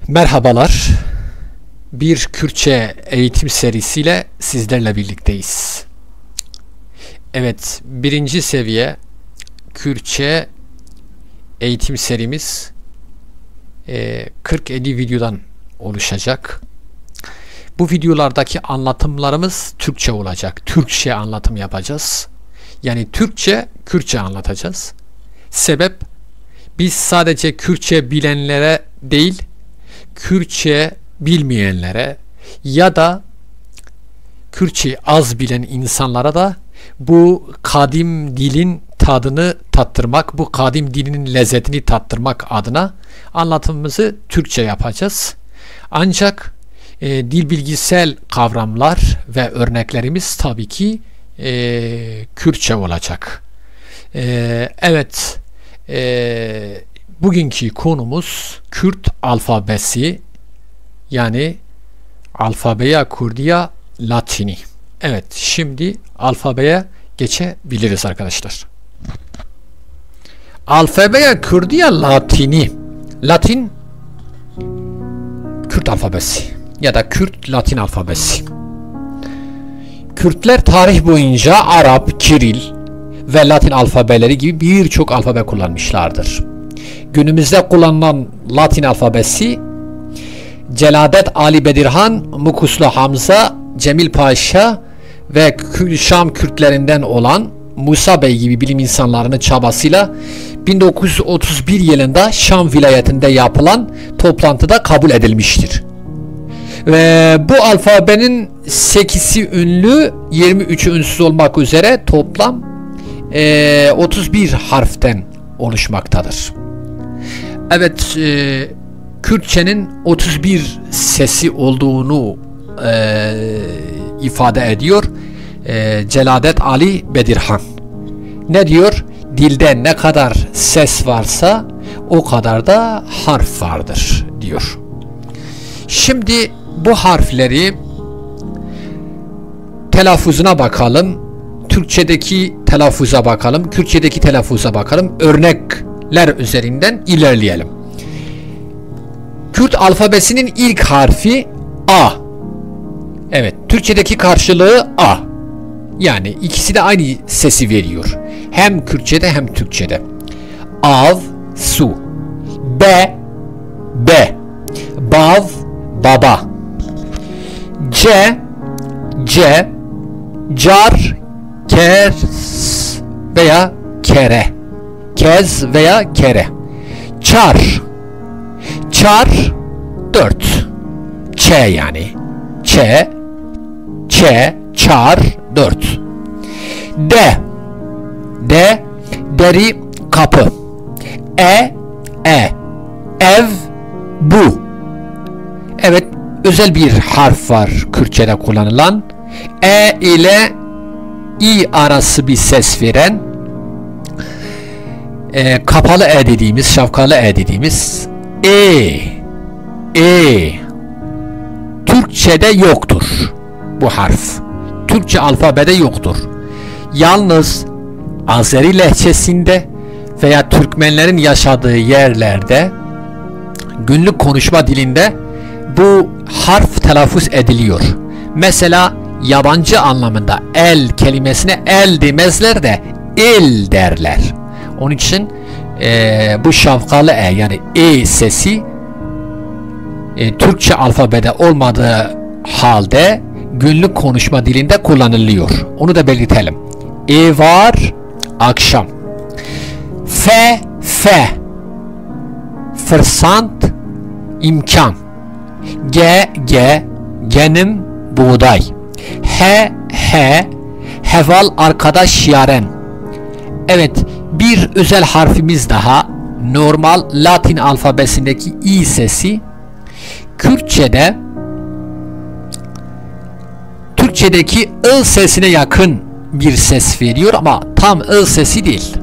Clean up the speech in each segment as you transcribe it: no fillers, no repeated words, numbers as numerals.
Merhabalar. Bir Kürtçe eğitim serisiyle sizlerle birlikteyiz. Evet, birinci seviye Kürtçe eğitim serimiz 40-50 videodan oluşacak. Bu videolardaki anlatımlarımız Türkçe olacak. Türkçe anlatım yapacağız. Yani Türkçe, Kürtçe anlatacağız. Sebep, biz sadece Kürtçe bilenlere değil, Kürtçe bilmeyenlere ya da Kürtçe az bilen insanlara da bu kadim dilin tadını tattırmak, bu kadim dilin lezzetini tattırmak adına anlatımımızı Türkçe yapacağız. Ancak dil bilgisel kavramlar ve örneklerimiz tabii ki Kürtçe olacak. Evet, bugünkü konumuz Kürt alfabesi, yani Alfabeya Kurdiya Latini. Evet, şimdi alfabeye geçebiliriz arkadaşlar. Alfabeya Kurdiya Latini. Latin Kürt alfabesi ya da Kürt Latin alfabesi. Kürtler tarih boyunca Arap, Kiril ve Latin alfabeleri gibi birçok alfabe kullanmışlardır. Günümüzde kullanılan Latin alfabesi Celadet Ali Bedirhan, Mukuslu Hamza, Cemil Paşa ve Şam Kürtlerinden olan Musa Bey gibi bilim insanlarının çabasıyla 1931 yılında Şam vilayetinde yapılan toplantıda kabul edilmiştir. Ve bu alfabenin 8'i ünlü, 23'ü ünsüz olmak üzere toplam 31 harften oluşmaktadır. Evet, Kürtçenin 31 sesi olduğunu ifade ediyor Celadet Ali Bedirhan. Ne diyor? Dilde ne kadar ses varsa o kadar da harf vardır diyor. Şimdi bu harfleri telaffuzuna bakalım. Türkçedeki telaffuza bakalım. Kürtçedeki telaffuza bakalım. Örnekler üzerinden ilerleyelim. Kürt alfabesinin ilk harfi A. Evet, Türkçedeki karşılığı A. Yani ikisi de aynı sesi veriyor. Hem Kürtçede hem Türkçede. Av, su. B, B. Bav, baba. C, C. Car, kez veya kere. Kez veya kere. Çar. Çar 4. Ç yani. Ç, Ç, çar 4. D. D. Deri, kapı. E. E. Ev, bu. Evet, özel bir harf var Kürtçe'de kullanılan. E ile İ arası bir ses veren kapalı E dediğimiz, şapkalı E dediğimiz Türkçe'de yoktur bu harf. Türkçe alfabede yoktur. Yalnız Azeri lehçesinde veya Türkmenlerin yaşadığı yerlerde günlük konuşma dilinde bu harf telaffuz ediliyor. Mesela yabancı anlamında el kelimesine el demezler de el derler. Onun için bu şapkalı E yani E sesi Türkçe alfabede olmadığı halde günlük konuşma dilinde kullanılıyor. Onu da belirtelim. E var, akşam. F, F. Fırsat, imkan. G, G. Genim, buğday. H, H. Heval, arkadaş, yaren. Evet, bir özel harfimiz daha. Normal Latin alfabesindeki İ sesi Türkçedeki I sesine yakın bir ses veriyor ama tam I sesi değil.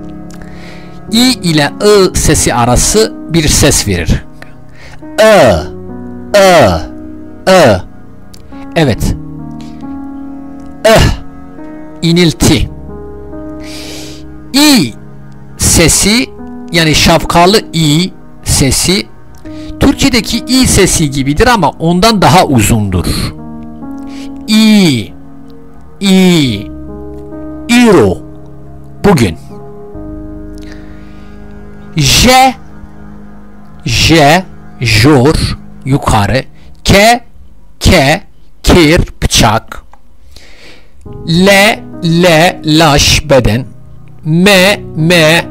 İ ile I sesi arası bir ses verir. Evet. İnilti. İ sesi yani şapkalı İ sesi Türkçedeki i sesi gibidir ama ondan daha uzundur. İro, bugün. Jor, yukarı. Kir, bıçak. Laş, beden.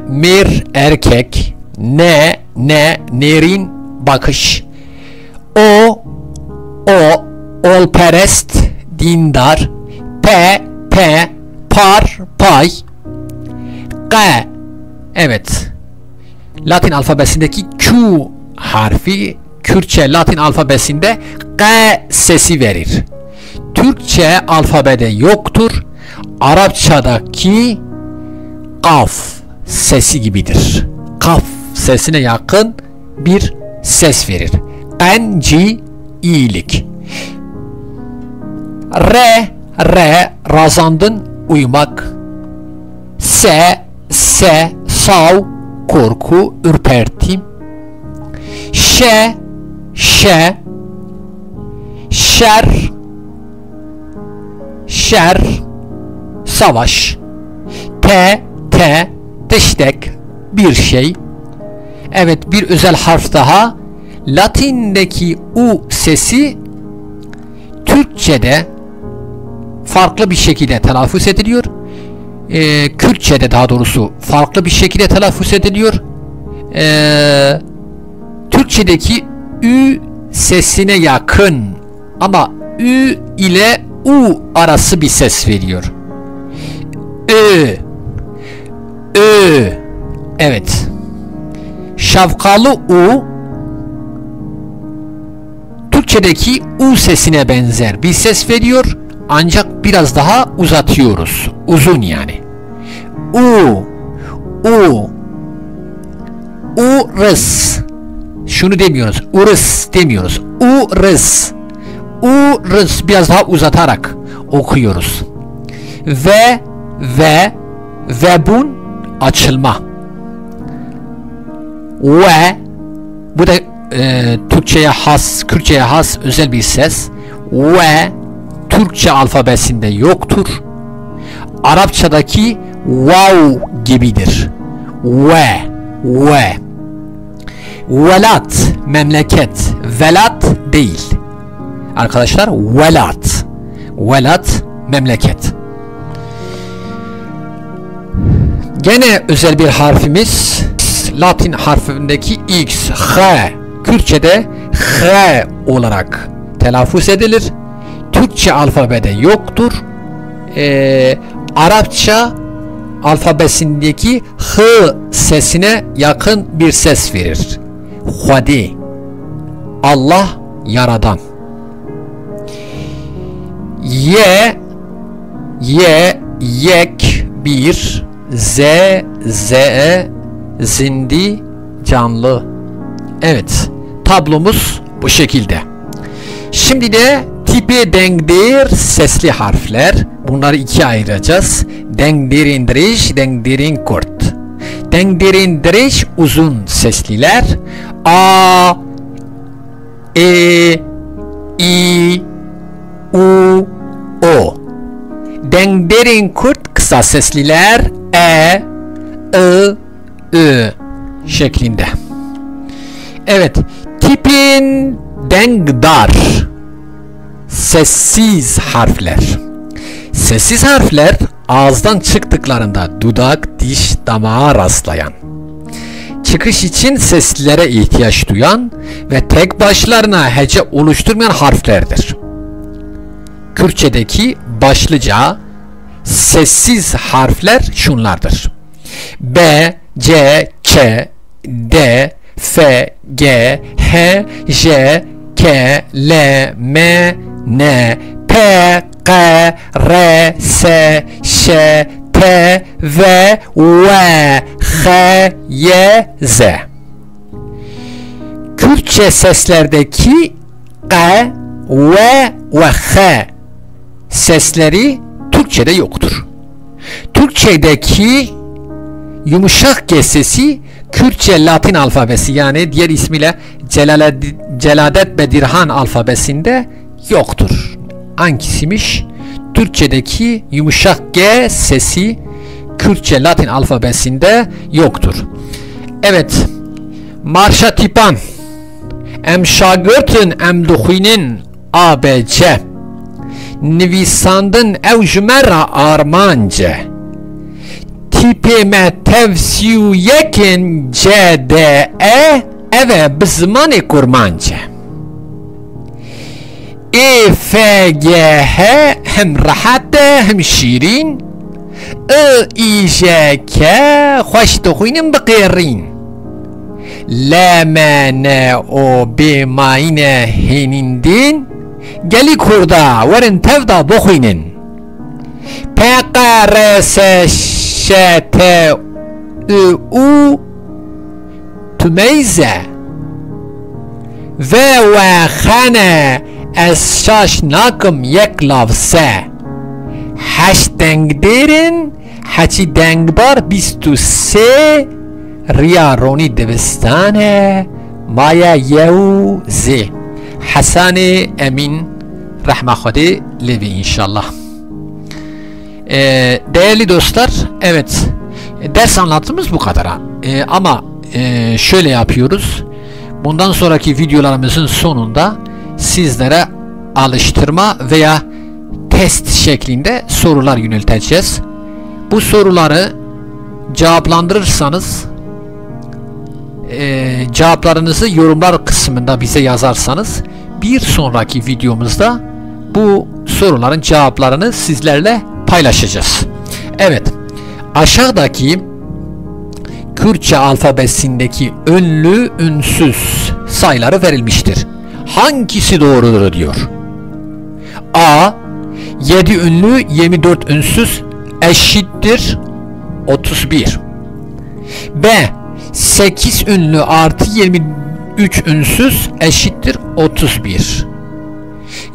Mir, erkek. Nerin, bakış. Olperest, dindar. Pay. Evet. Latin alfabesindeki Q harfi Kürtçe Latin alfabesinde G sesi verir. Türkçe alfabede yoktur. Arapçadaki kaf sesi gibidir. Kaf sesine yakın bir ses verir. Enci, iyilik. Razandın, uyumak. Sav, korku, ürperti. Şer, savaş. Teştek, bir şey. Evet, bir özel harf daha. Latin'deki U sesi Türkçe'de farklı bir şekilde telaffuz ediliyor. Kürtçe'de daha doğrusu farklı bir şekilde telaffuz ediliyor. Türkçedeki Ü sesine yakın ama Ü ile U arası bir ses veriyor. Evet. Şapkalı U Türkçedeki U sesine benzer bir ses veriyor. Ancak biraz daha uzatıyoruz. Uzun yani. Urız. Şunu demiyoruz. Urız demiyoruz. Urız. Biraz daha uzatarak okuyoruz. Webun, açılma. Bu da Türkçeye has, Kürtçeye has özel bir ses. Türkçe alfabesinde yoktur. Arapçadaki vav gibidir. Velat, memleket. Velat değil. Arkadaşlar, velat, memleket. Gene özel bir harfimiz Latin harfindeki X, H. Kürtçe'de H olarak telaffuz edilir. Türkçe alfabede yoktur. Arapça alfabesindeki H sesine yakın bir ses verir. Hadi. Allah, yaradan. Yek, bir. Zindi, canlı. Evet, tablomuz bu şekilde. Şimdi de tipe denkdir sesli harfler. Bunları ikiye ayıracağız. Denkdirindiriş, denkdirinkurt. Denkdirindiriş uzun sesliler. A, E, I, U, O. Denkdirinkurt kısa sesliler. E, I, Ü şeklinde. Evet, tipin denkdar sessiz harfler. Sessiz harfler ağızdan çıktıklarında dudak, diş, damağa rastlayan, çıkış için seslilere ihtiyaç duyan ve tek başlarına hece oluşturmayan harflerdir. Kürtçedeki başlıca sessiz harfler şunlardır: B, C, K, D, F, G, H, J, K, L, M, N, P, K, R, S, Ş, T, V, H, Y, Z. Kürtçe seslerdeki K, V ve H sesleri Türkçe'de yoktur. Türkçedeki yumuşak G sesi Kürtçe Latin alfabesi, yani diğer ismiyle Celadet Bedirhan alfabesinde yoktur. Hangisiymiş? Türkçedeki yumuşak G sesi Kürtçe Latin alfabesinde yoktur. Evet. Marşa tipan em şagirtin em duxinin ABC nivîsandin ew ji me re armanc tipê me tevsî yekên CDE ev e bi zimanê kurmanc EFGH hem rahat hem şîrîn İJK xweş dixwînin bi qêrîn LMNO bêmayîne hênîndên gelî Kurda werin tev da bixwînin PQRSŞTU tümeyze ve xene ez şaş nakim yek lav se heş dengdêrin heçî dengbar 23 Riya Roni Dibistane Maya Yew Zê Hasan Emin Rahme Xwedê Levî inşallah. Değerli dostlar, evet, ders anlatımız bu kadar. Ama şöyle yapıyoruz. Bundan sonraki videolarımızın sonunda sizlere alıştırma veya test şeklinde sorular yönelteceğiz. Bu soruları cevaplandırırsanız, cevaplarınızı yorumlar kısmında bize yazarsanız, bir sonraki videomuzda bu soruların cevaplarını sizlerle paylaşacağız. Evet, aşağıdaki Kürtçe alfabesindeki ünlü ünsüz sayıları verilmiştir. Hangisi doğrudur diyor. A. 7 ünlü 24 ünsüz eşittir 31. B. 8 ünlü artı 23 ünsüz eşittir 31.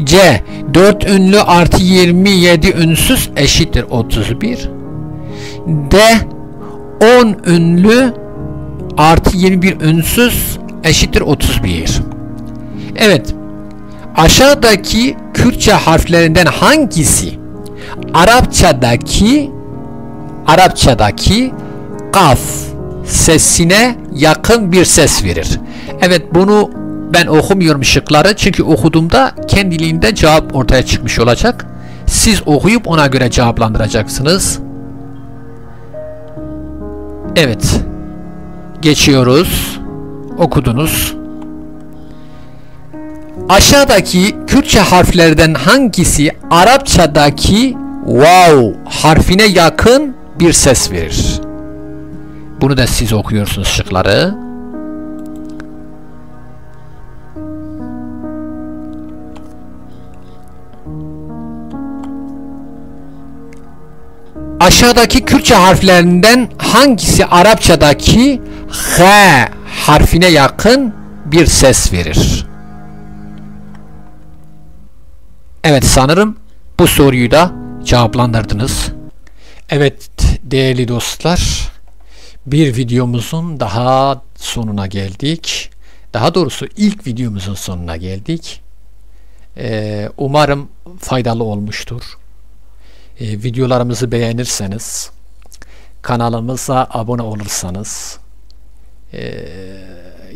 C. 4 ünlü artı 27 ünsüz eşittir 31. D. 10 ünlü artı 21 ünsüz eşittir 31. Evet. Aşağıdaki Kürtçe harflerinden hangisi Arapçadaki kaf sesine yakın bir ses verir? Evet, bunu ben okumuyorum şıkları, çünkü okuduğumda kendiliğinden cevap ortaya çıkmış olacak. Siz okuyup ona göre cevaplandıracaksınız. Evet, geçiyoruz. Okudunuz. Aşağıdaki Kürtçe harflerden hangisi Arapçadaki vav harfine yakın bir ses verir? Bunu da siz okuyorsunuz şıkları. Aşağıdaki Kürtçe harflerinden hangisi Arapçadaki H harfine yakın bir ses verir? Evet, sanırım bu soruyu da cevaplandırdınız. Evet değerli dostlar, bir videomuzun daha sonuna geldik. Daha doğrusu ilk videomuzun sonuna geldik. Umarım faydalı olmuştur. Videolarımızı beğenirseniz, kanalımıza abone olursanız,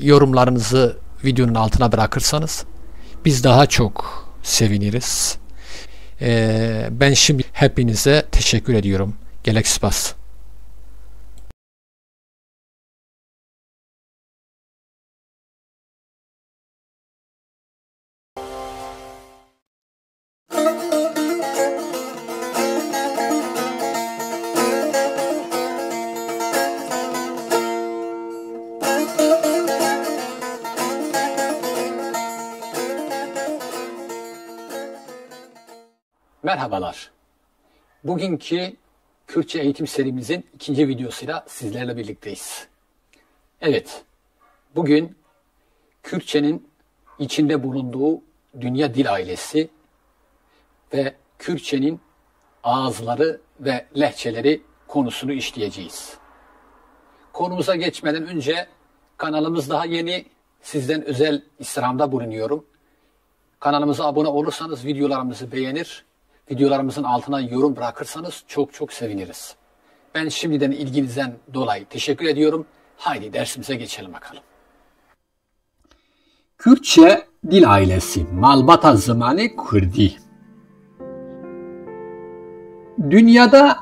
yorumlarınızı videonun altına bırakırsanız biz daha çok seviniriz. Ben şimdi hepinize teşekkür ediyorum. Galaxy. Merhabalar. Bugünkü Kürtçe eğitim serimizin ikinci videosuyla sizlerle birlikteyiz. Evet, bugün Kürtçenin içinde bulunduğu dünya dil ailesi ve Kürtçenin ağızları ve lehçeleri konusunu işleyeceğiz. konumuza geçmeden önce kanalımız daha yeni. Sizden özel istirhamda bulunuyorum. Kanalımıza abone olursanız, videolarımızı beğenir, videolarımızın altına yorum bırakırsanız çok seviniriz. Ben şimdiden ilginizden dolayı teşekkür ediyorum. Haydi dersimize geçelim bakalım. Kürtçe dil ailesi Malbata zamanı Kürdi. Dünyada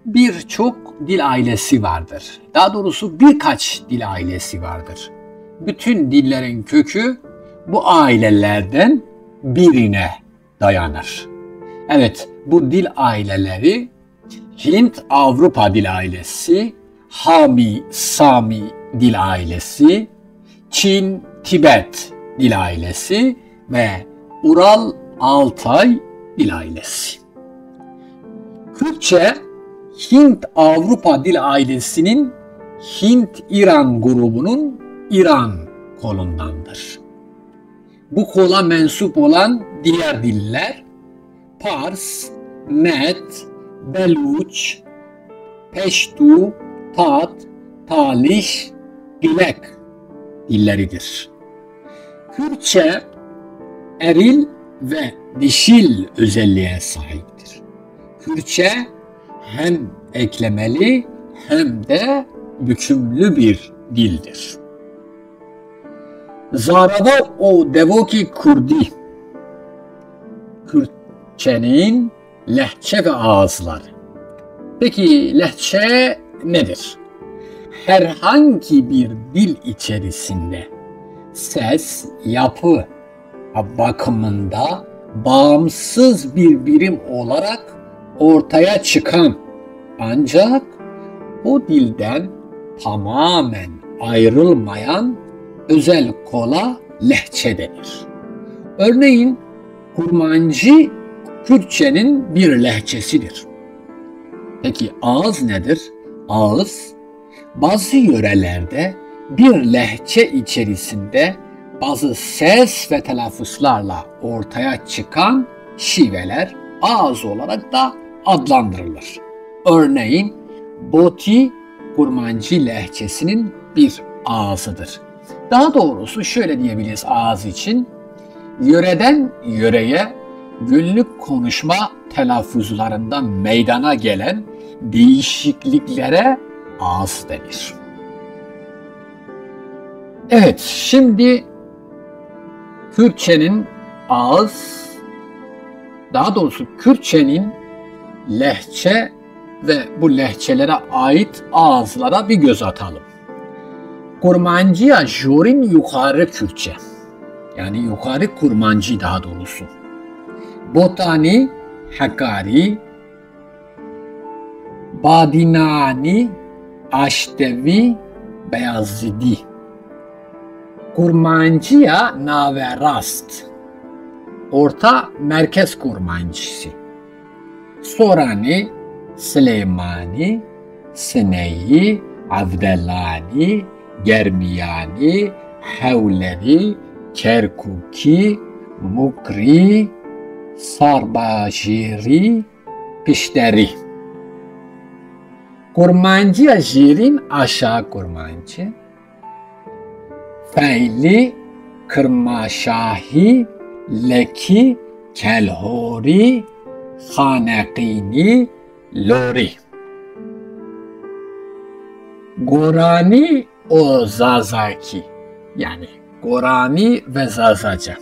birçok dil ailesi vardır. Daha doğrusu birkaç dil ailesi vardır. Bütün dillerin kökü bu ailelerden birine dayanır. Evet, bu dil aileleri Hint-Avrupa dil ailesi, Hami-Sami dil ailesi, Çin-Tibet dil ailesi ve Ural-Altay dil ailesi. Kürtçe, Hint-Avrupa dil ailesinin Hint-İran grubunun İran kolundandır. Bu kola mensup olan diğer diller Pars, Med, Beluç, Peştu, Tat, Taliş, Gilek dilleridir. Kürtçe eril ve dişil özelliğe sahiptir. Kürtçe hem eklemeli hem de bükümlü bir dildir. Zaravar o devoki Kurdi, Kürtçenin lehçe ve ağızları. Peki lehçe nedir? Herhangi bir dil içerisinde ses, yapı bakımında bağımsız bir birim olarak ortaya çıkan ancak o dilden tamamen ayrılmayan özel kola lehçe denir. Örneğin Kurmancı Kürtçenin bir lehçesidir. Peki ağız nedir? Ağız bazı yörelerde bir lehçe içerisinde bazı ses ve telaffuzlarla ortaya çıkan şiveler ağız olarak da adlandırılır. Örneğin Boti Kurmancı lehçesinin bir ağzıdır. Daha doğrusu şöyle diyebiliriz ağız için, yöreden yöreye günlük konuşma telaffuzlarında meydana gelen değişikliklere ağız denir. Evet, şimdi Kürtçenin ağız, daha doğrusu Kürtçenin lehçe ve bu lehçelere ait ağızlara bir göz atalım. Kurmancıya Jorin yukarı Kürtçe, yani yukarı Kurmancı daha doğrusu. Botani, Hakkari, Badinani, Aştevi, Beyazidi. Kurmancıya Naverast, Orta Merkez Kurmancısı. Sorani, Süleymani, Sineyi, Avdelani, Germiyani, Hevleri, Kerkuki, Mukri, Sarbajiri, Pişteri. Kurmancıya Jirin aşağı Kurmancı. Feyli, Kırmaşahi, Leki, Kelhori, Hanekini, Lori. Gorani o Zazaki, yani Gorani ve Zazaca.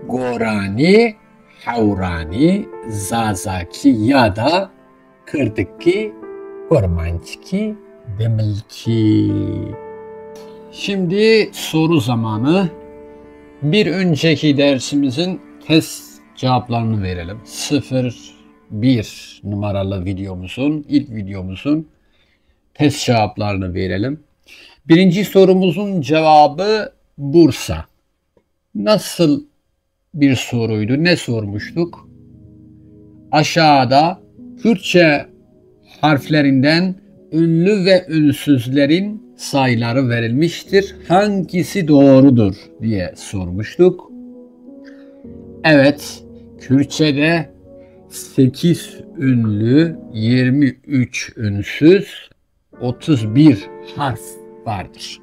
Gorani, Havrani, Zazaki ya da Kırdıki, Kurmançki, Demirci. Şimdi soru zamanı. Bir önceki dersimizin test cevaplarını verelim. 0-1 numaralı videomuzun, ilk videomuzun test cevaplarını verelim. Birinci sorumuzun cevabı Bursa. Nasıl bir soruydu? Ne sormuştuk? Aşağıda Kürtçe harflerinden ünlü ve ünsüzlerin sayıları verilmiştir. Hangisi doğrudur diye sormuştuk. Evet, Kürtçe'de 8 ünlü, 23 ünsüz 31 harf vardır.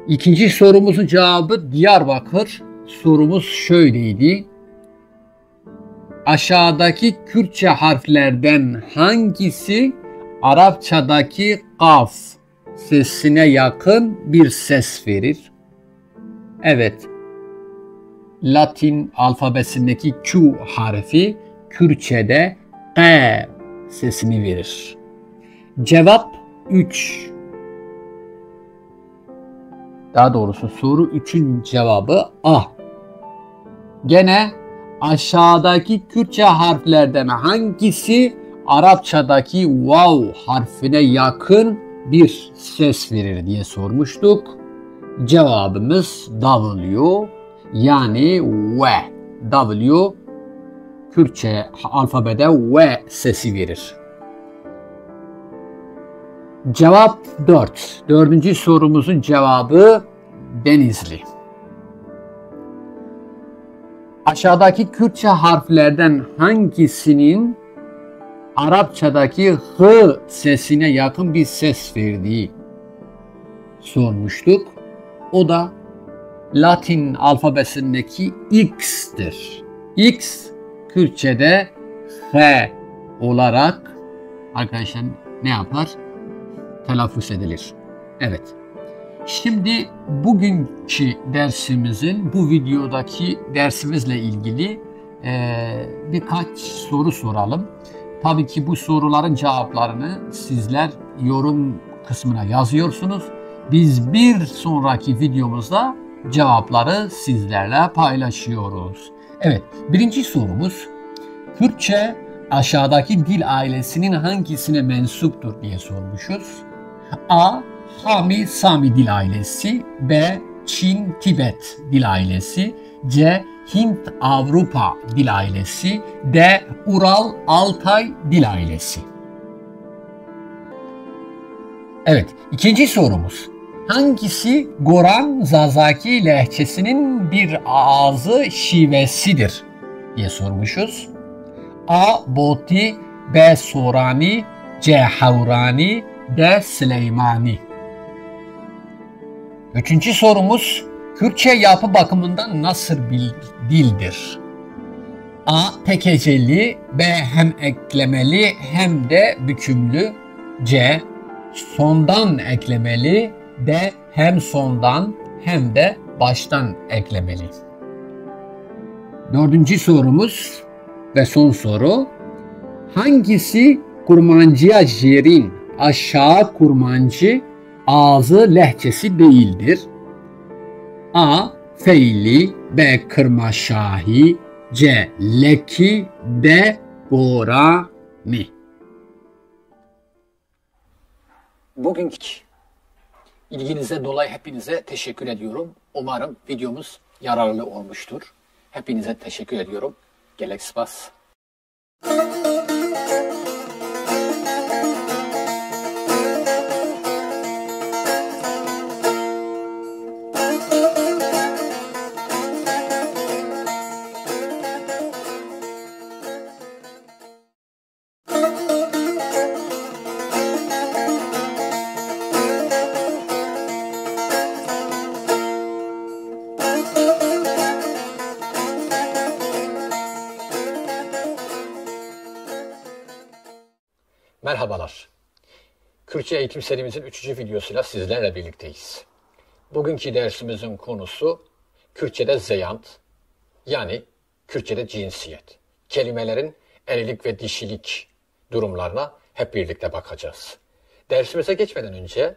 İkinci sorumuzun cevabı Diyarbakır. Sorumuz şöyleydi. Aşağıdaki Kürtçe harflerden hangisi Arapçadaki kaf sesine yakın bir ses verir? Evet, Latin alfabesindeki Q harfi Kürtçe'de K sesini verir. Cevap 3. Daha doğrusu soru 3'ün cevabı A. Gene aşağıdaki Kürtçe harflerden hangisi Arapçadaki vav harfine yakın bir ses verir diye sormuştuk. Cevabımız W, yani V. W Kürtçe alfabede V sesi verir. Cevap 4. Dördüncü sorumuzun cevabı Denizli. Aşağıdaki Kürtçe harflerden hangisinin Arapçadaki H sesine yakın bir ses verdiği sormuştuk. O da Latin alfabesindeki X'tir. X Kürtçe'de H olarak arkadaşlar ne yapar? Telaffuz edilir. Evet. Şimdi bugünkü dersimizin, bu videodaki dersimizle ilgili birkaç soru soralım. Tabii ki bu soruların cevaplarını sizler yorum kısmına yazıyorsunuz. Biz bir sonraki videomuzda cevapları sizlerle paylaşıyoruz. Evet, birinci sorumuz Kürtçe aşağıdaki dil ailesinin hangisine mensuptur diye sormuşuz. A. Hami-Sami dil ailesi, B. Çin-Tibet dil ailesi, C. Hint-Avrupa dil ailesi, D. Ural-Altay dil ailesi. Evet, ikinci sorumuz. Hangisi Goran-Zazaki lehçesinin bir ağzı şivesidir diye sormuşuz. A. Boti, B. Sorani, C. Havrani, D. Süleymani. Üçüncü sorumuz, Kürtçe yapı bakımından nasıl bir dildir? A. Tek heceli, B. Hem eklemeli hem de bükümlü, C. Sondan eklemeli, D. Hem sondan hem de baştan eklemeli. Dördüncü sorumuz ve son soru, hangisi kurmancıya jerin aşağı kurmancı ağzı lehçesi değildir? A. Feyli, B. Kırmaşahi, C. Leki, D. Gorani. Bugünkü ilginize dolayı hepinize teşekkür ediyorum. Umarım videomuz yararlı olmuştur. Hepinize teşekkür ediyorum. Gelek spas. Merhabalar. Kürtçe eğitim serimizin 3. videosuyla sizlerle birlikteyiz. Bugünkü dersimizin konusu Kürtçe'de zeyant, yani Kürtçe'de cinsiyet. Kelimelerin erilik ve dişilik durumlarına hep birlikte bakacağız. Dersimize geçmeden önce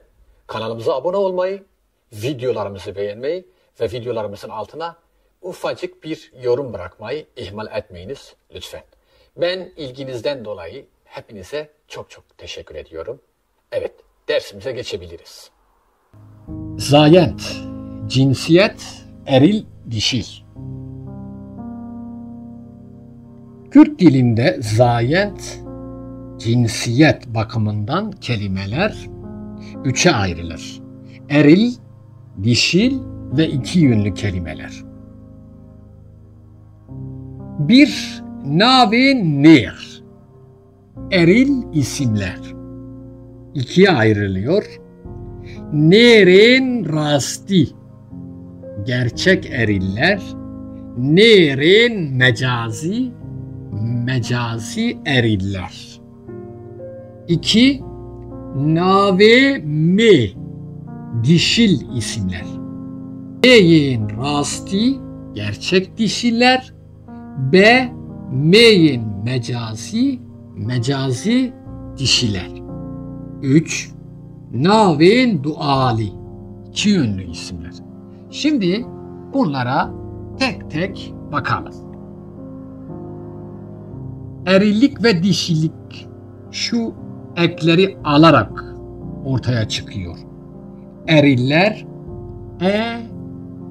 kanalımıza abone olmayı, videolarımızı beğenmeyi ve videolarımızın altına ufacık bir yorum bırakmayı ihmal etmeyiniz lütfen. Ben ilginizden dolayı hepinize çok teşekkür ediyorum. Evet, dersimize geçebiliriz. Zayent, cinsiyet, eril, dişil. Kürt dilinde zayent, cinsiyet bakımından kelimeler üçe ayrılır. Eril, dişil ve iki yönlü kelimeler. Bir, navi ner, eril isimler. ikiye ayrılıyor. Nerin rasti gerçek eriller, nerin mecazi mecazi eriller. 2. Nave me dişil isimler. Meyin rasti gerçek dişiller, B meyin mecazi mecazi dişiler. 3. Navin duali iki yönlü isimler. Şimdi bunlara tek tek bakalım. Erillik ve dişilik şu ekleri alarak ortaya çıkıyor. Eriller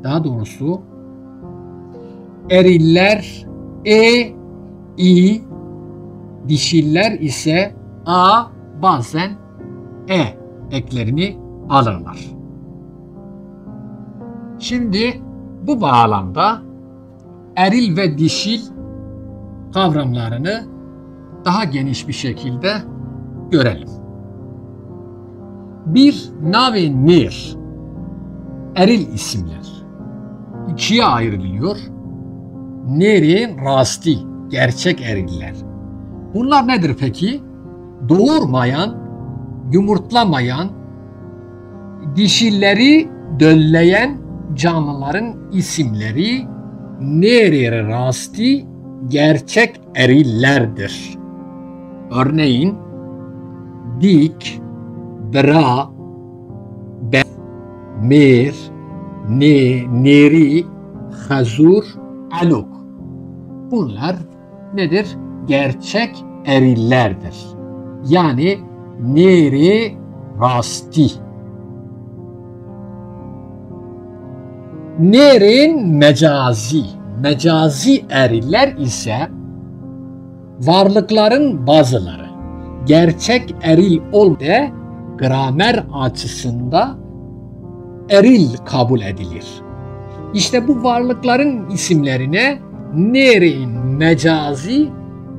daha doğrusu eriller i, dişiller ise a, bazen eklerini alırlar. Şimdi bu bağlamda eril ve dişil kavramlarını daha geniş bir şekilde görelim. Bir, nav ve nir eril isimler ikiye ayrılıyor. Nerin rasti gerçek eriller. Bunlar nedir peki? Doğurmayan, yumurtlamayan, dişilleri dölleyen canlıların isimleri neri rasti gerçek erillerdir. Örneğin dik, bra, ben, mer, neri, hazur, aluk. Bunlar nedir? Gerçek erillerdir. Yani neri rasti. Nerin mecazi. Mecazi eriller ise varlıkların bazıları gerçek eril olmayan gramer açısında eril kabul edilir. İşte bu varlıkların isimlerine nerin mecazi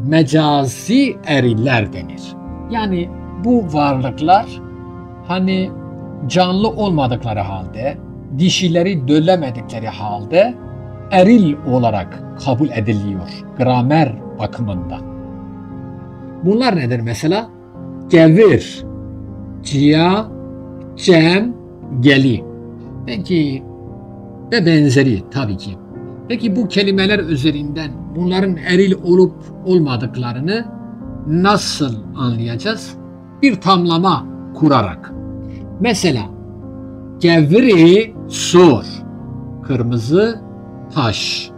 mecazi eriller denir. Yani bu varlıklar hani canlı olmadıkları halde, dişileri döllemedikleri halde eril olarak kabul ediliyor gramer bakımından. Bunlar nedir mesela? Gevir, ciya, cem, geli. Peki ve benzeri tabii ki. Peki bu kelimeler üzerinden bunların eril olup olmadıklarını nasıl anlayacağız? Bir tamlama kurarak. Mesela gevri sor, kırmızı taş.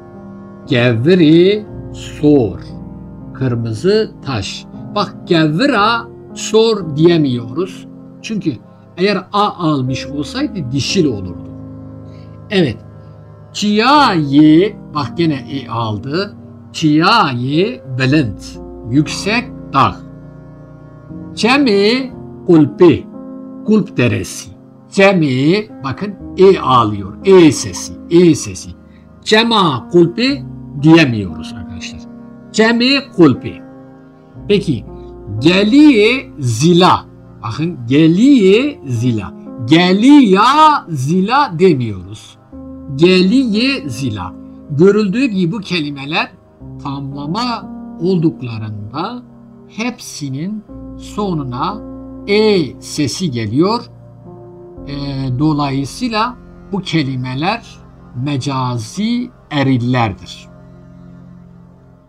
Gevri sor, kırmızı taş. Bak gevra sor diyemiyoruz. Çünkü eğer a almış olsaydı dişil olurdu. Evet. Çiyayi, bak gene aldı. Çiyayi belend, yüksek dağ. Cemi kulpi, kulp deresi. Cemi, bakın alıyor, sesi. Cema kulpi diyemiyoruz arkadaşlar. Cemi kulpi. Peki, geliye zila. Bakın geliye zila. Geliya zila demiyoruz. Geliye zila. Görüldüğü gibi bu kelimeler tamlama olduklarında hepsinin sonuna sesi geliyor. Dolayısıyla bu kelimeler mecazi erillerdir.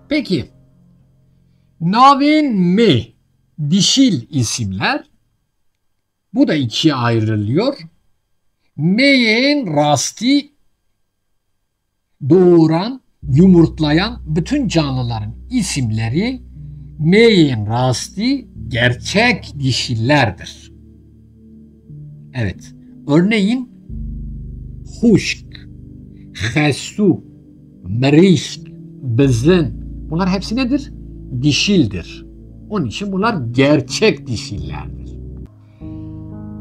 Peki, navin me dişil isimler bu da ikiye ayrılıyor. Meyin rasti doğuran, yumurtlayan bütün canlıların isimleri meyin rasti gerçek dişillerdir. Evet. Örneğin huşk, hesu, merişk, bezin. Bunlar hepsi nedir? Dişildir. Onun için bunlar gerçek dişillerdir.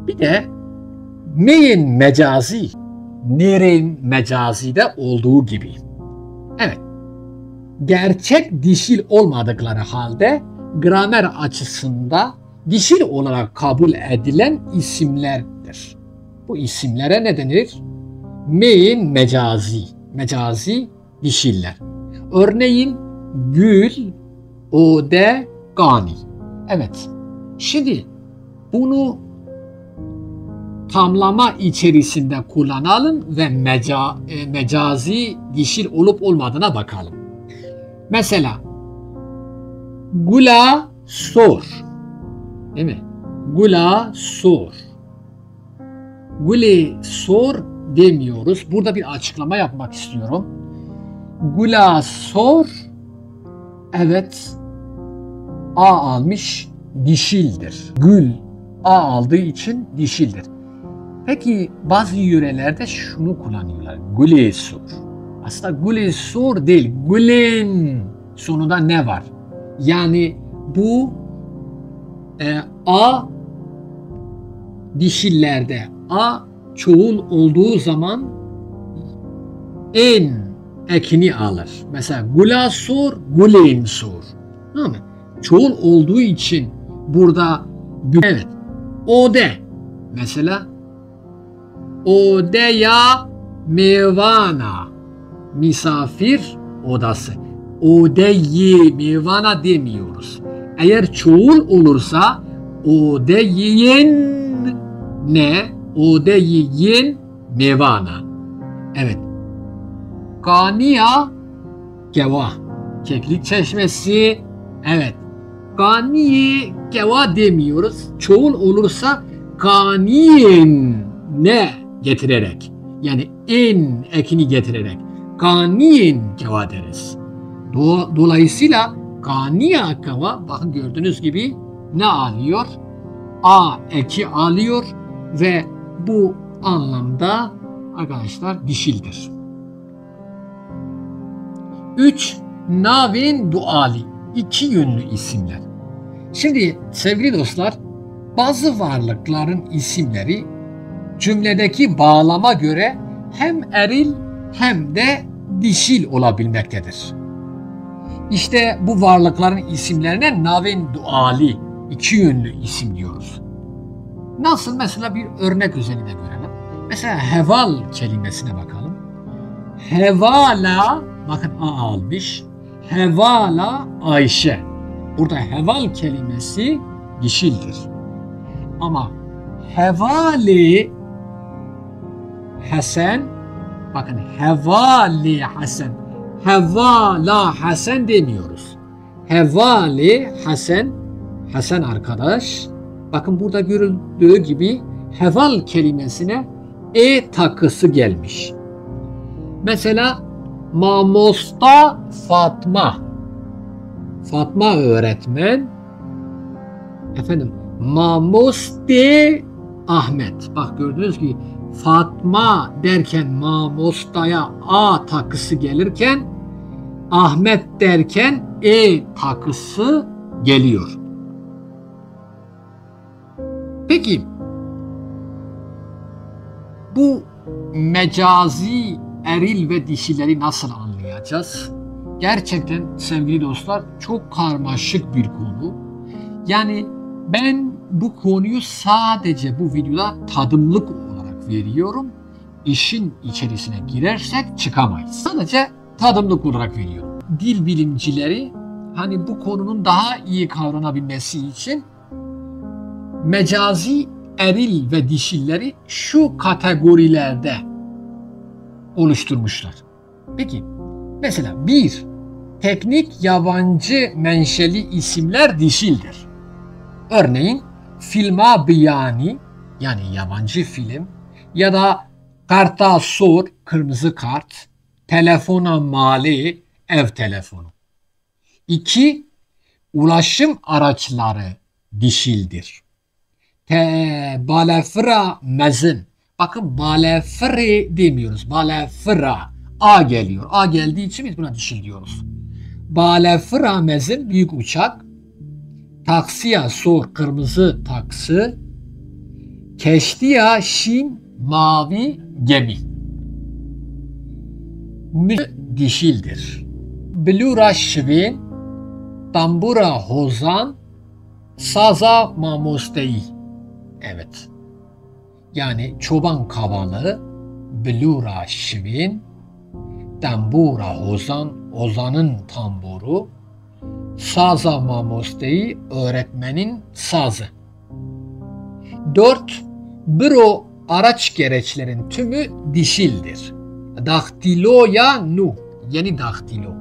Bir de meyin mecazi, nerin mecazide olduğu gibi. Evet. Gerçek dişil olmadıkları halde gramer açısında dişil olarak kabul edilen isimlerdir. Bu isimlere ne denir? Mecazi. Mecazi dişiller. Örneğin Gül, Ode, Gani. Evet. Şimdi bunu tamlama içerisinde kullanalım ve mecazi dişil olup olmadığına bakalım. Mesela Gula sor. Değil mi? Gula sor. Gule sor demiyoruz. Burada bir açıklama yapmak istiyorum. Gula sor, evet, A almış, dişildir. Gül A aldığı için dişildir. Peki bazı yörelerde şunu kullanıyorlar. Gule sor. Aslında gule sor değil. Gülen sonunda ne var? Yani bu A dişillerde A çoğul olduğu zaman en ekini alır. Mesela gula sor, gülen sor. Tamam mı? Çoğul olduğu için burada evet. Ode mesela Odeya mevana misafir odası. Odeyi mevana demiyoruz. Eğer çoğul olursa odeyin ne? Odeyin mevana. Evet. Kaniya Geva. Keklik çeşmesi. Evet. Kaniye Geva demiyoruz. Çoğul olursa kaniyen ne getirerek. Yani en ekini getirerek. Kaniyen Geva deriz. Dolayısıyla Kaniya Geva bakın gördüğünüz gibi ne alıyor? A eki alıyor ve bu anlamda arkadaşlar dişildir. 3. Navin duali. İki yönlü isimler. Şimdi sevgili dostlar, bazı varlıkların isimleri cümledeki bağlama göre hem eril hem de dişil olabilmektedir. İşte bu varlıkların isimlerine navin duali, iki yönlü isim diyoruz. Nasıl? Mesela bir örnek üzerinde görelim. Mesela heval kelimesine bakalım. Hevala, bakın A almış. Hevala Ayşe. Burada heval kelimesi dişildir. Ama hevali Hasan, bakın hevali Hasan. Hevala Hasan demiyoruz. Hevali Hasan, Hasan arkadaş. Bakın burada görüldüğü gibi heval kelimesine E takısı gelmiş. Mesela Mamosta Fatma. Fatma öğretmen. Efendim Mamoste Ahmet. Bak gördünüz ki Fatma derken Mamosta'ya A takısı gelirken Ahmet derken E takısı geliyor. Peki bu mecazi eril ve dişileri nasıl anlayacağız? Gerçekten sevgili dostlar çok karmaşık bir konu. Yani ben bu konuyu sadece bu videoda tadımlık olarak veriyorum. İşin içerisine girersek çıkamayız. Sadece tadımlık olarak veriyorum. Dil bilimcileri hani bu konunun daha iyi kavranabilmesi için mecazi eril ve dişilleri şu kategorilerde oluşturmuşlar. Peki mesela 1. Teknik yabancı menşeli isimler dişildir. Örneğin filma biyani yani yabancı film ya da karta sor kırmızı kart, telefona mali ev telefonu. 2. Ulaşım araçları dişildir. Balefra mezin. Bakın balefre demiyoruz. Balefra. A geliyor. A geldiği için biz buna dişil diyoruz. Balefra mezin büyük uçak. Taksiya sor kırmızı taksi. Keştiya şin mavi gemi. Dişildir. Blura şvin. Tambura hozan. Saza mamosteyi. Evet. Yani çoban kavalı, blura şivin, tambura ozanın tamburu, saza mamosteyi öğretmenin sazı. 4. Büro araç gereçlerin tümü dişildir. Daktiloya nu, yeni daktilo.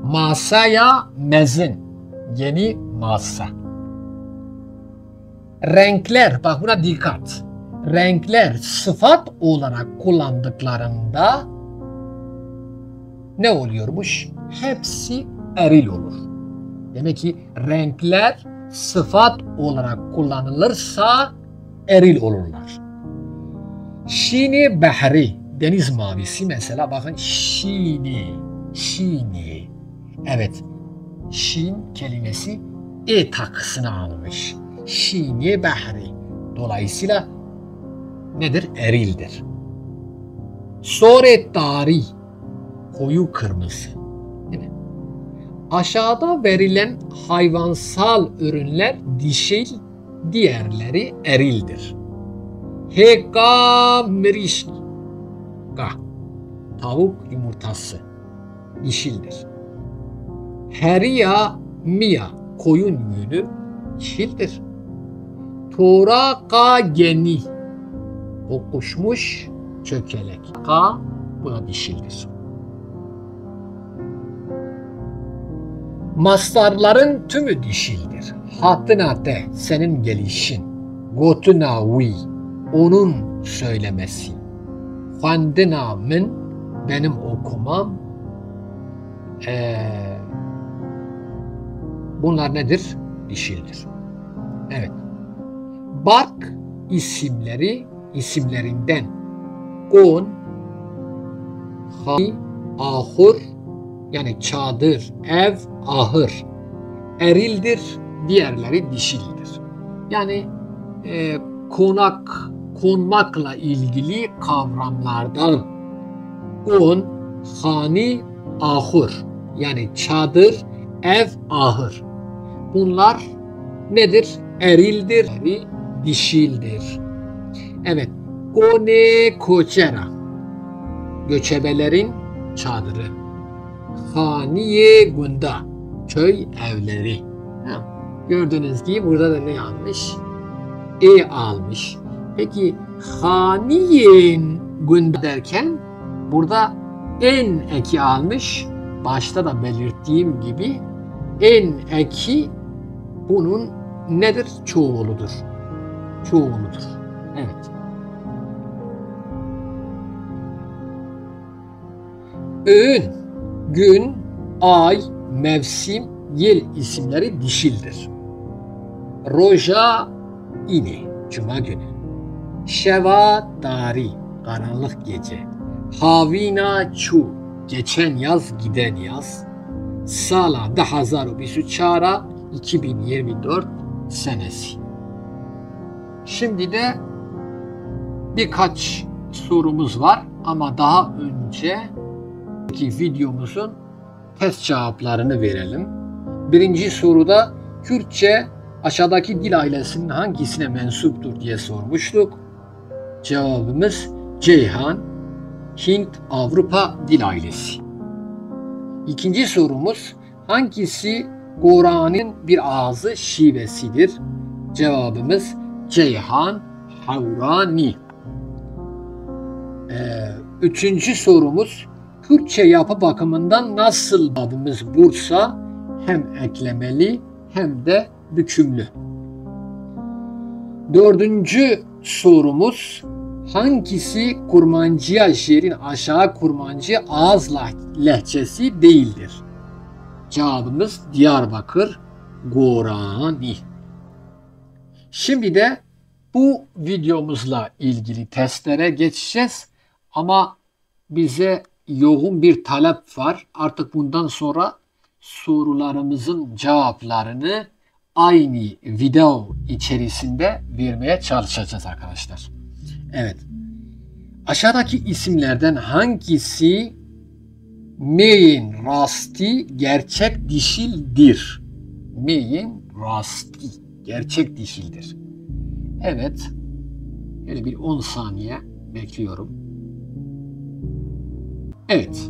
Masaya mezin, yeni masa. Renkler, bak buna dikkat. Renkler sıfat olarak kullandıklarında ne oluyormuş? Hepsi eril olur. Demek ki renkler sıfat olarak kullanılırsa eril olurlar. Şini behri, deniz mavisi mesela, bakın şini. Evet, şin kelimesi e takısını almış. Şini behri. Dolayısıyla nedir? Erildir. Sore tari, koyu kırmızı. Değil mi? Aşağıda verilen hayvansal ürünler dişil, diğerleri erildir. Heka mirişk, tavuk yumurtası dişildir. Heriya miya, koyun yünü dişildir. Toraka geni, kokuşmuş çökelek. Ka, bu da dişildir. Mastarların tümü dişildir. Hatınate, senin gelişin. Gotunavi, onun söylemesi. Fandinamın, benim okumam. Bunlar nedir? Dişildir. Evet. Bark isimlerinden kon, hani, ahur, yani çadır, ev, ahır erildir, diğerleri dişildir. Yani konmakla ilgili kavramlardan kon, hani, ahur, yani çadır, ev, ahır. Bunlar nedir? Erildir, dişildir. Evet. Kone koçera, göçebelerin çadırı. Haniye gunda, köy evleri. Gördüğünüz gibi burada da ne almış? E almış. Peki haniyen gunda derken burada en eki almış. Başta da belirttiğim gibi en eki bunun nedir? Çoğuludur. Evet. Öğün, gün, ay, mevsim, yıl isimleri dişildir. Roja ini, cuma günü. Şeva dari, karanlık gece. Havina çu, geçen yaz, giden yaz. Sala 2024, 2024 senesi. Şimdi de birkaç sorumuz var ama daha önce videomuzun test cevaplarını verelim. Birinci soruda Kürtçe aşağıdaki dil ailesinin hangisine mensuptur diye sormuştuk. Cevabımız Ceyhan, Hint-Avrupa dil ailesi. İkinci sorumuz hangisi Kur'an'ın bir ağzı şivesidir? Cevabımız Ceyhan, Havrani. Üçüncü sorumuz Kürtçe yapı bakımından nasıl adımız Bursa hem eklemeli hem de bükümlü. Dördüncü sorumuz hangisi Kurmancıya yerin aşağı Kurmancı ağız lehçesi değildir? Cevabımız Diyarbakır, Gorani. Şimdi de bu videomuzla ilgili testlere geçeceğiz ama bize yoğun bir talep var. Artık bundan sonra sorularımızın cevaplarını aynı video içerisinde vermeye çalışacağız arkadaşlar. Evet. Aşağıdaki isimlerden hangisi meyin rasti gerçek dişildir? Meyin rasti. gerçek dişildir. Evet. Böyle bir 10 saniye bekliyorum. Evet.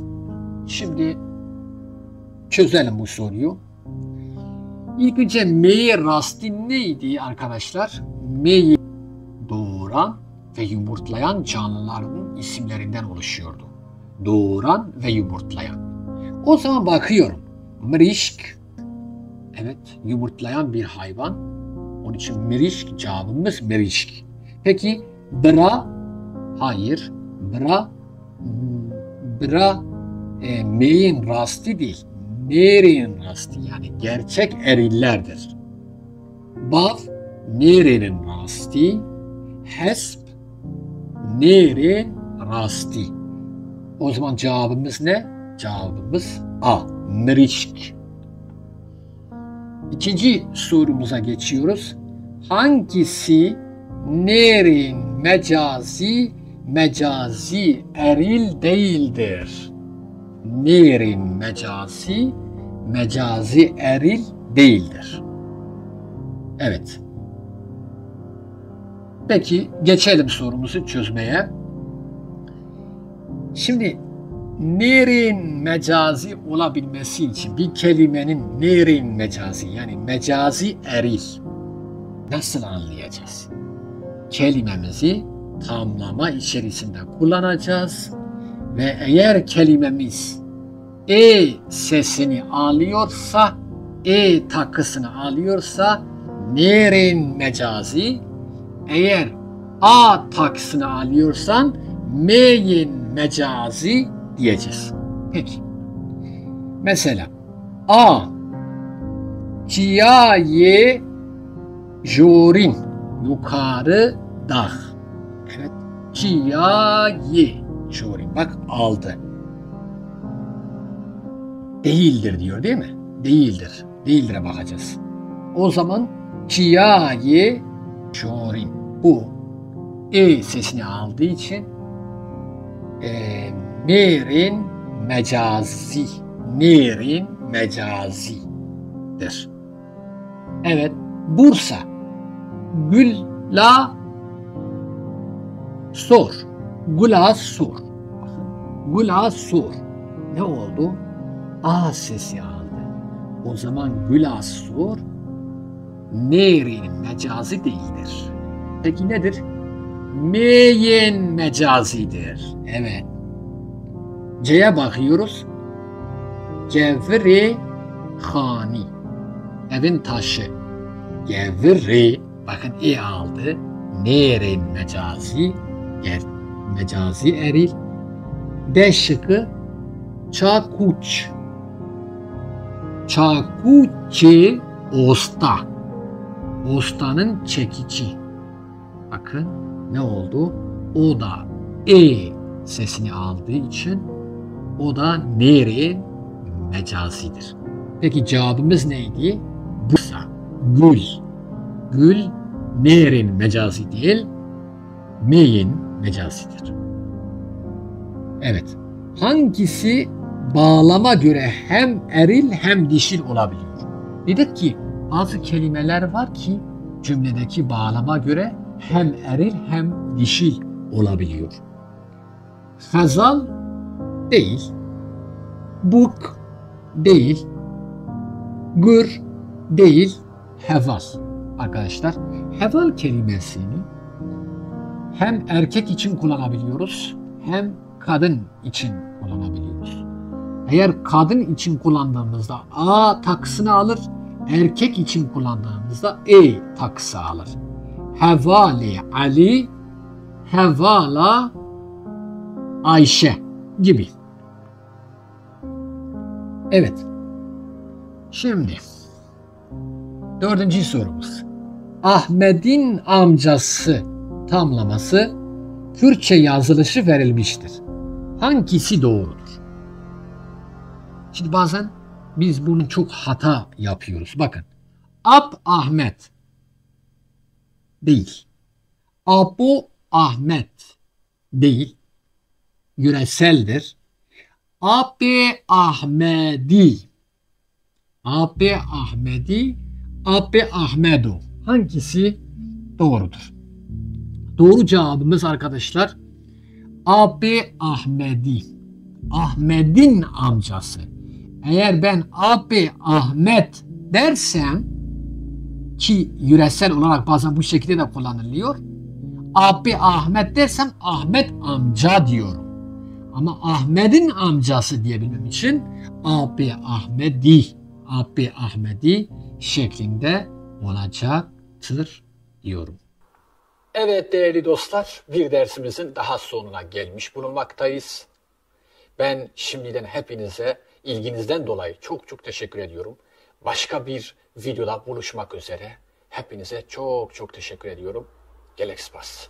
Şimdi çözelim bu soruyu. İlk önce M'ye rasti neydi arkadaşlar? M'yi doğuran ve yumurtlayan canlıların isimlerinden oluşuyordu. Doğuran ve yumurtlayan. O zaman bakıyorum. Mırışk. Evet, yumurtlayan bir hayvan. Onun için mırışk, cevabımız mırışk. Peki bra? Hayır. Bra M'in rasti değil. Nere'nin rasti, yani gerçek erillerdir. Bav nere'nin rasti. Hesp nere'nin rasti. O zaman cevabımız ne? Cevabımız A. Mırışk. İkinci sorumuza geçiyoruz. Hangisi nere'nin mecazi eril değildir? Nere'nin mecazi eril değildir. Evet. Peki geçelim sorumuzu çözmeye. Şimdi nere'nin mecazi olabilmesi için bir kelimenin nere'nin mecazi, yani mecazi eril nasıl anlayacağız? Kelimemizi tamlama içerisinde kullanacağız ve eğer kelimemiz E sesini alıyorsa, E takısını alıyorsa nere'nin mecazi, eğer A takısını alıyorsan M'in mecazi diyeceğiz. Peki. Mesela A ciyaye jorin, yukarı dağ. Evet. Ciyaye jorin. Bak aldı. Değildir diyor değil mi? Değildir. Değildir'e bakacağız. O zaman ciyaye jorin. Bu E sesini aldığı için nerin mecazidir. Evet, Bursa Güla sor. Güla sor. Ne oldu? A sesi aldı. O zaman Güla sor nerin mecazi değildir. Peki nedir? M'in mecazidir. Evet. C'ye bakıyoruz. Cevri hani. Evin taşı. Cevri. Bakın E aldı. Nerin mecazi eril. D şıkkı çakuç. Çakuçi osta. Ostanın çekici. Bakın ne oldu? O da E sesini aldığı için o da nerin mecazidir. Peki cevabımız neydi? Bursa. Gül. Gül nerin mecazi değil, M'in mecazidir. Evet. Hangisi bağlama göre hem eril hem dişil olabiliyor? Dedik ki bazı kelimeler var ki cümledeki bağlama göre hem eril hem dişil olabiliyor. Hazal değil, buk değil, gür değil, heval. Arkadaşlar, heval kelimesini hem erkek için kullanabiliyoruz hem kadın için kullanabiliyoruz. Eğer kadın için kullandığımızda A takısını alır, erkek için kullandığımızda E takısı alır. Hevali Ali, hevala Ayşe gibi. Evet. Şimdi 4. sorumuz. Ahmet'in amcası tamlaması Türkçe yazılışı verilmiştir. Hangisi doğrudur? Şimdi bazen biz bunu çok hata yapıyoruz. Bakın. Ahmet değil. Abu Ahmet değil. Yüreseldir. Abi Ahmedi. Abi Ahmedi. Abi Ahmedo. hangisi doğrudur? Doğru cevabımız arkadaşlar abi Ahmedi. Ahmet'in amcası. Eğer ben abi Ahmet dersem ki yöresel olarak bazen bu şekilde de kullanılıyor. Abi Ahmet dersem Ahmet amca diyorum. Ama Ahmet'in amcası diyebilmem için abi Ahmedi şeklinde olacaktır diyorum. Evet değerli dostlar, bir dersimizin daha sonuna gelmiş bulunmaktayız. Ben şimdiden hepinize ilginizden dolayı çok teşekkür ediyorum. Başka bir videoda buluşmak üzere. Hepinize çok teşekkür ediyorum. Gelexpas.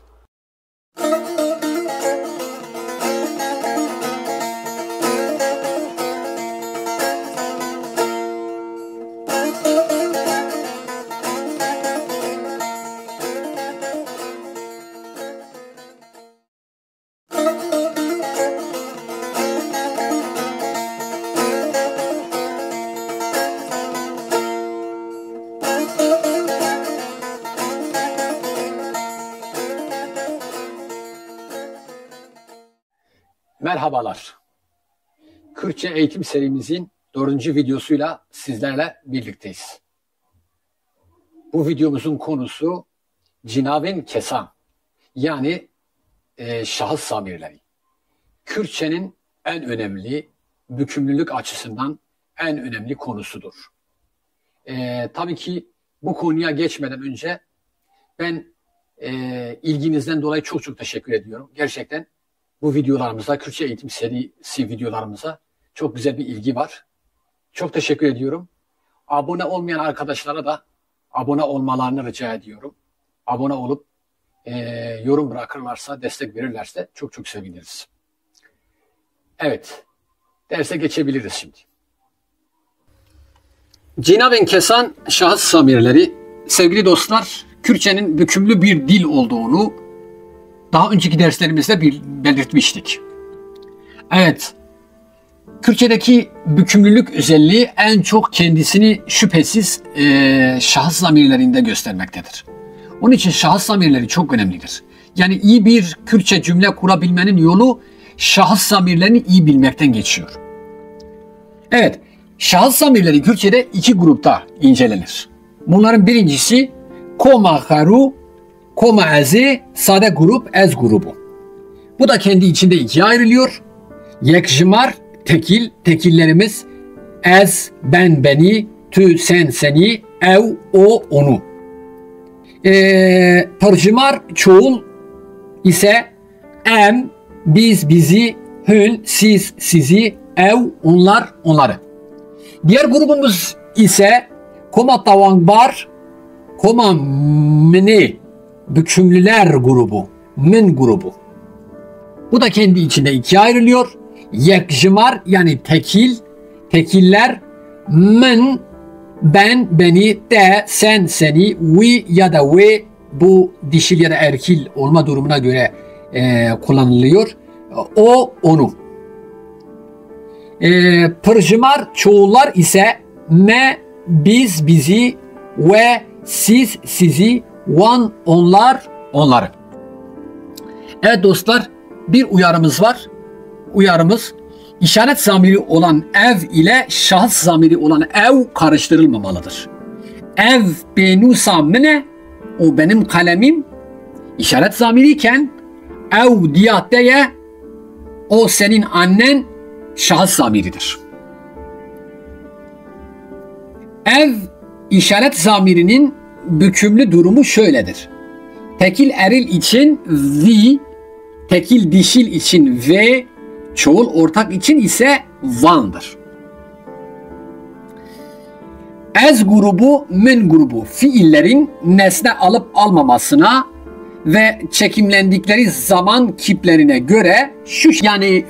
Merhabalar. Kürtçe eğitim serimizin 4. videosuyla sizlerle birlikteyiz. Bu videomuzun konusu Cinavên Kesan, yani şahıs zamirleri. Kürtçenin en önemli, bükümlülük açısından en önemli konusudur. Tabii ki bu konuya geçmeden önce ben ilginizden dolayı çok teşekkür ediyorum. Gerçekten bu videolarımıza, Kürtçe eğitim serisi videolarımıza çok güzel bir ilgi var. Çok teşekkür ediyorum. Abone olmayan arkadaşlara da abone olmalarını rica ediyorum. Abone olup yorum bırakırlarsa, destek verirlerse çok seviniriz. Evet, derse geçebiliriz şimdi. Cinavên Kesan, şahıs zamirleri. Sevgili dostlar, Kürtçenin bükümlü bir dil olduğunu daha önceki derslerimizde belirtmiştik. Evet, Kürtçedeki bükümlülük özelliği en çok kendisini şüphesiz şahıs zamirlerinde göstermektedir. Onun için şahıs zamirleri çok önemlidir. Yani iyi bir Kürtçe cümle kurabilmenin yolu şahıs zamirlerini iyi bilmekten geçiyor. Evet, şahıs zamirleri Kürtçede 2 grupta incelenir. Bunların birincisi koma haru, koma ezi, sade grup, ez grubu. Bu da kendi içinde 2'ye ayrılıyor. Yekjimar, tekil, tekillerimiz ez, ben, beni, tü, sen, seni, ev, o, onu. Pırjimar, çoğul ise em, biz, bizi, hün, siz, sizi, ev, onlar, onları. Diğer grubumuz ise koma tavangbar, koma mini, bükümlüler grubu, min grubu. Bu da kendi içinde 2'ye ayrılıyor. Yekjimar, yani tekil, tekiller, min, ben, beni, de, sen, seni, we ya da we, bu dişil ya da erkil olma durumuna göre kullanılıyor. O, onu. Pırjimar, çoğullar ise me, biz, bizi, ve, siz, sizi, one, onlar, onları. Evet dostlar, bir uyarımız var. Uyarımız, işaret zamiri olan ev ile şahıs zamiri olan ev karıştırılmamalıdır. Ev benusa mine, o benim kalemim, işaret zamiriyken ev diyateye, o senin annen, şahıs zamiridir. Ev işaret zamirinin bükümlü durumu şöyledir. Tekil eril için vi, tekil dişil için ve, çoğul ortak için ise van'dır. Ez grubu, min grubu fiillerin nesne alıp almamasına ve çekimlendikleri zaman kiplerine göre şu, yani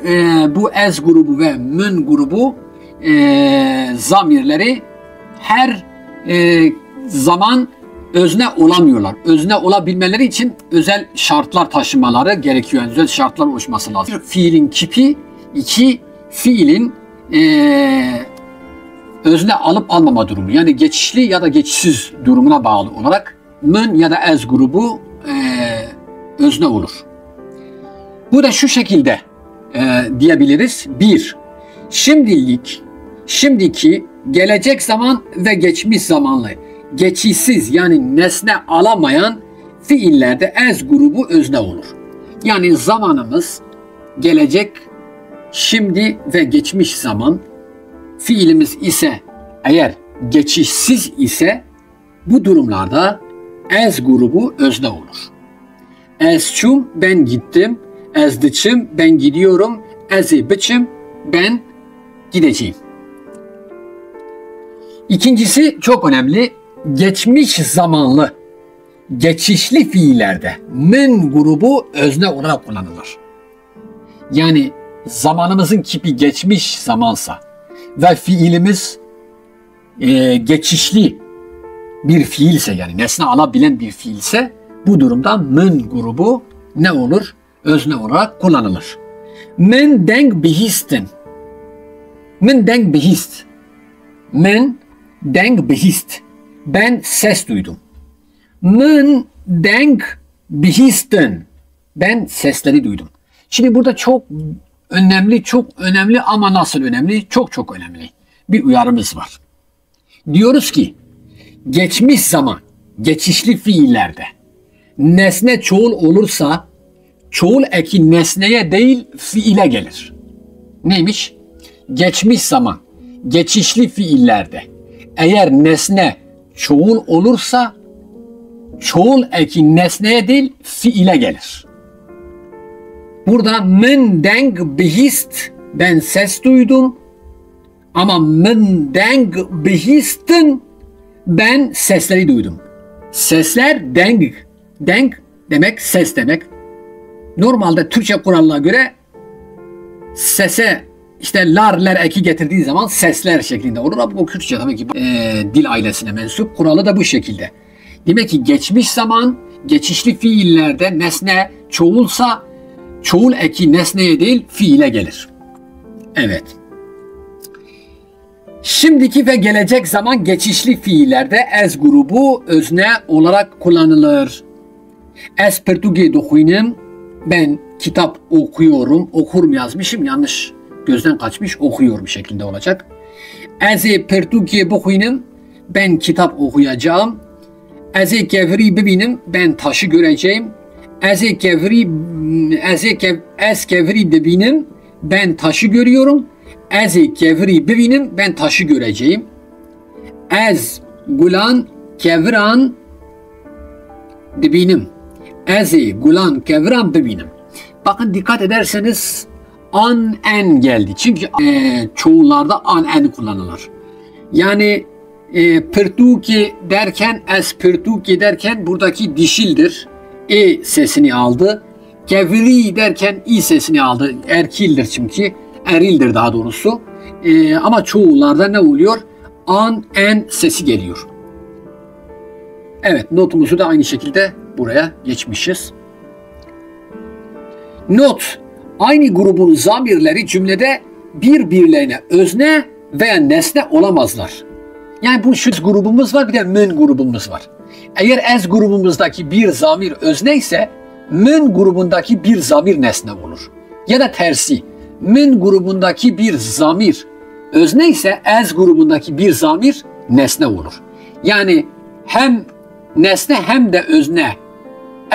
bu ez grubu ve min grubu zamirleri her zaman özne olamıyorlar. Özne olabilmeleri için özel şartlar taşımaları gerekiyor. Yani özel şartlar oluşması lazım. Fiilin kipi, 2 fiilin özne alıp almama durumu. Yani geçişli ya da geçişsiz durumuna bağlı olarak mın ya da ez grubu özne olur. Bu da şu şekilde diyebiliriz. 1. Şimdiki, gelecek zaman ve geçmiş zamanlı, geçişsiz yani nesne alamayan fiillerde ez grubu özne olur. Yani zamanımız, gelecek, şimdi ve geçmiş zaman, fiilimiz ise eğer geçişsiz ise bu durumlarda ez grubu özne olur. Ezçum ben gittim, ezdiçim ben gidiyorum, ezi biçim ben gideceğim. İkincisi çok önemli. Geçmiş zamanlı, geçişli fiillerde men grubu özne olarak kullanılır. Yani zamanımızın kipi geçmiş zamansa ve fiilimiz geçişli bir fiilse, yani nesne alabilen bir fiilse, bu durumda men grubu ne olur? Özne olarak kullanılır. Men denk bihisten. Men denk bihist. Men denk bihist. Ben ses duydum. Men denk bihisten. Ben sesleri duydum. Şimdi burada çok önemli ama nasıl önemli? Çok önemli bir uyarımız var. Diyoruz ki geçmiş zaman, geçişli fiillerde nesne çoğul olursa çoğul eki nesneye değil fiile gelir. Neymiş? Geçmiş zaman, geçişli fiillerde eğer nesne çoğul olursa çoğul eki nesneye değil fiile gelir. Burada men denk bihist, ben ses duydum, ama men denk bihisten, ben sesleri duydum. Sesler denk. Denk demek ses demek. Normalde Türkçe kuralına göre sese işte lar eki getirdiği zaman sesler şeklinde olur. Ama bu Kürtçe tabii ki dil ailesine mensup. Kuralı da bu şekilde. Demek ki geçmiş zaman, geçişli fiillerde nesne çoğulsa çoğul eki nesneye değil fiile gelir. Evet. Şimdiki ve gelecek zaman geçişli fiillerde ez grubu özne olarak kullanılır. Ez Portuge dokuynum, ben kitap okuyorum, okurum yazmışım, yanlış gözden kaçmış, okuyorum şeklinde olacak. Ez Portuge dokuynum, ben kitap okuyacağım. Ez kevri bibinim, ben taşı göreceğim. Ez kevri bibinim, ben taşı görüyorum. Ez kevri bibinim, ben taşı göreceğim. Ez gulan kevran bibinim. Ez gulan kevran bibinim. Bakın dikkat ederseniz an en geldi. Çünkü çoğullarda an en kullanılır. Yani Portuge derken, ez Portuge derken buradaki dişildir. E sesini aldı. Kevri derken i sesini aldı. Erkildir çünkü. Erildir daha doğrusu. Ama çoğullarda ne oluyor? An, en sesi geliyor. Evet, notumuzu da aynı şekilde buraya geçmişiz. Not. Aynı grubun zamirleri cümlede birbirlerine özne veya nesne olamazlar. Yani bu şu grubumuz var, bir de men grubumuz var. Eğer ez grubumuzdaki bir zamir özne ise men grubundaki bir zamir nesne olur. Ya da tersi. Men grubundaki bir zamir özne ise ez grubundaki bir zamir nesne olur. Yani hem nesne hem de özne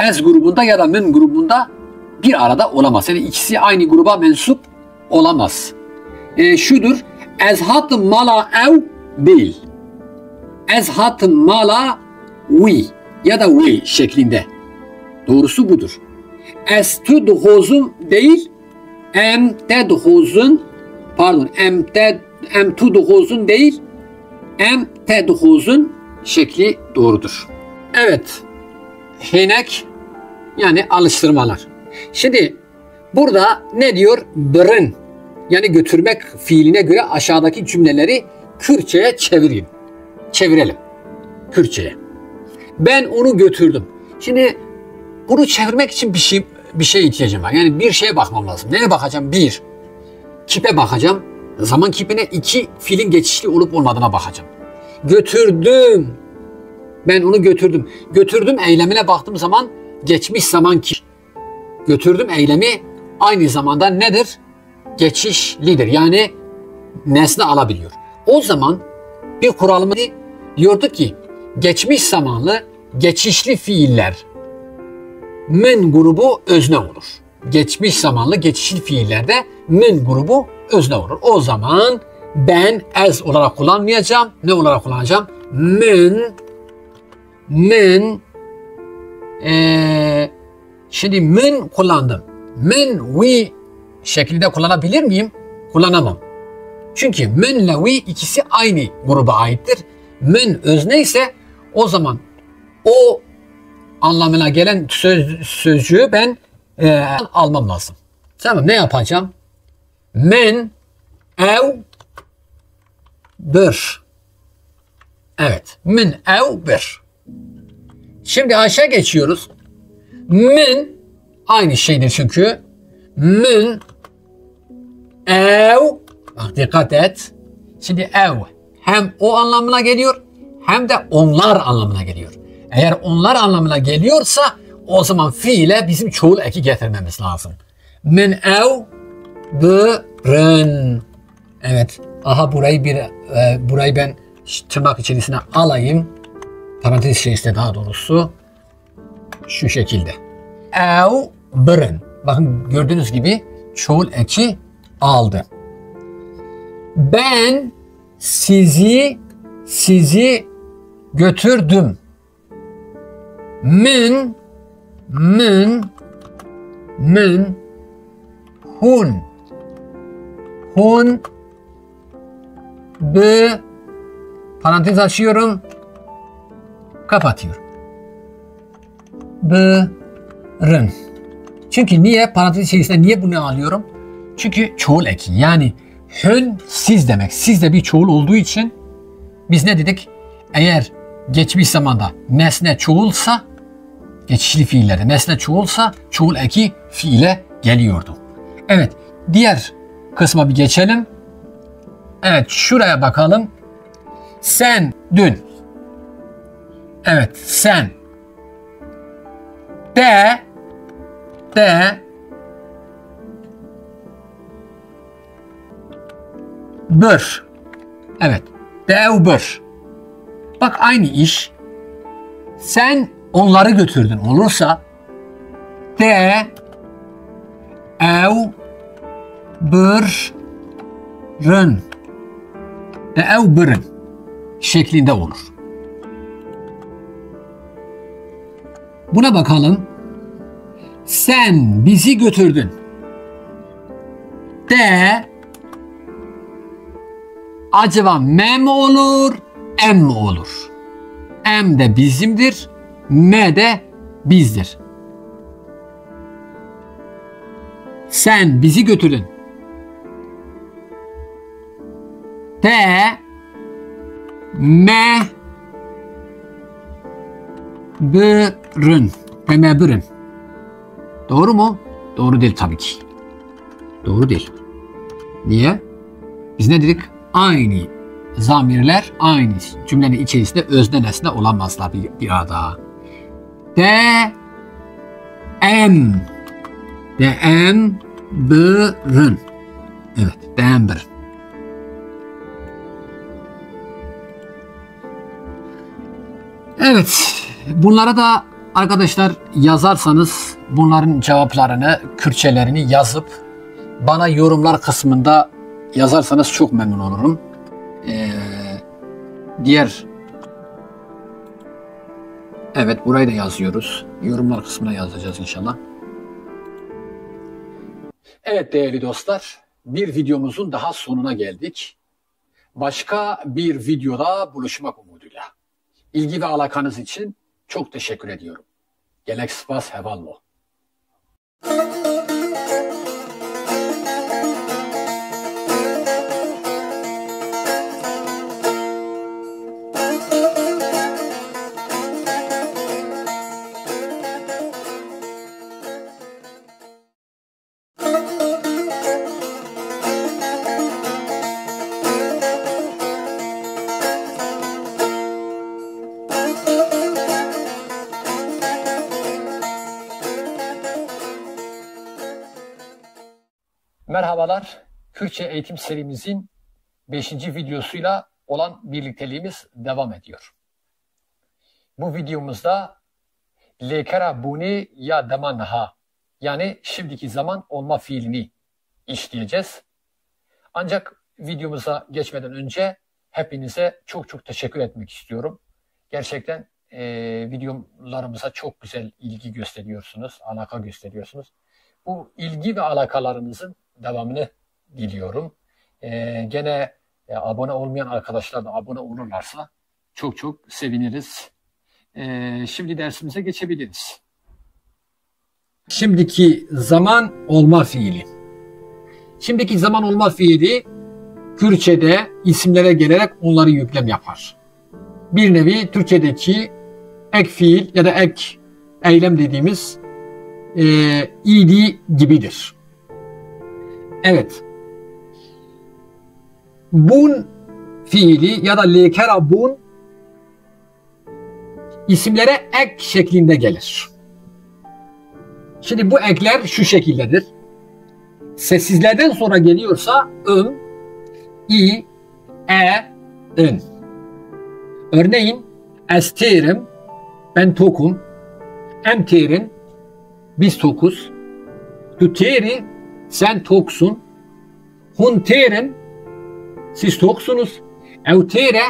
ez grubunda ya da men grubunda bir arada olamaz. Yani ikisi aynı gruba mensup olamaz. Şudur. Ez hatım mala ev değil. Ez hatım mala vi ya da vi şeklinde. Doğrusu budur. Ez tu duhozum değil. Em tu duhozun değil. Em te duhozun şekli doğrudur. Evet. Hinek yani alıştırmalar. Şimdi burada ne diyor? Bırın yani götürmek fiiline göre aşağıdaki cümleleri Kürtçe'ye çevirelim. Kürtçe'ye. Ben onu götürdüm. Şimdi bunu çevirmek için bir şey ihtiyacım var. Yani bir şeye bakmam lazım. Neye bakacağım? Bir, kipe bakacağım. Zaman kipine. İki, fiilin geçişli olup olmadığına bakacağım. Götürdüm. Ben onu götürdüm. Götürdüm eylemine baktığım zaman geçmiş zaman ki. Götürdüm eylemi aynı zamanda nedir? Geçişlidir. Yani nesne alabiliyor. O zaman bir kuralımız diyordu ki geçmiş zamanlı geçişli fiiller min grubu özne olur. Geçmiş zamanlı geçişli fiillerde min grubu özne olur. O zaman ben as olarak kullanmayacağım. Ne olarak kullanacağım? Şimdi min kullandım. Min we şeklinde kullanabilir miyim? Kullanamam. Çünkü min ile we ikisi aynı gruba aittir. Min özne ise o zaman o anlamına gelen sözcüğü ben almam lazım. Tamam, ne yapacağım? Min ev bir. Evet. Min ev bir. Şimdi aşağı geçiyoruz. Min aynı şeydir çünkü. Min ev, bak dikkat et. Şimdi ev hem o anlamına geliyor hem de onlar anlamına geliyor. Eğer onlar anlamına geliyorsa o zaman fiile bizim çoğul eki getirmemiz lazım. Min ev birin. Evet. Aha burayı ben tırnak içerisine alayım. Parantez içerisinde daha doğrusu. Şu şekilde. Ev birin. Bakın gördüğünüz gibi çoğul eki aldı. Ben sizi götürdüm. Min hun be parantez açıyorum, kapatıyorum. Bırın. Çünkü niye parantez içerisinde niye bunu alıyorum? Çünkü çoğul eki, yani hün siz demek. Siz de bir çoğul olduğu için biz ne dedik? Eğer geçmiş zamanda nesne çoğulsa, geçişli fiillerde nesne çoğulsa çoğul eki fiile geliyordu. Evet, diğer kısma bir geçelim. Evet, şuraya bakalım. Sen dün. Evet, sen. De bir. Evet, dev bir. Bak aynı iş. Sen onları götürdün olursa de ev bir'in, de ev bir'in şeklinde olur. Buna bakalım. Sen bizi götürdün. De acaba me mi olur, em mi olur? Em de bizimdir, me de bizdir. Sen bizi götürdün. De me bir'in. Me bir'in. Doğru mu? Doğru değil tabii ki. Doğru değil. Niye? Biz ne dedik? Aynı zamirler aynı cümlenin içerisinde özne nesne olamazlar bir arada. De em. De em bir'in. Evet, de em bir'in. Evet, bunlara da arkadaşlar yazarsanız bunların cevaplarını, Kürtçelerini yazıp bana yorumlar kısmında yazarsanız çok memnun olurum. Evet, burayı da yazıyoruz. Yorumlar kısmına yazacağız inşallah. Evet değerli dostlar, bir videomuzun daha sonuna geldik. Başka bir videoda buluşmak umuduyla. İlgi ve alakanız için çok teşekkür ediyorum. Gelek spas hevallo. Merhabalar, Kürtçe eğitim serimizin 5. videosuyla olan birlikteliğimiz devam ediyor. Bu videomuzda lekera buni ya demanha yani şimdiki zaman olma fiilini işleyeceğiz. Ancak videomuza geçmeden önce hepinize çok teşekkür etmek istiyorum. Gerçekten videolarımıza çok güzel ilgi gösteriyorsunuz, alaka gösteriyorsunuz. Bu ilgi ve alakalarınızın devamını diliyorum. Gene abone olmayan arkadaşlar da abone olurlarsa çok seviniriz. Şimdi dersimize geçebiliriz. Şimdiki zaman olma fiili. Şimdiki zaman olma fiili Kürtçe'de isimlere gelerek onları yüklem yapar. Bir nevi Türkçedeki ek fiil ya da ek eylem dediğimiz id gibidir. Evet. Bun fiili ya da lekera bun isimlere ek şeklinde gelir. Şimdi bu ekler şu şekildedir. Sessizlerden sonra geliyorsa i, ın. Örneğin esterim, ben tokum, emterin, biz tokuz, tuteri, sen toksun, hunterin, siz toksunuz, evtere,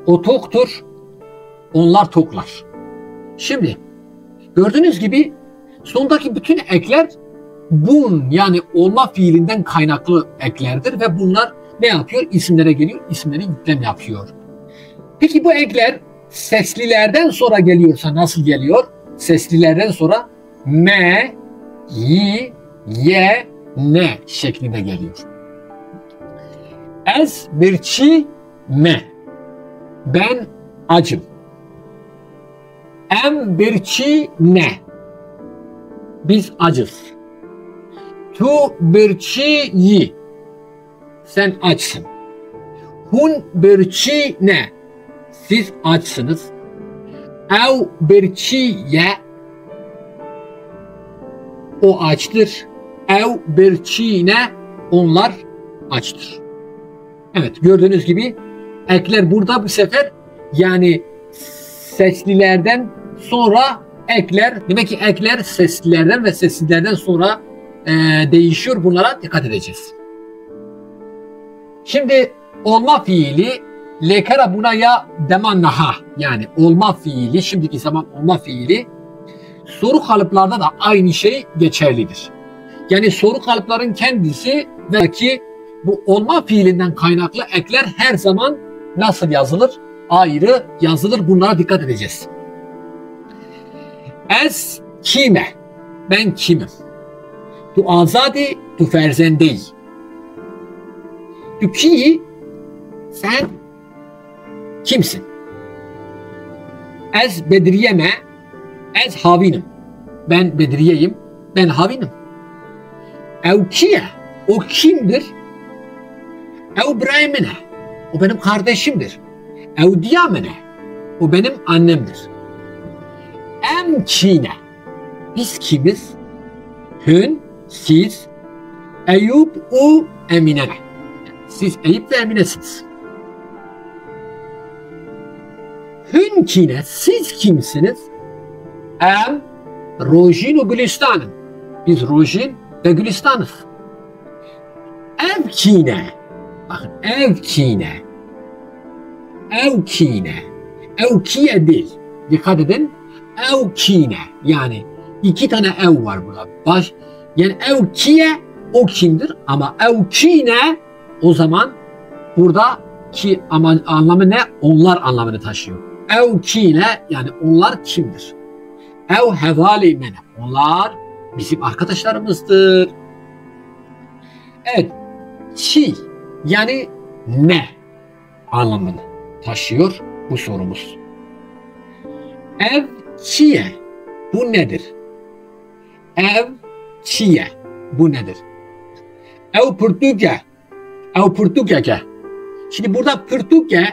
o toktur, onlar toklar. Şimdi gördüğünüz gibi sondaki bütün ekler bun yani olma fiilinden kaynaklı eklerdir ve bunlar ne yapıyor? İsimlere geliyor, isimleri yüklem yapıyor. Peki bu ekler seslilerden sonra geliyorsa nasıl geliyor? Seslilerden sonra me, yi, ye, ne şeklinde geliyor. Ez birçi me. Ben acım. Em birçi ne. Biz acız. Tu birçi yi. Sen açsın. Hun birçi ne. Siz açsınız. Ev birçi ye. O açtır. Ev birçi ne. Onlar açtır. Evet, gördüğünüz gibi ekler burada bu sefer yani seslilerden sonra ekler. Demek ki ekler seslilerden ve sessizlerden sonra değişiyor. Bunlara dikkat edeceğiz. Şimdi olma fiili lekera buna ya demannaha yani olma fiili, şimdiki zaman olma fiili soru kalıplarda da aynı şey geçerlidir. Yani soru kalıpların kendisi ve ki bu olma fiilinden kaynaklı ekler her zaman nasıl yazılır? Ayrı yazılır. Bunlara dikkat edeceğiz. Ez kime? Ben kimim? Tu azadi, tu ferzendey. Tu ki? Sen kimsin? Ez bedriyeme, ez havinim. Ben bedriyeyim, ben havinim. Ev kiye? O kimdir? Ev brahmine. O benim kardeşimdir. Ev diyamene. O benim annemdir. Em kine. Biz kimiz? Hün, siz, Eyüp, o, Eminene. Siz Eyüp ve Emine'siniz. Hün kine, siz kimsiniz? Em, Rojin ve Gülistan'ın. Biz Rojin ve Gülistan'ız. Ev kine. Bakın ev kine. Ev kine. Ev kiye değil. Dikkat edin. Ev kine. Yani iki tane ev var burada. Yani ev kiye o kimdir? Ama ev kine o zaman burada ki anlamı ne? Onlar anlamını taşıyor. Ev kine yani onlar kimdir? Ev hevali mene. Onlar bizim arkadaşlarımızdır. Evet. Ki yani ne anlamını taşıyor bu sorumuz. Ev kiye bu nedir? Ev kiye bu nedir? Ev Pürtüke. Ev Pürtüke. Şimdi burada Pürtüke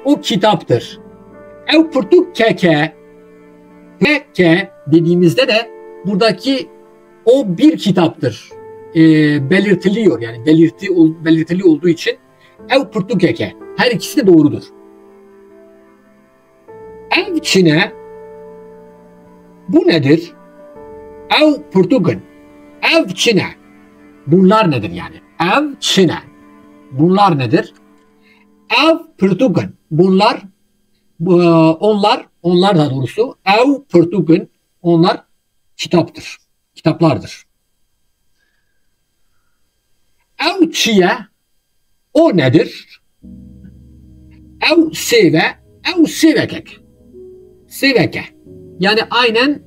o kitaptır. Ev Pürtüke dediğimizde de buradaki o bir kitaptır. Belirtiliyor yani belirtili olduğu için ev Portugeke. Her ikisi de doğrudur. Ev Çin'e bu nedir? Ev Portugal. Ev Çin'e. Bunlar nedir yani? Ev Çin'e. Bunlar nedir? Ev Portugal. Bunlar onlar da doğrusu ev Portugal. Onlar kitaptır. Kitaplardır. Ev Çiye o nedir? Ev Seve. Ev Sevekek. Seveke. Yani aynen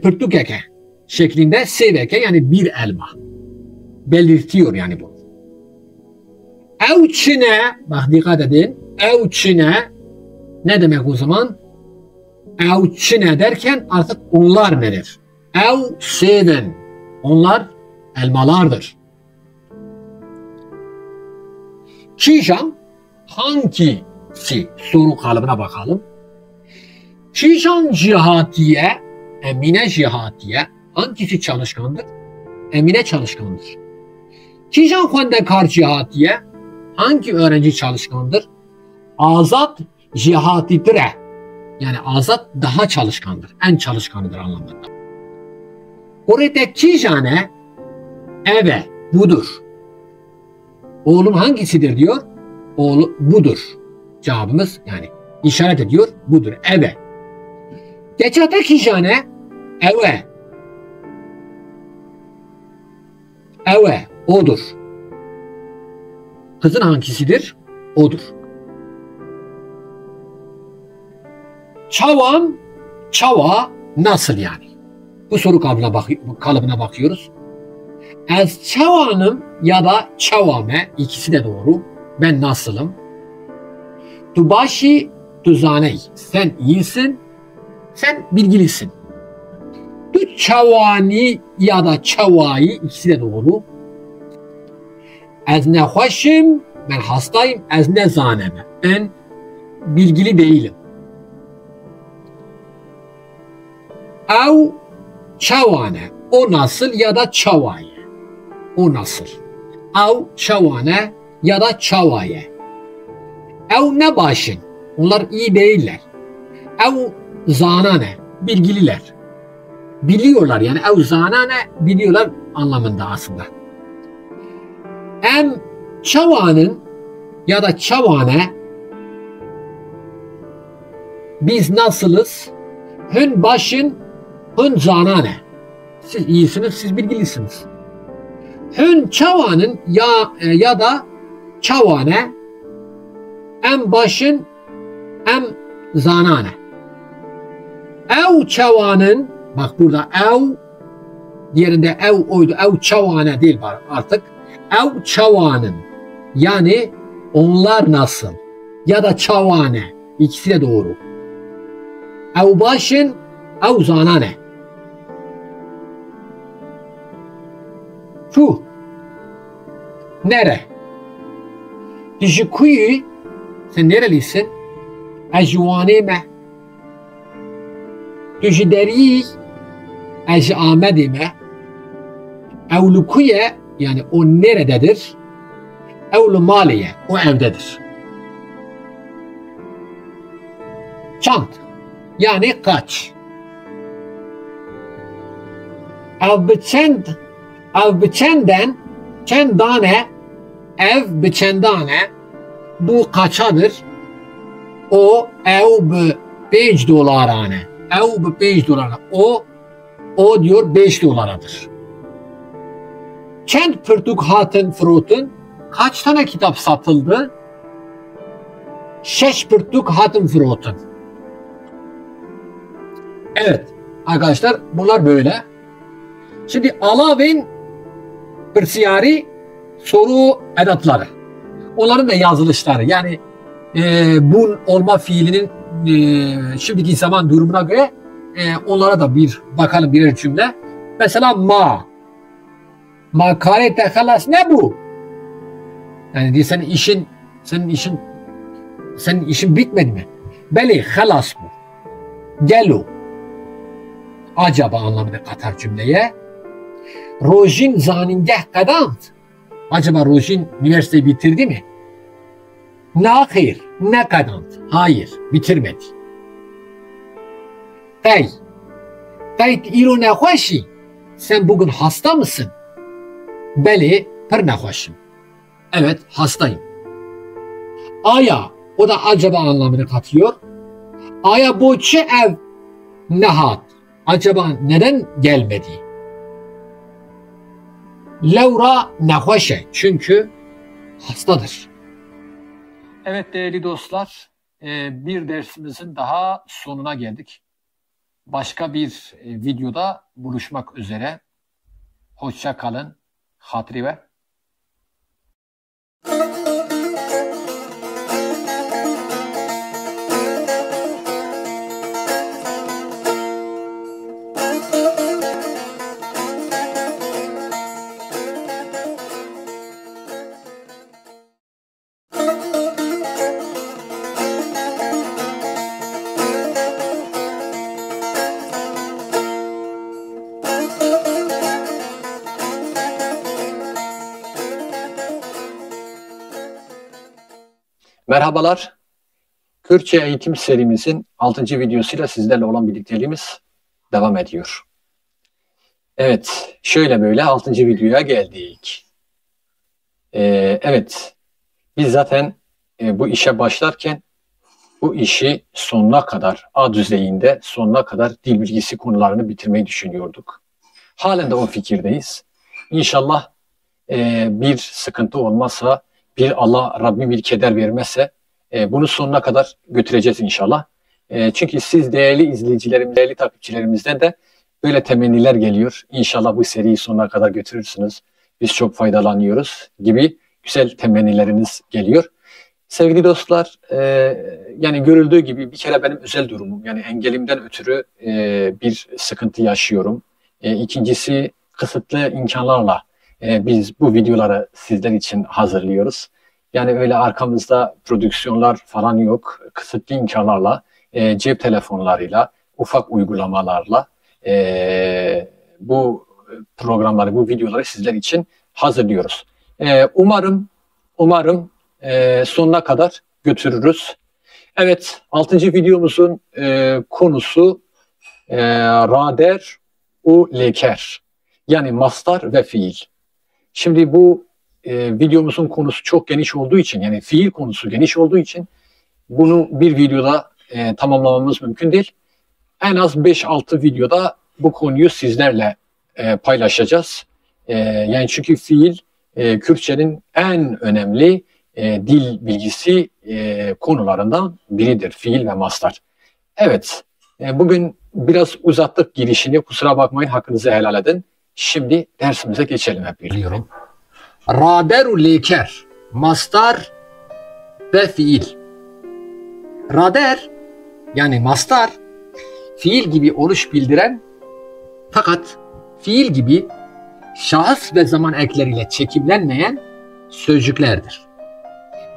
Portugeke şeklinde seveke yani bir elma. Belirtiyor yani bu. Ev Çin'e bak dikkat edin. Ev Çin'e ne demek o zaman? Ev Çin'e derken artık onlar nedir? Ev seven. Onlar elmalardır. Çişan hangisi? Soru kalıbına bakalım. Çişan cihatiye, Emine cihatiye hangisi çalışkandır? Emine çalışkandır. Çişan xwendekar cihatiye hangi öğrenci çalışkandır? Azat cihatidir. Yani Azat daha çalışkandır. En çalışkanıdır anlamında. Orada Çişan'e eve budur. Oğlum hangisidir diyor. Oğlu budur. Cevabımız yani işaret ediyor budur. Eve. Geçate Çişan'e eve. Eve odur. Kızın hangisidir? Odur. Çavam, çava nasıl yani? Bu soru kalıbına bakıyoruz. Ez çavanım ya da çavame ikisi de doğru. Ben nasılım? Tu başı tu zaney. Sen iyisin. Sen bilgilisin. Tu çavani ya da çavayı ikisi de doğru. Ez ne hoşum. Ben hastayım. Ez ne zaneme. Ben bilgili değilim. Ev çavane. O nasıl ya da çavayı. O nasıl? Ev çavane ya da çavayı. Ev ne başın? Onlar iyi değiller. Ev zanane. Bilgililer. Biliyorlar yani ev zanane biliyorlar anlamında aslında. Em çavanın ya da çavane biz nasılız? Hün başın hün zanane. Siz iyisiniz, siz bilgilisiniz. Hün çavanın ya da çavane em başın em zanane. Ev çavanın bak burada ev yerinde ev oydu. Ev çavane değil artık. Ev çavanın yani onlar nasıl ya da çavane ikisi de doğru. Ev başın ev zanane. Şu nere? Dişi kuyu sen nerelisin? Ejvaneme. Dişi deri Ej Ahmet'ime. Evlukuye yani o nerededir? Evlu maliye o evdedir. Çant yani kaç. Ev biçenden çendane ev biçendane bu kaçadır? O ev $5 ev $5 o diyor 5 dolaradır. Çend pırtuk hatın frotun kaç tane kitap satıldı? 6 pırtuk hatın frotun. Evet arkadaşlar bunlar böyle. Şimdi alavin pırsiyari soru edatları. Onların da yazılışları yani bu olma fiilinin şimdiki zaman durumuna göre onlara da bir bakalım birer cümle. Mesela makarete halas ne bu? Yani diye senin işin bitmedi mi? Beli halas bu. Gelo. Acaba anlamını katar cümleye. Rojin zaningeh kadant. Acaba Rojin üniversiteyi bitirdi mi? Nahir, ne kadant? Hayır, bitirmedi. Hey, Tayt iro nekhoşi. Sen bugün hasta mısın? Beli, pır nekhoşim. Evet, hastayım. Aya, o da acaba anlamını katıyor. Aya bu çi ev nehat. Acaba neden gelmedi? Laura nekhoşe. Çünkü hastadır. Evet değerli dostlar, bir dersimizin daha sonuna geldik. Başka bir videoda buluşmak üzere. Hoşça kalın. Hatri ve merhabalar. Kürtçe eğitim serimizin 6. videosuyla sizlerle olan birlikteliğimiz devam ediyor. Evet, şöyle böyle 6. videoya geldik. Evet, biz zaten bu işe başlarken bu işi sonuna kadar, A düzeyinde sonuna kadar dil bilgisi konularını bitirmeyi düşünüyorduk. Halen de o fikirdeyiz. İnşallah bir sıkıntı olmazsa, Allah Rabbim bir keder vermezse bunu sonuna kadar götüreceğiz inşallah. Çünkü siz değerli izleyicilerimiz, değerli takipçilerimizden de böyle temenniler geliyor. İnşallah bu seriyi sonuna kadar götürürsünüz. Biz çok faydalanıyoruz gibi güzel temennileriniz geliyor. Sevgili dostlar, yani görüldüğü gibi bir kere benim özel durumum. Yani engelimden ötürü bir sıkıntı yaşıyorum. İkincisi kısıtlı imkanlarla biz bu videoları sizler için hazırlıyoruz. Yani öyle arkamızda prodüksiyonlar falan yok. Kısıtlı imkanlarla, cep telefonlarıyla, ufak uygulamalarla bu programları, bu videoları sizler için hazırlıyoruz. Umarım sonuna kadar götürürüz. Evet, 6. videomuzun konusu rader u leker. Yani mastar ve fiil. Şimdi bu videomuzun konusu çok geniş olduğu için, yani fiil konusu geniş olduğu için bunu bir videoda tamamlamamız mümkün değil. En az 5-6 videoda bu konuyu sizlerle paylaşacağız. Yani çünkü fiil Kürtçenin en önemli dil bilgisi konularından biridir. Fiil ve mastar. Evet, bugün biraz uzattık girişini. Kusura bakmayın, hakkınızı helal edin. Şimdi dersimize geçelim hep birlikte. Raderu leker, mastar ve fiil. Rader yani mastar fiil gibi oluş bildiren fakat fiil gibi şahıs ve zaman ekleriyle çekimlenmeyen sözcüklerdir.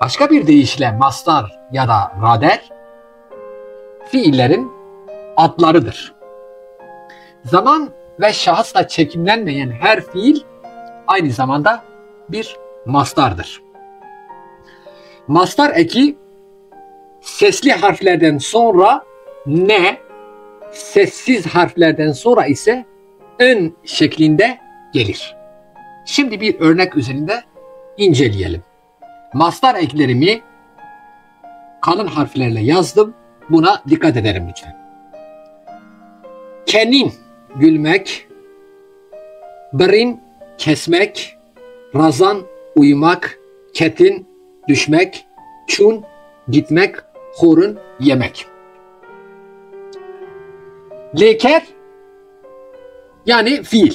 Başka bir deyişle mastar ya da rader fiillerin adlarıdır. Zaman ve şahısla çekimlenmeyen her fiil aynı zamanda bir mastardır. Mastar eki sesli harflerden sonra ne, sessiz harflerden sonra ise ön şeklinde gelir. Şimdi bir örnek üzerinde inceleyelim. Mastar eklerimi kalın harflerle yazdım. Buna dikkat ederim lütfen. Kenin, gülmek. Birin, kesmek. Razan, uyumak. Ketin, düşmek. Çun, gitmek. Hurun, yemek. Leker yani fiil.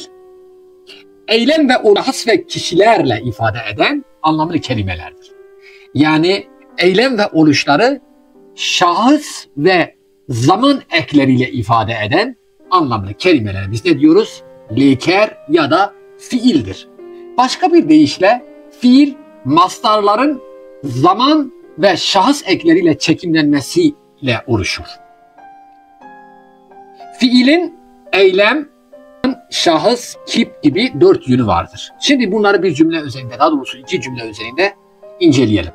Eylem ve şahıs ve kişilerle ifade eden anlamlı kelimelerdir. Yani eylem ve oluşları şahıs ve zaman ekleriyle ifade eden anlamlı kelimelere biz ne diyoruz? Leker ya da fiildir. Başka bir deyişle fiil mastarların zaman ve şahıs ekleriyle çekimlenmesiyle oluşur. Fiilin eylem, şahıs, kip gibi 4 yönü vardır. Şimdi bunları bir cümle özelinde, daha doğrusu 2 cümle özelinde inceleyelim.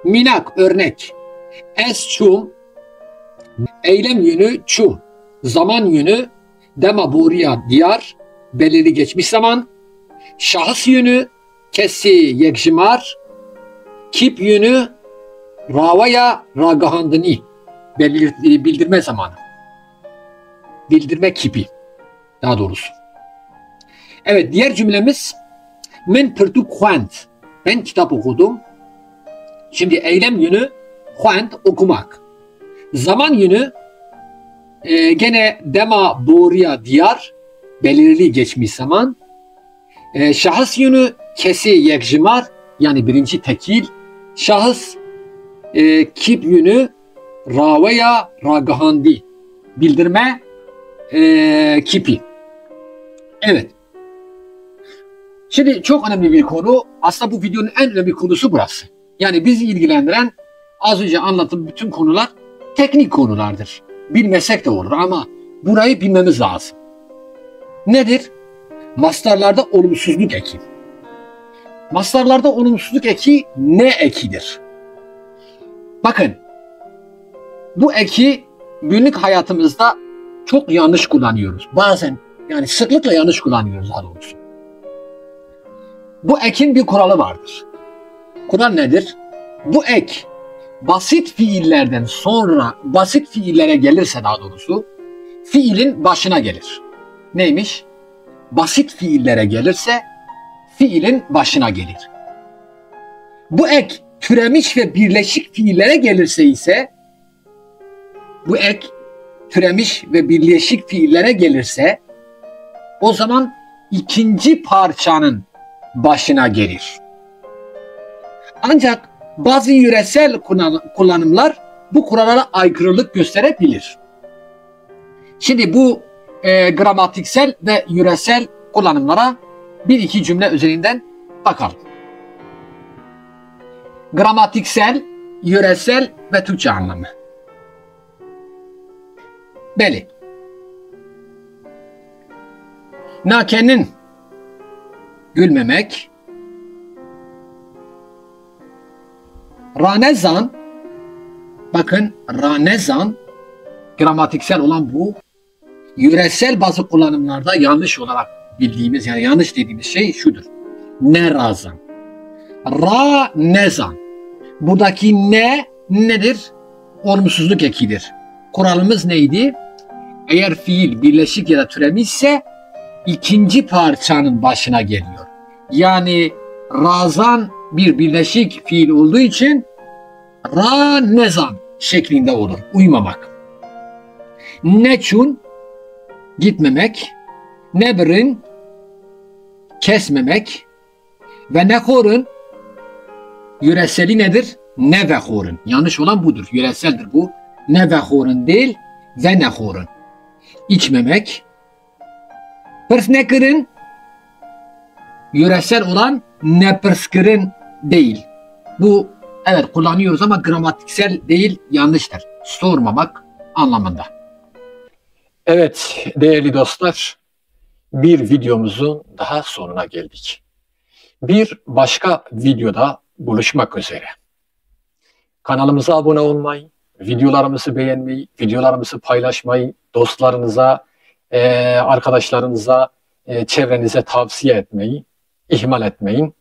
Minak örnek. Es çum, eylem yönü çum, zaman yönü dema boruya diyar, belirli geçmiş zaman, şahıs yönü kesi yekjimar, kip yönü ravaya ragahandını, bildirme zamanı. Bildirme kipi daha doğrusu. Evet, diğer cümlemiz men pırtu kuant. Ben kitap okudum. Şimdi eylem yönü kuant okumak. Zaman yönü gene dema boruya diyar, belirli geçmiş zaman. Şahıs yönü kesi yekjimar, yani birinci tekil. Şahıs kip yönü ravaya ragahandi, bildirme kipi. Evet. Şimdi çok önemli bir konu. Aslında bu videonun en önemli konusu burası. Yani bizi ilgilendiren az önce anlattığım bütün konular teknik konulardır. Bilmesek de olur ama burayı bilmemiz lazım. Nedir? Mastarlarda olumsuzluk eki. Mastarlarda olumsuzluk eki ne ekidir? Bakın, bu eki günlük hayatımızda çok yanlış kullanıyoruz. Bazen, yani sıklıkla yanlış kullanıyoruz daha doğrusu. Bu ekin bir kuralı vardır. Kural nedir? Bu ek basit fiillerden sonra basit fiillere gelirse, daha doğrusu fiilin başına gelir. Neymiş? Basit fiillere gelirse fiilin başına gelir. Bu ek türemiş ve birleşik fiillere gelirse ise, bu ek türemiş ve birleşik fiillere gelirse o zaman ikinci parçanın başına gelir. Ancak bazı yöresel kullanımlar bu kurallara aykırılık gösterebilir. Şimdi bu gramatiksel ve yöresel kullanımlara bir iki cümle üzerinden bakalım. Gramatiksel, yöresel ve Türkçe anlamı. Beli. Nakenin gülmemek. Ranezan, bakın ranezan, gramatiksel olan bu, yöresel bazı kullanımlarda yanlış olarak bildiğimiz, yani yanlış dediğimiz şey şudur. Nerazan. Ranezan. Buradaki ne nedir? Olumsuzluk ekidir. Kuralımız neydi? Eğer fiil birleşik ya da türemişse ikinci parçanın başına geliyor. Yani razan bir birleşik fiil olduğu için ranezan şeklinde olur. Uymamak. Neçun gitmemek, nebrin kesmemek ve nekorun yöreseli nedir? Nevehorun. Yanlış olan budur. Yöreseldir bu. Nevehorun değil ve nehorun. İçmemek. Pırsnekirin yöresel olan nepırskırın değil. Bu evet kullanıyoruz ama gramatiksel değil, yanlıştır. Sormamak anlamında. Evet değerli dostlar, bir videomuzun daha sonuna geldik. Bir başka videoda buluşmak üzere. Kanalımıza abone olmayı, videolarımızı beğenmeyi, videolarımızı paylaşmayı, dostlarınıza, arkadaşlarınıza, çevrenize tavsiye etmeyi ihmal etmeyin.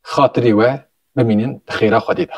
Hatırı ve biminin khira khadida.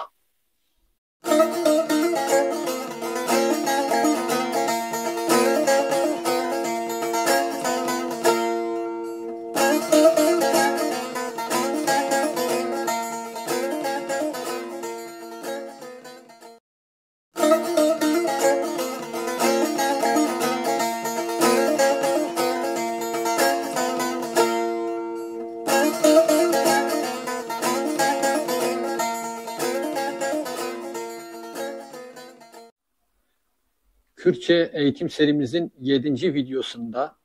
Kürtçe eğitim serimizin 7. videosunda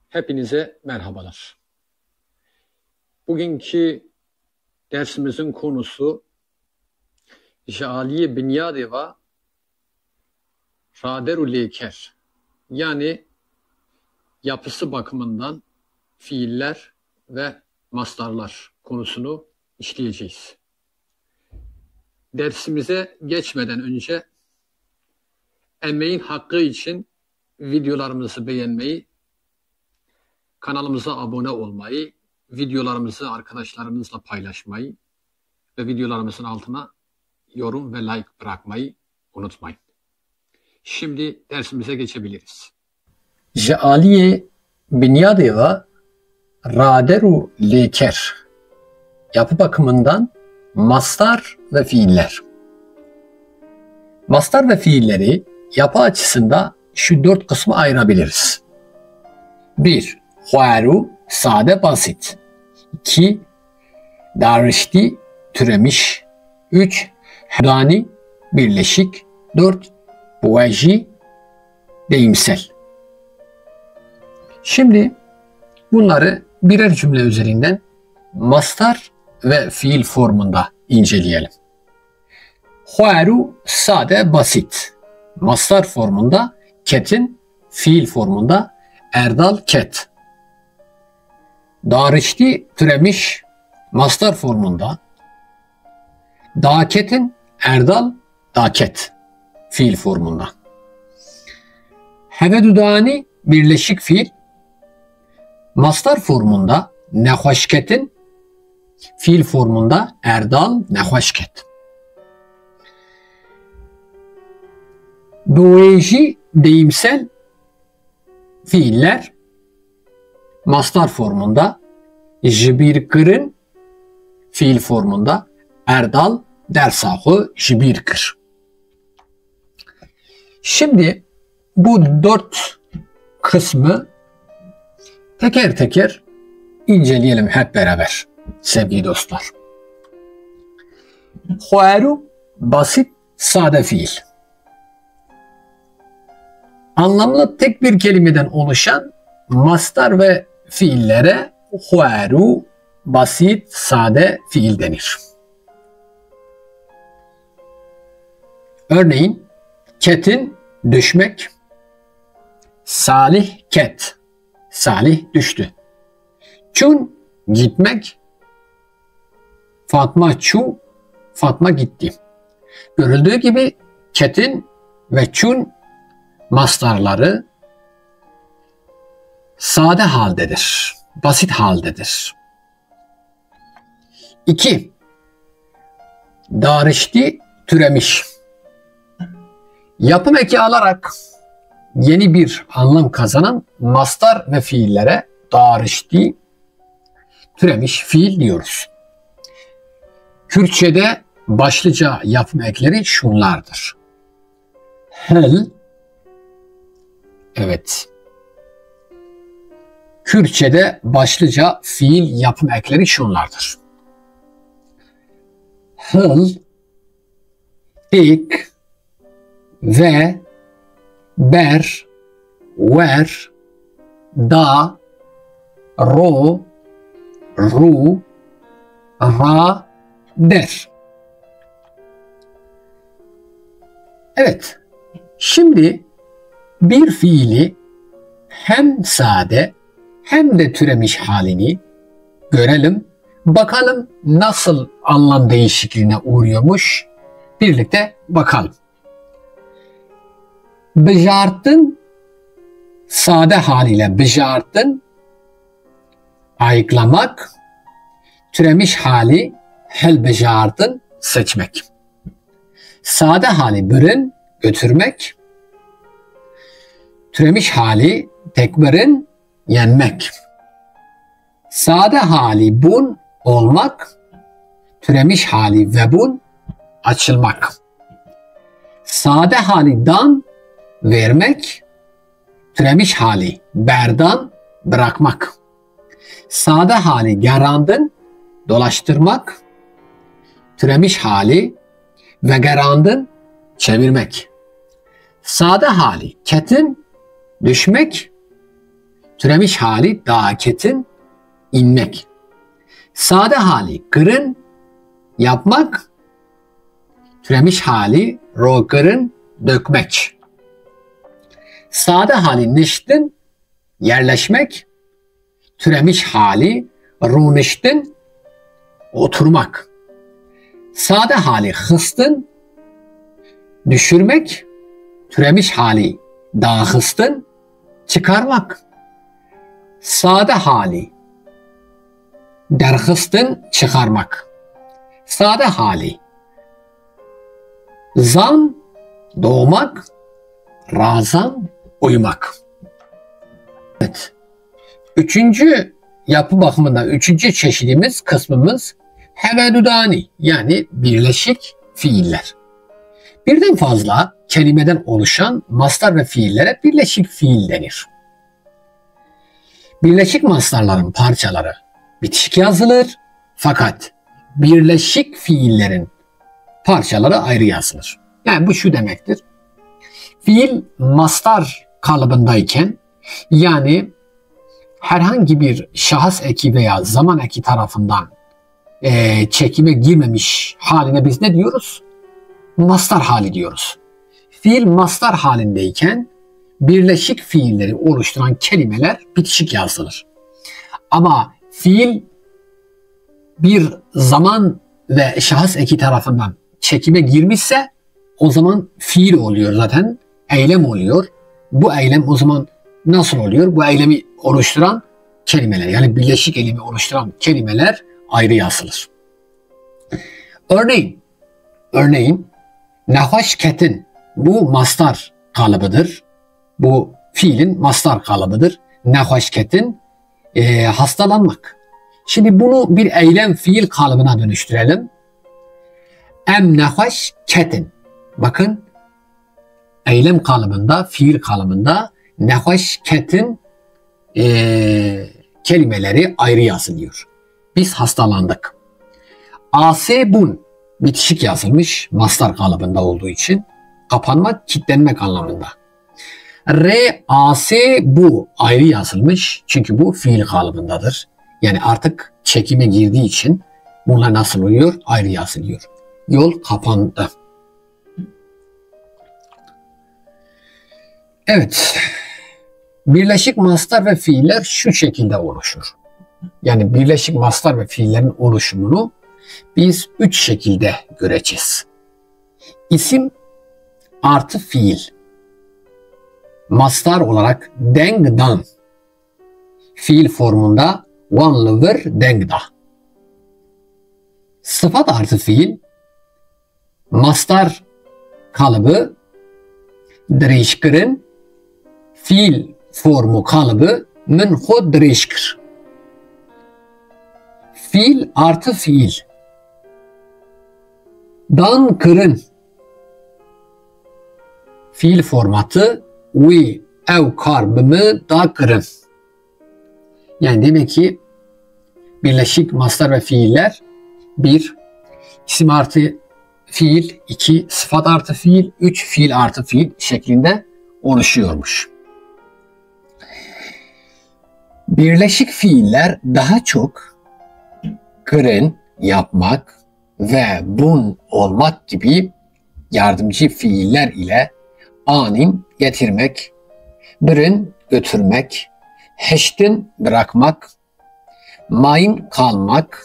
hepinize merhabalar. Bugünkü dersimizin konusu Jaliye Binyadeva Raderu Leker, yani yapısı bakımından fiiller ve mastarlar konusunu işleyeceğiz. Dersimize geçmeden önce emeğin hakkı için videolarımızı beğenmeyi, kanalımıza abone olmayı, videolarımızı arkadaşlarınızla paylaşmayı ve videolarımızın altına yorum ve like bırakmayı unutmayın. Şimdi dersimize geçebiliriz. Cealiye Binyadeva Raderu Leker. Yapı bakımından mastar ve fiiller. Mastar ve fiilleri yapı açısında şu 4 kısmı ayırabiliriz. 1. Huaru, sade basit. 2. Darışti, türemiş. 3. Hedani, birleşik. 4. Buaji, deyimsel. Şimdi bunları birer cümle üzerinden mastar ve fiil formunda inceleyelim. Huaru, sade basit. Mastar formunda, ketin, fiil formunda Erdal ket. Darışti, türemiş, mastar formunda. Daketin, Erdal, daket, fiil formunda. Hevedudani, birleşik fiil, mastar formunda. Nehoşketin, fiil formunda Erdal, nehoşket. Dueji, deyimsel fiiller mastar formunda. Jibirkır'ın fiil formunda Erdal, dersahı jibirkır. Şimdi bu 4 kısmı teker teker inceleyelim hep beraber sevgili dostlar. Huaru, basit, sade fiil. Anlamlı tek bir kelimeden oluşan mastar ve fiillere huaru, basit, sade fiil denir. Örneğin ketin, düşmek. Salih ket, Salih düştü. Çun, gitmek. Fatma çu, Fatma gitti. Görüldüğü gibi ketin ve çun mastarları sade haldedir, basit haldedir. 2. Darışti, türemiş. Yapım eki alarak yeni bir anlam kazanan mastar ve fiillere darışti, türemiş fiil diyoruz. Kürtçe'de başlıca yapım ekleri şunlardır. Hel, evet. Kürtçe'de başlıca fiil yapım ekleri şunlardır. Hıl, ik, ve, ber, ver, da, ro, ru, ra, der. Evet, şimdi bir fiili hem sade hem de türemiş halini görelim. Bakalım nasıl anlam değişikliğine uğruyormuş. Birlikte bakalım. Bejartın sade haliyle bejartın ayıklamak, türemiş hali hel bejartın seçmek. Sade hali bırın götürmek, türemiş hali tekbirin yenmek. Sade hali bun olmak, türemiş hali vebun açılmak. Sade hali dan vermek, türemiş hali berdan bırakmak. Sade hali gerandın dolaştırmak, türemiş hali ve gerandın çevirmek. Sade hali ketin düşmek, türemiş hali daketin inmek. Sade hali kırın yapmak, türemiş hali rokırın dökmek. Sade hali neştin yerleşmek, türemiş hali, runiştin, oturmak. Sade hali hıstın, düşürmek, türemiş hali dahıstın, çıkarmak. Sade hali derhıstın, çıkarmak. Sade hali zan, doğmak, razan, uyumak. Evet. Üçüncü yapı bakımında üçüncü çeşidimiz, kısmımız hevedudani, yani birleşik fiiller. Birden fazla kelimeden oluşan mastar ve fiillere birleşik fiil denir. Birleşik mastarların parçaları bitişik yazılır, fakat birleşik fiillerin parçaları ayrı yazılır. Yani bu şu demektir. Fiil mastar kalıbındayken, yani herhangi bir şahıs eki veya zaman eki tarafından çekime girmemiş haline biz ne diyoruz? Mastar hali diyoruz. Fiil mastar halindeyken birleşik fiilleri oluşturan kelimeler bitişik yazılır. Ama fiil bir zaman ve şahıs eki tarafından çekime girmişse o zaman fiil oluyor zaten, eylem oluyor. Bu eylem o zaman nasıl oluyor? Bu eylemi oluşturan kelimeler, yani birleşik eylemi oluşturan kelimeler ayrı yazılır. Örneğin nehaşketin, bu mastar kalıbıdır. Bu fiilin mastar kalıbıdır. Nehaşketin hastalanmak. Şimdi bunu bir eylem fiil kalıbına dönüştürelim. Nehaşketin. Bakın, eylem kalıbında, fiil kalıbında nehaşketin kelimeleri ayrı yazılıyor. Biz hastalandık. Asebun bitişik yazılmış mastar kalıbında olduğu için, kapanmak, kilitlenmek anlamında. Bu ayrı yazılmış çünkü bu fiil kalıbındadır. Yani artık çekime girdiği için bunlar nasıl oluyor? Ayrı yazılıyor. Yol kapandı. Evet. Birleşik mastar ve fiiller şu şekilde oluşur. Yani birleşik mastar ve fiillerin oluşumunu biz 3 şekilde göreceğiz. İsim artı fiil. Mastar olarak dengdan. Fiil formunda vanlıvır dengda. Sıfat artı fiil. Mastar kalıbı dreşkırın, fiil formu kalıbı min khud dreşkır. Fiil artı fiil. Dan kırın. Fiil formatı ve ev karbımı da kırın. Yani demek ki birleşik mastar ve fiiller 1. İsim artı fiil, 2. Sıfat artı fiil, 3. Fiil artı fiil şeklinde oluşuyormuş. Birleşik fiiller daha çok kırın, yapmak ve bun olmak gibi yardımcı fiiller ile anin getirmek, bırın götürmek, heştin bırakmak, mayın kalmak,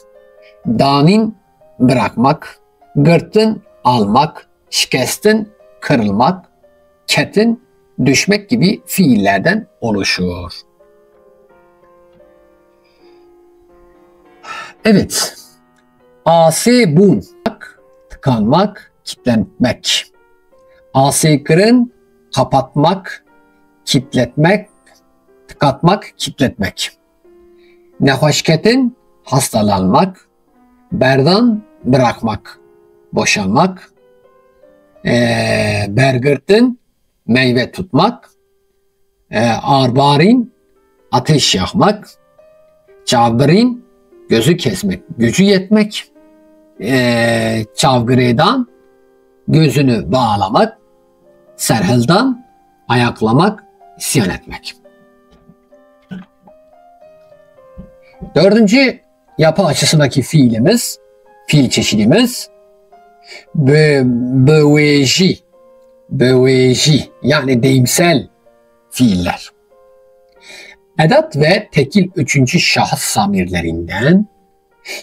danin bırakmak, gırtın almak, şikestin kırılmak, ketin düşmek gibi fiillerden oluşuyor. Evet. Asibun, tıkanmak, kilitlenmek. Asikırın, kapatmak, kilitletmek, tıkatmak, kilitletmek. Nehoşketin, hastalanmak. Berdan, bırakmak, boşanmak. Bergırtın, meyve tutmak. Arbarin, ateş yakmak. Çavbirin, gözü kesmek, gücü yetmek. Çavgırıdan, gözünü bağlamak. Serhildan, ayaklamak, isyan etmek. Dördüncü yapı açısındaki fiilimiz, fiil çeşidimiz böveji, yani deyimsel fiiller. Edat ve tekil üçüncü şahıs zamirlerinden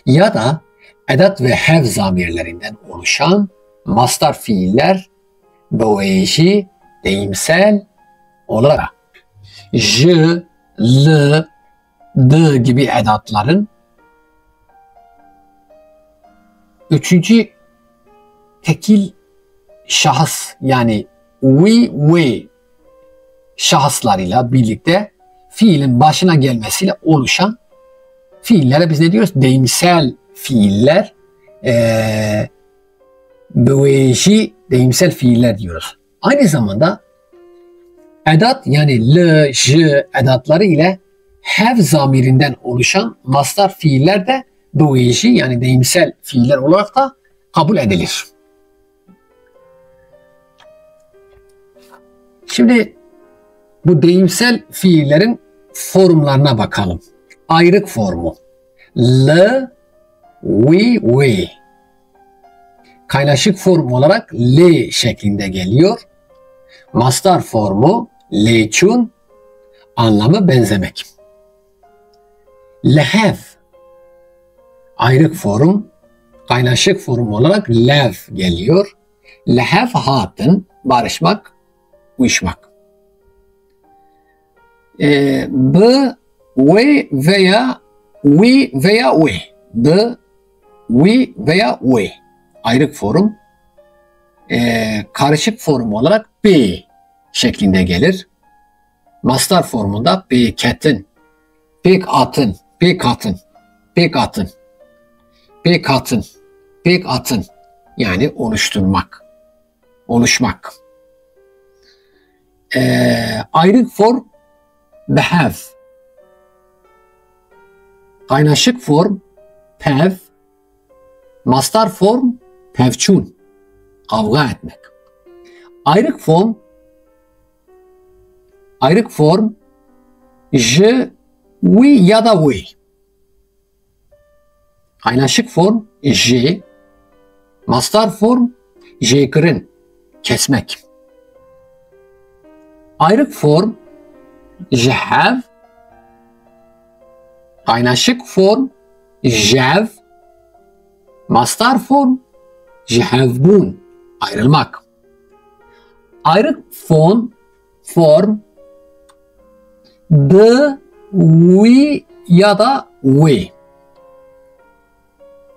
ya da edat ve have zamirlerinden oluşan mastar fiiller böyleşi deyimsel olarak j, l, d gibi edatların üçüncü tekil şahıs yani we, we şahıslarıyla birlikte fiilin başına gelmesiyle oluşan fiillere biz ne diyoruz? Deyimsel fiiller, böyleşi deyimsel fiiller diyoruz. Aynı zamanda edat yani l, j edatları ile have zamirinden oluşan mastar fiiller de böyleşi yani deyimsel fiiller olarak da kabul edilir. Şimdi bu deyimsel fiillerin formlarına bakalım. Ayrık formu. L, we, we. Kaynaşık form olarak L şeklinde geliyor. Mastar formu leçun, anlamı benzemek. Lehev. Ayrık form, kaynaşık form olarak lev geliyor. Lehev hatın, barışmak, uyuşmak. B, we veya we veya we. B, we veya we. Ayrık form. Karışık form olarak B şeklinde gelir. Mastar formunda beketin, pek atın, pek atın, pek atın, pek atın, pek atın. Yani oluşturmak, oluşmak. Ayrık form behave. Kaynaşık form pev. Mastar form pevçun. Kavga etmek. Ayrık form je, we ya da we. Kaynaşık form je. Mastar form jekrin. Kesmek. Ayrık form jehav. Kaynaşık form jev. Mastar form jehavbun. Ayrılmak. Ayrık form the, we ya da we.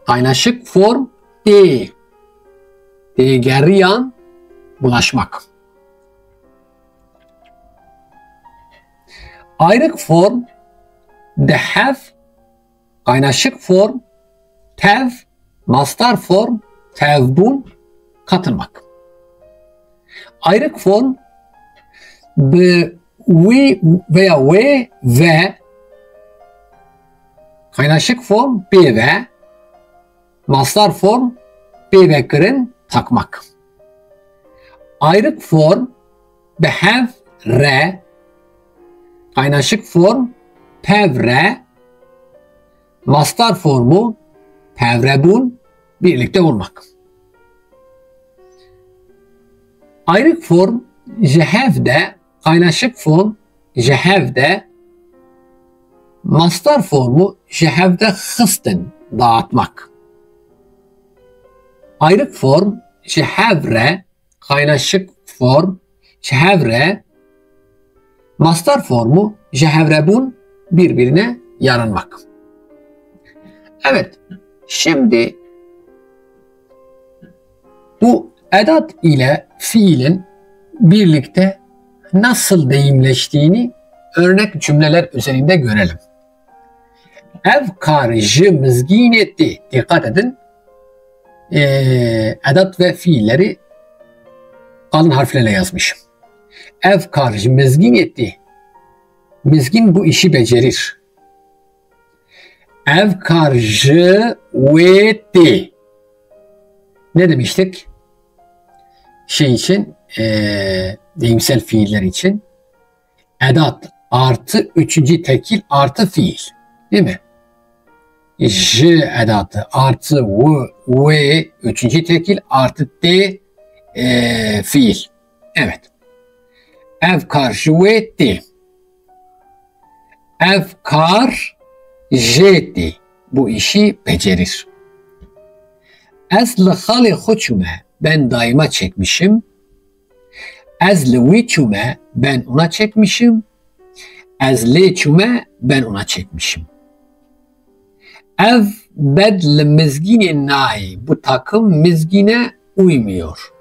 Kaynaşık form de. Degeriyan, bulaşmak. Ayrık form dehav. Kaynaşık form tev. Mastar form tevbun, katılmak. Ayrık form we veya we ve. Kaynaşık form be ve. Mastar form be ve kırın, takmak. Ayrık form behav re. Kaynaşık form pevre. Mastar formu pevrebun, birlikte olmak. Ayrık form jehevde, kaynaşık form jehevde, mastar formu jehevde hıstın, dağıtmak. Ayrık form jehevre, kaynaşık form jehevre, mastar formu jehevrebun, birbirine yaranmak. Evet, şimdi bu edat ile fiilin birlikte nasıl deyimleştiğini örnek cümleler üzerinde görelim. Ev karıcı mızgin etti. Dikkat edin. Edat ve fiilleri kalın harflerle yazmışım. Ev karıcı mızgin etti. Mızgin bu işi becerir. Ev karıcı etti. Ne demiştik? Şey için, deyimsel fiiller için edat artı üçüncü tekil artı fiil. Değil mi? J edatı artı ve üçüncü tekil artı de fiil. Evet. Ev karşı etti. Ev kar jêtî. Bu işi becerir. Ez li xalê xwe çûme. Ben daima çekmişim. Ez li wî çûme. Ben ona çekmişim. Ez lê çûme. Ben ona çekmişim. Ev bed li mizgînê nayê. Bu takım mizgine uymuyor.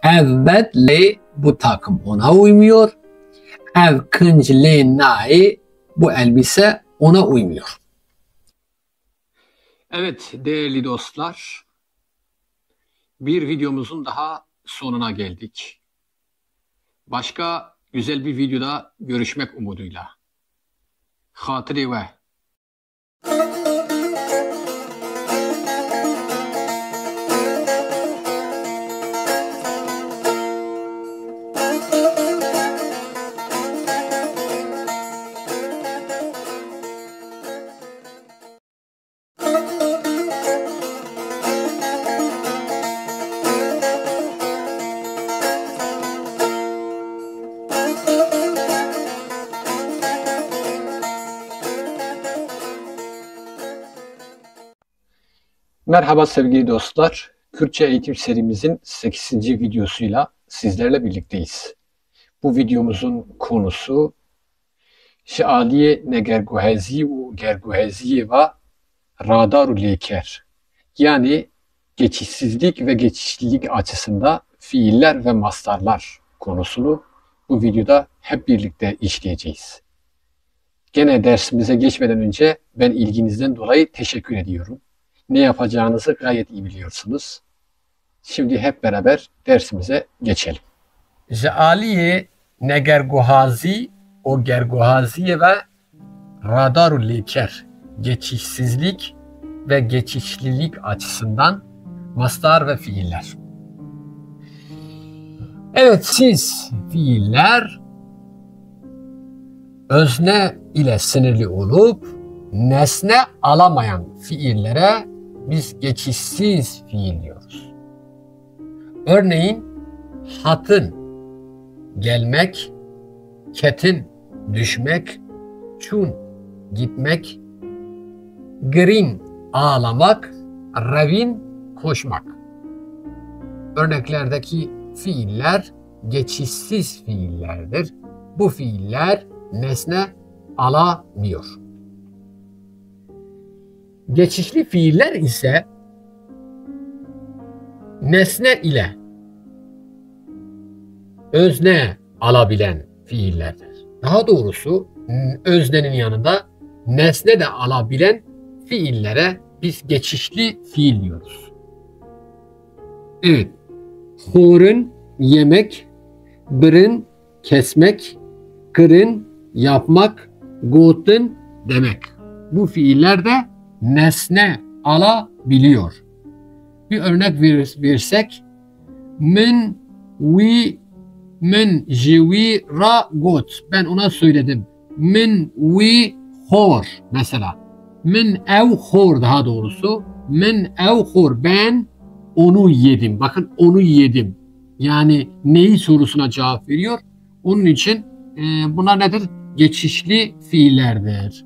Ev bed lê. Bu takım ona uymuyor. Ev kınc lê nayê. Bu elbise ona uymuyor. Evet değerli dostlar, bir videomuzun daha sonuna geldik. Başka güzel bir videoda görüşmek umuduyla. Hatırı ve merhaba sevgili dostlar. Kürtçe eğitim serimizin 8. videosuyla sizlerle birlikteyiz. Bu videomuzun konusu Şialiye negerguhezi ve gerguhezi ve radaru leker. Yani geçişsizlik ve geçişlilik açısında fiiller ve mastarlar konusunu bu videoda hep birlikte işleyeceğiz. Gene dersimize geçmeden önce ben ilginizden dolayı teşekkür ediyorum. Ne yapacağınızı gayet iyi biliyorsunuz. Şimdi hep beraber dersimize geçelim. Şialiye negerguhazi o gerguhaziye ve radaru leker. Geçişsizlik ve geçişlilik açısından mastar ve fiiller. Evet, siz fiiller özne ile sınırlı olup nesne alamayan fiillere biz geçişsiz fiil diyoruz. Örneğin hatın gelmek, ketin düşmek, çun gitmek, girin ağlamak, revin koşmak. Örneklerdeki fiiller geçişsiz fiillerdir. Bu fiiller nesne alamıyor. Geçişli fiiller ise nesne ile özne alabilen fiillerdir. Daha doğrusu öznenin yanında nesne de alabilen fiillere biz geçişli fiil diyoruz. Evet. Horun yemek, birın kesmek, kırın yapmak, gotun demek. Bu fiiller de nesne alabiliyor. Bir örnek versek, min jiwi ra got. Ben ona söyledim. Min wi hor mesela. Min ev hor daha doğrusu. Min ev hor. Ben onu yedim. Bakın onu yedim. Yani neyi sorusuna cevap veriyor. Onun için bunlar nedir? Geçişli fiillerdir.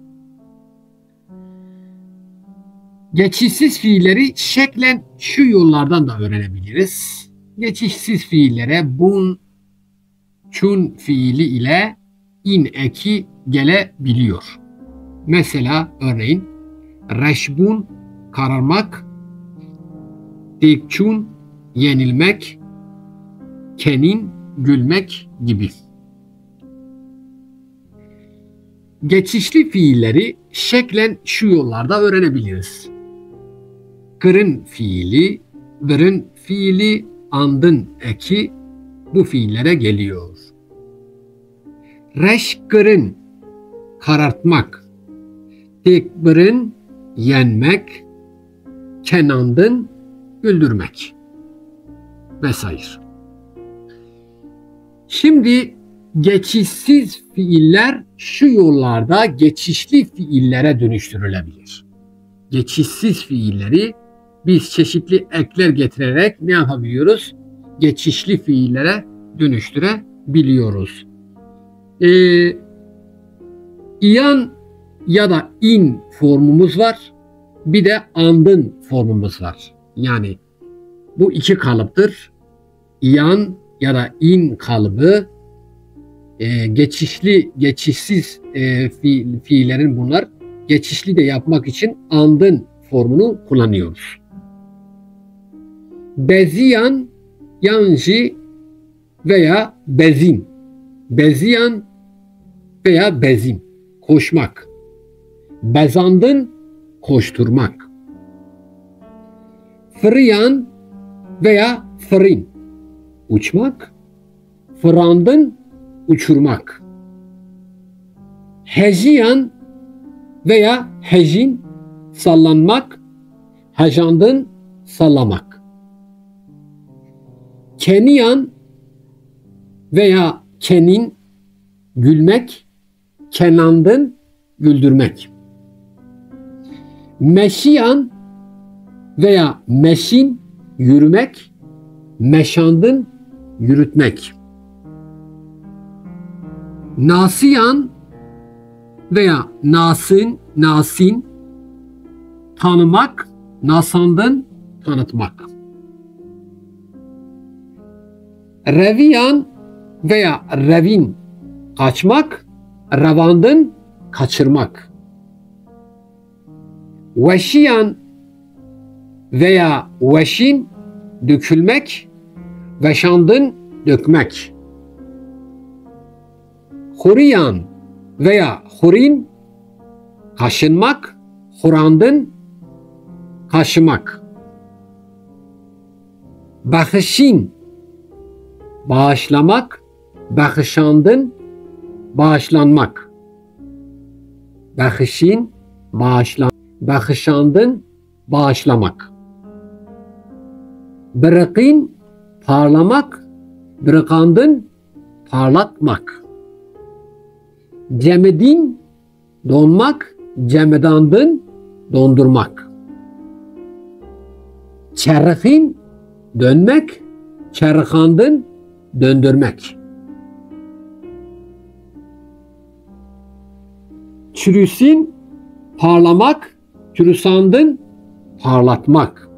Geçişsiz fiilleri şeklen şu yollardan da öğrenebiliriz. Geçişsiz fiillere bun, çun fiili ile in eki gelebiliyor. Mesela örneğin reşbun kararmak, tekçun yenilmek, kenin gülmek gibi. Geçişli fiilleri şeklen şu yollarda öğrenebiliriz. Kırın fiili, vırın fiili, andın eki bu fiillere geliyor. Reşkırın karartmak, tekbirın yenmek, kenandın güldürmek vesaire. Şimdi geçişsiz fiiller şu yollarda geçişli fiillere dönüştürülebilir. Geçişsiz fiilleri biz çeşitli ekler getirerek ne yapabiliyoruz? Geçişli fiillere dönüştürebiliyoruz. İyan ya da in formumuz var. Bir de andın formumuz var. Yani bu iki kalıptır. İyan ya da in kalıbı geçişli, geçişsiz fiillerin bunlar. Geçişli de yapmak için andın formunu kullanıyoruz. Beziyan, yanji veya bezin. Beziyan veya bezin. Koşmak. Bezandın, koşturmak. Fırıyan veya fırın. Uçmak. Fırandın, uçurmak. Hejiyan veya hejin, sallanmak. Hejandın, sallamak. Keniyan veya kenin, gülmek. Kenandın, güldürmek. Meşiyan veya meşin, yürümek. Meşandın, yürütmek. Nasiyan veya nasin, tanımak. Nasandın, tanıtmak. Reviyan veya revin, kaçmak. Revandın, kaçırmak. Veşiyan veya veşin, dökülmek. Veşandın, dökmek. Huriyan veya hurin, kaşınmak. Hurandın, kaşımak. Bahşin, bağışlamak. Bahşandın, bağışlanmak. Bahşin, bağışlandın, bağışlamak. Bırıkın, parlamak. Bırıkandın, parlatmak. Cemedin, donmak. Cemedandın, dondurmak. Çerhin, dönmek. Çerhandın, döndürmek. Çürüsün, parlamak. Çürüsandın, parlatmak.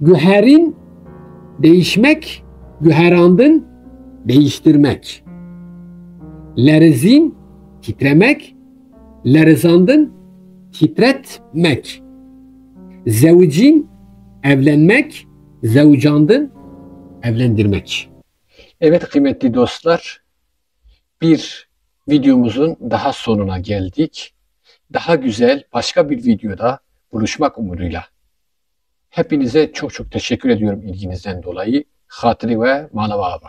Güherin, değişmek. Güherandın, değiştirmek. Lerizin, titremek. Lerizandın, titretmek. Zevcin, evlenmek. Zevcandın, evlendirmek. Evet kıymetli dostlar, bir videomuzun daha sonuna geldik. Daha güzel başka bir videoda buluşmak umuduyla. Hepinize çok çok teşekkür ediyorum ilginizden dolayı. Hatırı ve manava.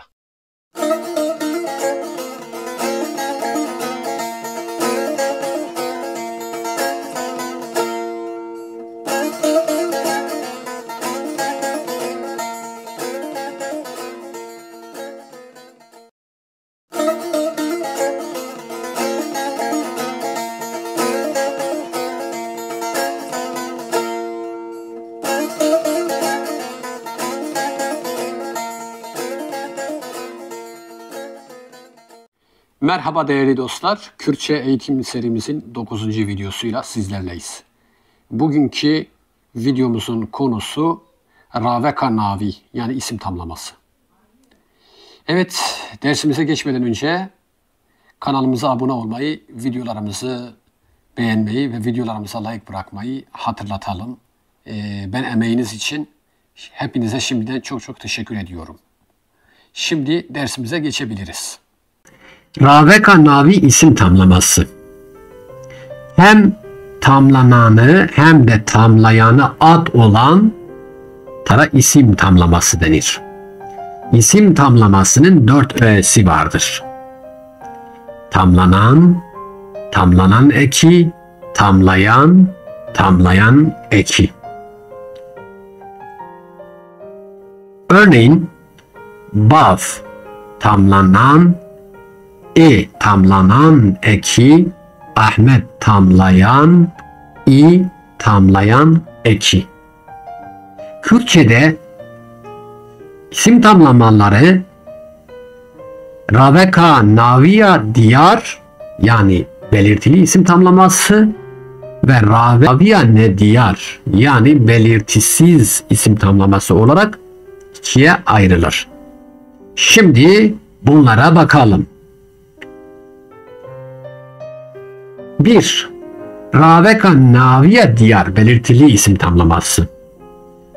Merhaba değerli dostlar. Kürtçe eğitim serimizin 9. videosuyla sizlerleyiz. Bugünkü videomuzun konusu Raveka Navi, yani isim tamlaması. Evet, dersimize geçmeden önce kanalımıza abone olmayı, videolarımızı beğenmeyi ve videolarımıza like bırakmayı hatırlatalım. Ben emeğiniz için hepinize şimdiden çok çok teşekkür ediyorum. Şimdi dersimize geçebiliriz. Raveka Navi isim tamlaması. Hem tamlananı hem de tamlayanı ad olan tara isim tamlaması denir. İsim tamlamasının 4 öğesi vardır. Tamlanan, tamlanan eki, tamlayan, tamlayan eki. Örneğin bav, tamlanan, tamlanan eki, Ahmet tamlayan, tamlayan eki. Kürtçe'de isim tamlamaları Raveka Naviya diyar yani belirtili isim tamlaması ve Raviya Nediyar yani belirtisiz isim tamlaması olarak ikiye ayrılır. Şimdi bunlara bakalım. 1. Raveka Naviye Diyar belirtili isim tamlaması.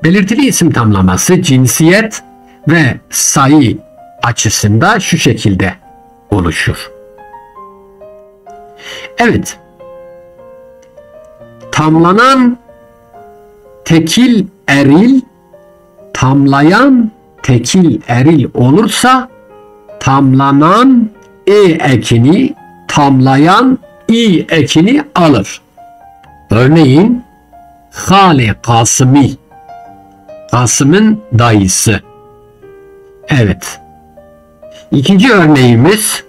Belirtili isim tamlaması cinsiyet ve sayı açısında şu şekilde oluşur. Evet. Tamlanan tekil eril, tamlayan tekil eril olursa tamlanan ekini, tamlayan i ekini alır. Örneğin Hale Kasım'i, Kasım'ın dayısı. Evet. İkinci örneğimiz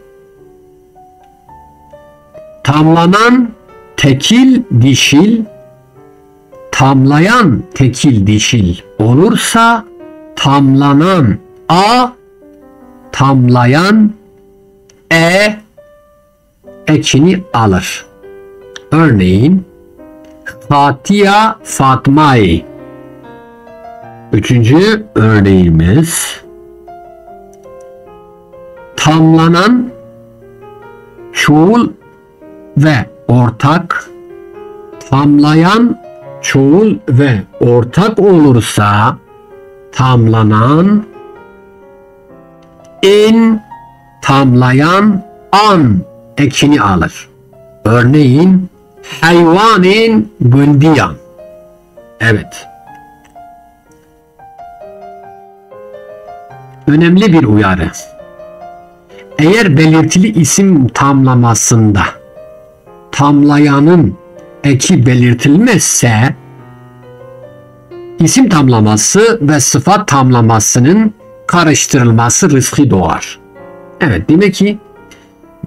tamlanan tekil dişil, tamlayan tekil dişil olursa tamlanan a, tamlayan ekini alır. Örneğin Fatiha Fatma'yı. Üçüncü örneğimiz tamlanan çoğul ve ortak, tamlayan çoğul ve ortak olursa tamlanan in, tamlayan an ekini alır. Örneğin hayvanın bündiyan. Evet. Önemli bir uyarı. Eğer belirtili isim tamlamasında tamlayanın eki belirtilmezse isim tamlaması ve sıfat tamlamasının karıştırılması riski doğar. Evet, demek ki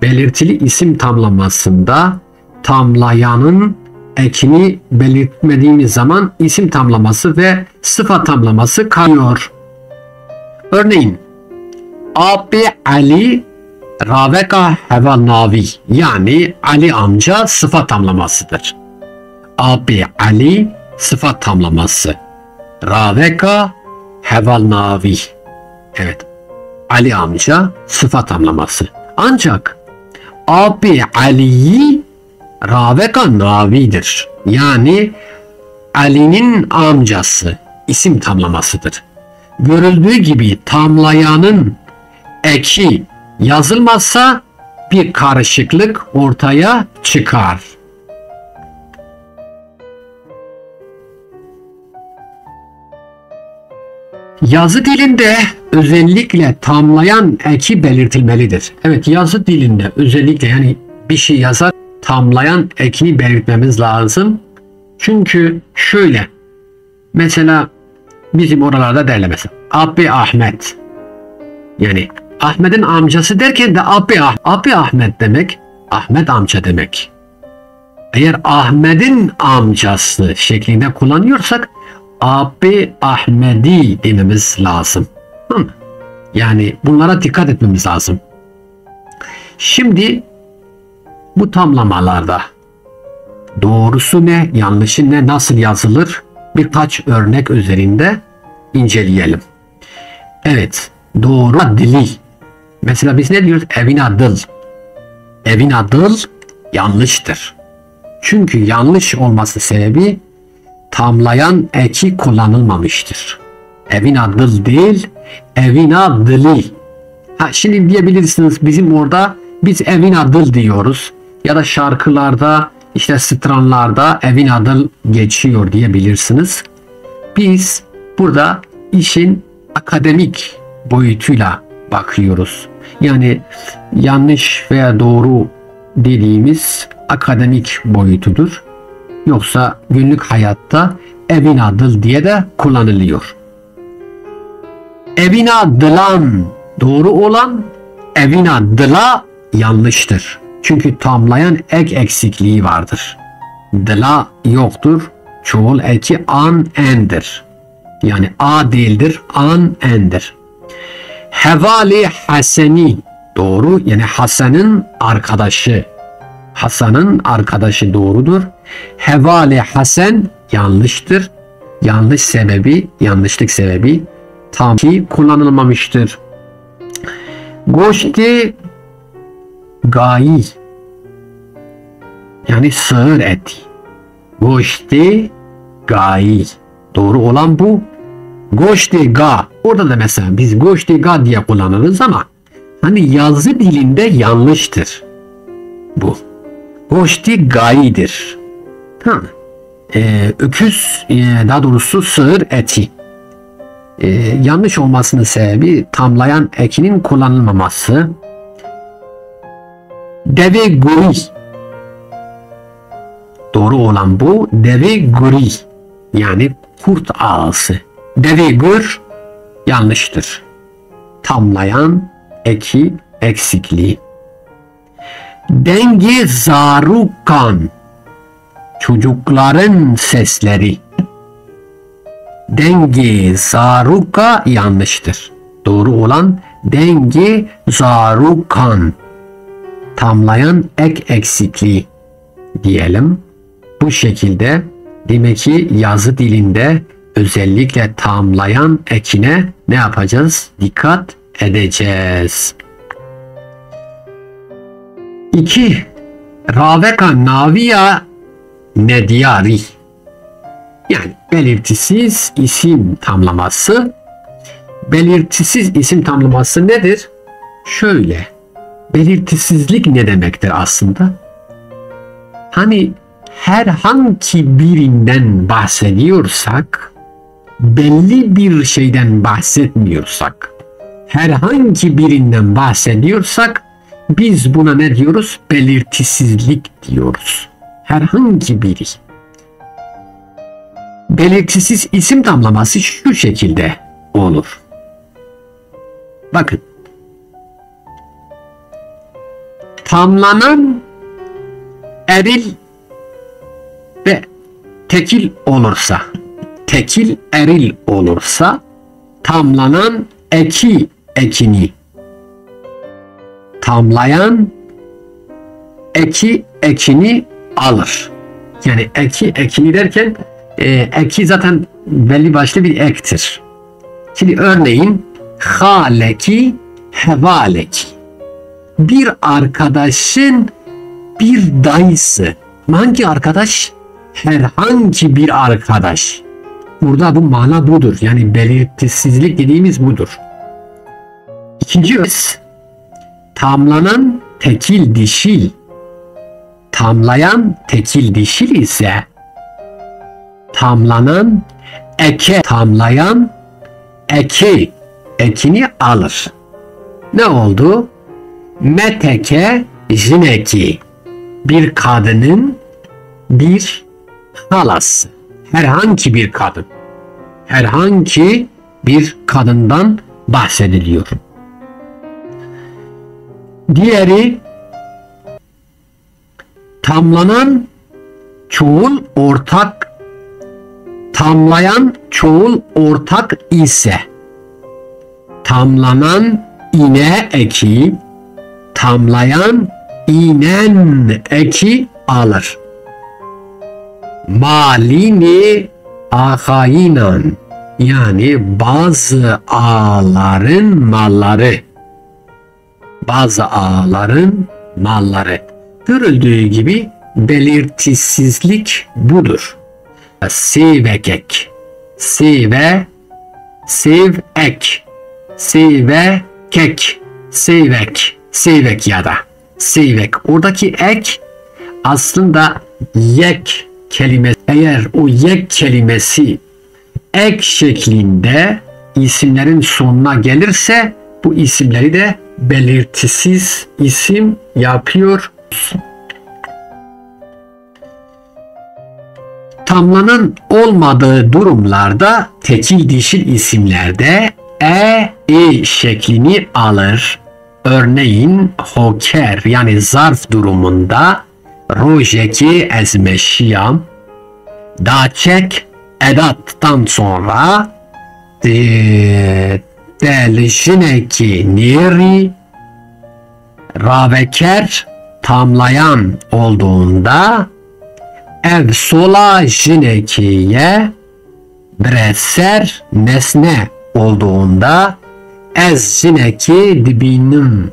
belirtili isim tamlamasında tamlayanın ekini belirtmediğimiz zaman isim tamlaması ve sıfat tamlaması kalıyor. Örneğin Abi Ali Raveka Heval Navi yani Ali amca sıfat tamlamasıdır. Abi Ali sıfat tamlaması. Raveka Heval Navi. Evet. Ali amca sıfat tamlaması. Ancak Abi Ali'yi Raveka Navi'dir. Yani Ali'nin amcası isim tamlamasıdır. Görüldüğü gibi tamlayanın eki yazılmazsa bir karışıklık ortaya çıkar. Yazı dilinde özellikle tamlayan eki belirtilmelidir. Evet, yazı dilinde özellikle yani bir şey yazar tamlayan ekini belirtmemiz lazım. Çünkü şöyle mesela bizim oralarda derler mesela Abi Ahmet. Yani Ahmet'in amcası derken de Abi Ahmet demek Ahmet amca demek. Eğer Ahmet'in amcası şeklinde kullanıyorsak Abi Ahmedi dememiz lazım. Yani bunlara dikkat etmemiz lazım. Şimdi bu tamlamalarda doğrusu ne, yanlışı ne, nasıl yazılır birkaç örnek üzerinde inceleyelim. Evet, doğru dili. Mesela biz ne diyoruz? Evin adı. Evin adı yanlıştır. Çünkü yanlış olması sebebi tamlayan eki kullanılmamıştır. Evin adı değil, evin adı. Şimdi diyebilirsiniz bizim orada biz evin adı diyoruz. Ya da şarkılarda işte stranlarda evin adı geçiyor diyebilirsiniz. Biz burada işin akademik boyutuyla bakıyoruz. Yani yanlış veya doğru dediğimiz akademik boyutudur. Yoksa günlük hayatta evin adı diye de kullanılıyor. Evin adılan doğru olan, evin adıla yanlıştır. Çünkü tamlayan ek eksikliği vardır. Dıla yoktur. Çoğul eki an endir. Yani a değildir, an endir. Hevali Haseni doğru, yani Hasan'ın arkadaşı Hasan'ın arkadaşı doğrudur. Hevale Hasan yanlıştır. Yanlışlık sebebi tam ki kullanılmamıştır. Goşti gayi yani sığır eti. Goşti gayi. Doğru olan bu. Goşti ga. Orada da mesela biz goşti ga diye kullanırız ama hani yazı dilinde yanlıştır. Bu. Goşti gayidir. Tamam. Öküz daha doğrusu sığır eti. Yanlış olmasının sebebi tamlayan ekinin kullanılmaması. Deve guri. Doğru olan bu. Deve guri. Yani kurt ağası. Deve gur yanlıştır. Tamlayan eki eksikliği. Denge zarukan. Çocukların sesleri. Denge zaruka yanlıştır. Doğru olan denge zarukan. Tamlayan ek eksikliği diyelim. Bu şekilde demek ki yazı dilinde özellikle tamlayan ekine ne yapacağız? Dikkat edeceğiz. 2. Raveka naviya nediyari. Yani belirtisiz isim tamlaması. Belirtisiz isim tamlaması nedir? Şöyle. Belirtisizlik ne demektir aslında? Hani herhangi birinden bahsediyorsak, belli bir şeyden bahsetmiyorsak, herhangi birinden bahsediyorsak, biz buna ne diyoruz? Belirtisizlik diyoruz. Herhangi biri. Belirtisiz isim tamlaması şu şekilde olur. Bakın. Tamlanan eril ve tekil olursa, tekil eril olursa, tamlanan eki ekini, tamlayan eki ekini alır. Yani eki ekini derken eki zaten belli başlı bir ektir. Şimdi örneğin haleki hevaleki. Bir arkadaşın bir dayısı. Hangi arkadaş? Herhangi bir arkadaş. Burada bu mana budur. Yani belirtisizlik dediğimiz budur. İkinci öz tamlanan tekil dişil. Tamlayan tekil dişil ise tamlanan eke, tamlayan eki ekini alır. Ne oldu? Meteke jineki. Bir kadının bir halası. Herhangi bir kadın. Herhangi bir kadından bahsediliyor. Diğeri tamlanan çoğul ortak, tamlayan çoğul ortak ise tamlanan ine eki, tamlayan inen eki alır. Malini ahayinan yani bazı ağaların malları. Bazı ağaların malları. Görüldüğü gibi belirtisizlik budur. Sevekek, seve, sevek, sevekek, sevek ya da sevek. Oradaki ek aslında yek kelimesi. Eğer o yek kelimesi ek şeklinde isimlerin sonuna gelirse bu isimleri de belirtisiz isim yapıyor. Tamlanan olmadığı durumlarda tekil dişil isimlerde e şeklini alır. Örneğin hoker yani zarf durumunda rojeki ezmeşiyam, daçek edattan sonra delişineki niri, raveker tamlayan olduğunda ev sola jinekiye breser nesne olduğunda ez jineki dibinim.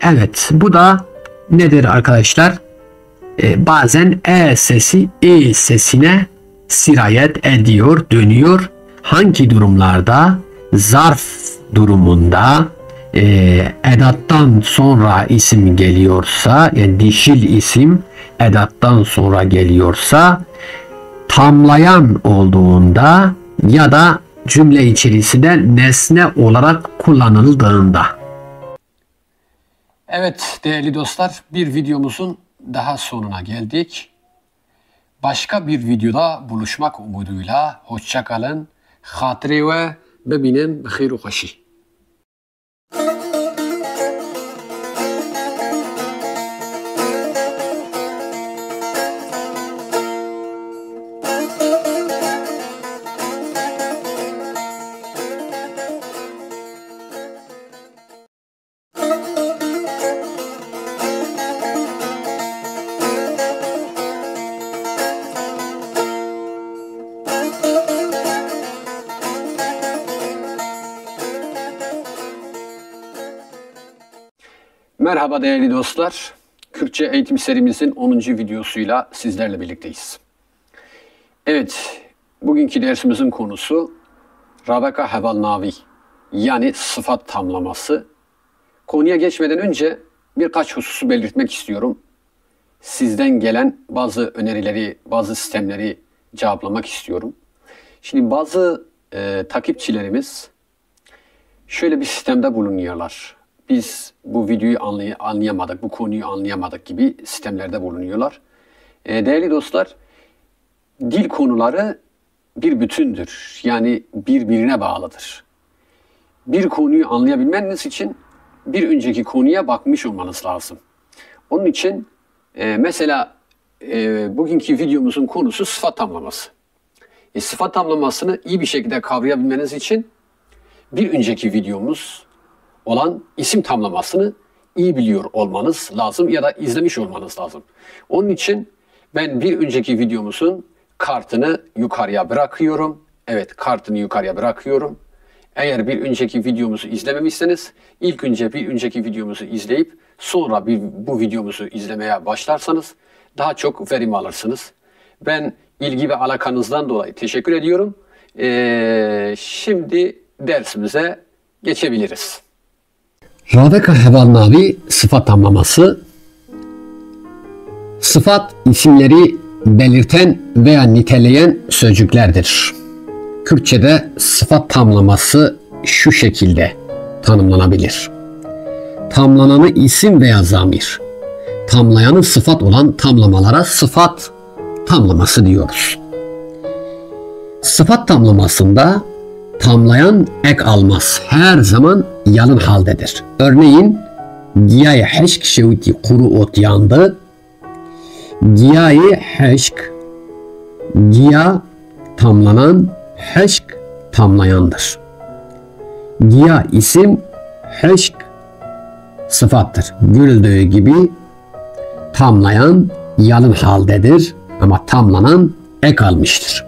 Evet, bu da nedir arkadaşlar? Bazen e sesi e sesine sirayet ediyor, dönüyor. Hangi durumlarda? Zarf durumunda edattan sonra isim geliyorsa, yani dişil isim edattan sonra geliyorsa, tamlayan olduğunda ya da cümle içerisinde nesne olarak kullanıldığında. Evet değerli dostlar, bir videomuzun daha sonuna geldik. Başka bir videoda buluşmak umuduyla hoşça kalın. Hatire ve bebinin bixir u xoşi. Merhaba değerli dostlar. Kürtçe eğitim serimizin 10. videosuyla sizlerle birlikteyiz. Evet, bugünkü dersimizin konusu Rabeka Heval Navi, yani sıfat tamlaması. Konuya geçmeden önce birkaç hususu belirtmek istiyorum. Sizden gelen bazı önerileri, bazı sistemleri cevaplamak istiyorum. Şimdi bazı takipçilerimiz şöyle bir sistemde bulunuyorlar. Biz bu videoyu anlayamadık, bu konuyu anlayamadık gibi sistemlerde bulunuyorlar. Değerli dostlar, dil konuları bir bütündür. Yani birbirine bağlıdır. Bir konuyu anlayabilmeniz için bir önceki konuya bakmış olmanız lazım. Onun için mesela bugünkü videomuzun konusu sıfat tamlaması. Sıfat tamlamasını iyi bir şekilde kavrayabilmeniz için bir önceki videomuz olan isim tamlamasını iyi biliyor olmanız lazım ya da izlemiş olmanız lazım. Onun için ben bir önceki videomuzun kartını yukarıya bırakıyorum. Evet, kartını yukarıya bırakıyorum. Eğer bir önceki videomuzu izlememişseniz ilk önce bir önceki videomuzu izleyip sonra bu videomuzu izlemeye başlarsanız daha çok verim alırsınız. Ben ilgi ve alakanızdan dolayı teşekkür ediyorum. Şimdi dersimize geçebiliriz. Rabeka Heval Navi sıfat tamlaması. Sıfat isimleri belirten veya niteleyen sözcüklerdir. Kürtçe'de sıfat tamlaması şu şekilde tanımlanabilir. Tamlananı isim veya zamir, tamlayanı sıfat olan tamlamalara sıfat tamlaması diyoruz. Sıfat tamlamasında tamlayan ek almaz. Her zaman yalın haldedir. Örneğin giyayı heşk şevti kuru ot yandı. Giyayı heşk, giya tamlanan, heşk tamlayandır. Giya isim, heşk sıfattır. Görüldüğü gibi tamlayan yalın haldedir ama tamlanan ek almıştır.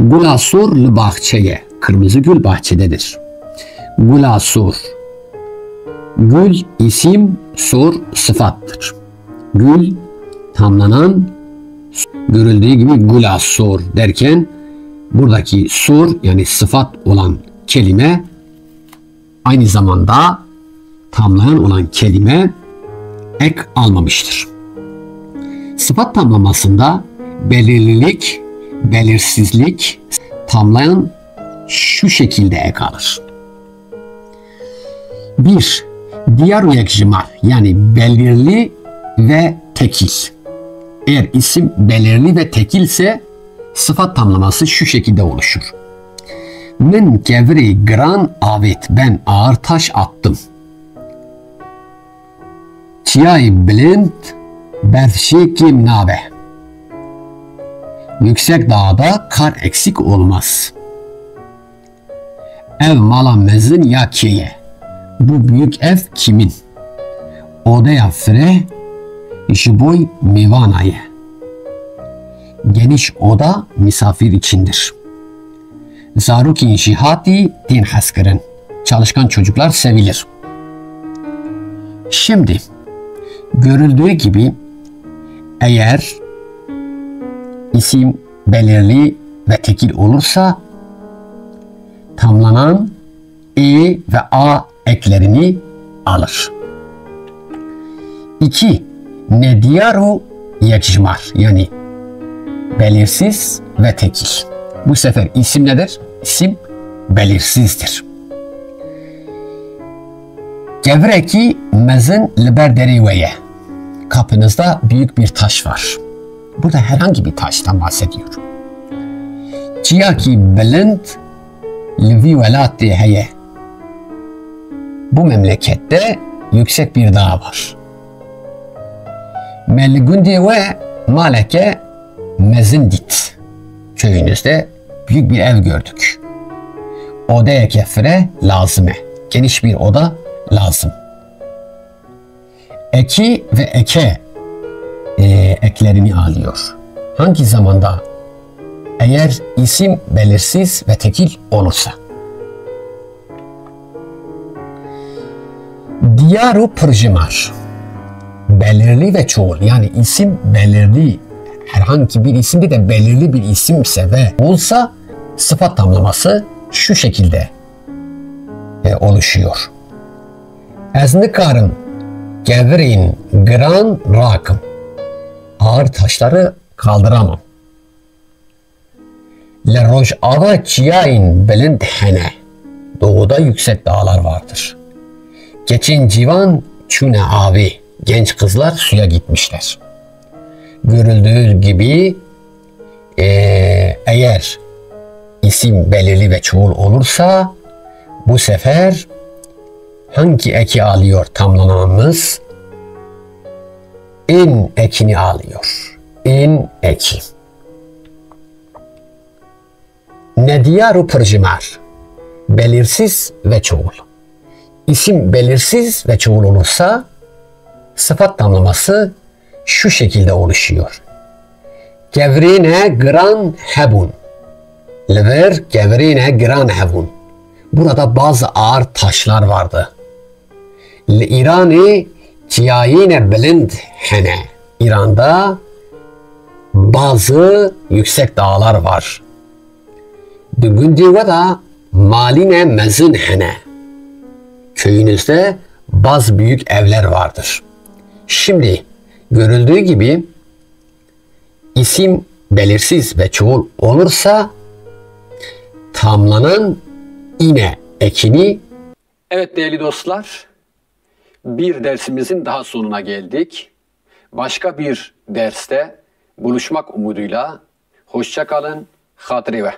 Gulasur bahçeye, kırmızı gül bahçededir. Gulasur, gül isim, sur sıfattır. Gül tamlanan, görüldüğü gibi gulasur derken buradaki sur yani sıfat olan kelime aynı zamanda tamlayan olan kelime ek almamıştır. Sıfat tamlamasında belirlilik, belirsizlik tamlayan şu şekilde ek alır. 1. Diyar yekjimal yani belirli ve tekil. Eğer isim belirli ve tekilse sıfat tamlaması şu şekilde oluşur. Min gevri gran avet, ben ağır taş attım. Çiyay blind berşekim nabe. Yüksek dağda kar eksik olmaz. Ev mala mezin ya kiye. Bu büyük ev kimin? odaya fire ji boy mêvanayê. Geniş oda misafir içindir. Zarokên jî hatî tên hezkirin. Çalışkan çocuklar sevilir. Şimdi görüldüğü gibi eğer isim belirli ve tekil olursa tamlanan e ve a eklerini alır. 2. Nediyaru yecmar, yani belirsiz ve tekil. Bu sefer isim nedir? İsim belirsizdir. Gevreki mezin liber deriveye. Kapınızda büyük bir taş var. Burada herhangi bir taştan bahsediyor. Ciyaki bilind livi velati heye. Bu memlekette yüksek bir dağ var. Meligundi ve maleke mezindit. Köyünüzde büyük bir ev gördük. Odaya kefire lazıme. Geniş bir oda lazım. Eki ve eke eklerini alıyor. Hangi zamanda? Eğer isim belirsiz ve tekil olursa. Diyaru pırjimar. Belirli ve çoğul, yani isim belirli, herhangi bir isimde de belirli bir isimse ve olsa sıfat tamlaması şu şekilde oluşuyor. Eznikarım gevrin gran rakım. Ağır taşları kaldıramam. Le rojava çiyain bilind hene. Doğuda yüksek dağlar vardır. Geçin civan çune abi. Genç kızlar suya gitmişler. Görüldüğü gibi eğer isim belirli ve çoğul olursa bu sefer hangi eki alıyor tamlananımız? İn ekini alıyor. İn eki. Nediyaru pırjimar. Belirsiz ve çoğul. İsim belirsiz ve çoğul olursa sıfat tamlaması şu şekilde oluşuyor. Gevrine gran hebun. Lever gevrine gran hebun. Burada bazı ağır taşlar vardı. İran'ı ciyayine bilind hene. İran'da bazı yüksek dağlar var. Dügündive da maline mezin hene. Köyünüzde bazı büyük evler vardır. Şimdi görüldüğü gibi isim belirsiz ve çoğul olursa tamlanan ine ekini. Evet değerli dostlar, bir dersimizin daha sonuna geldik. Başka bir derste buluşmak umuduyla hoşça kalın, hatırı ve.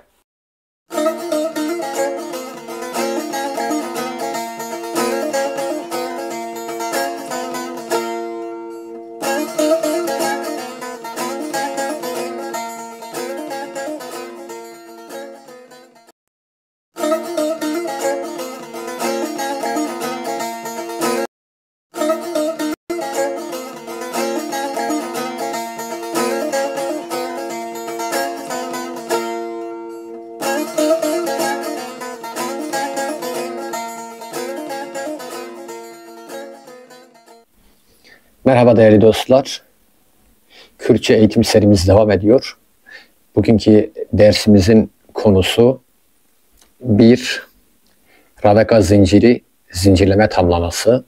Merhaba değerli dostlar. Kürtçe eğitim serimiz devam ediyor. Bugünkü dersimizin konusu 1. Raveka zinciri, zincirleme tamlaması.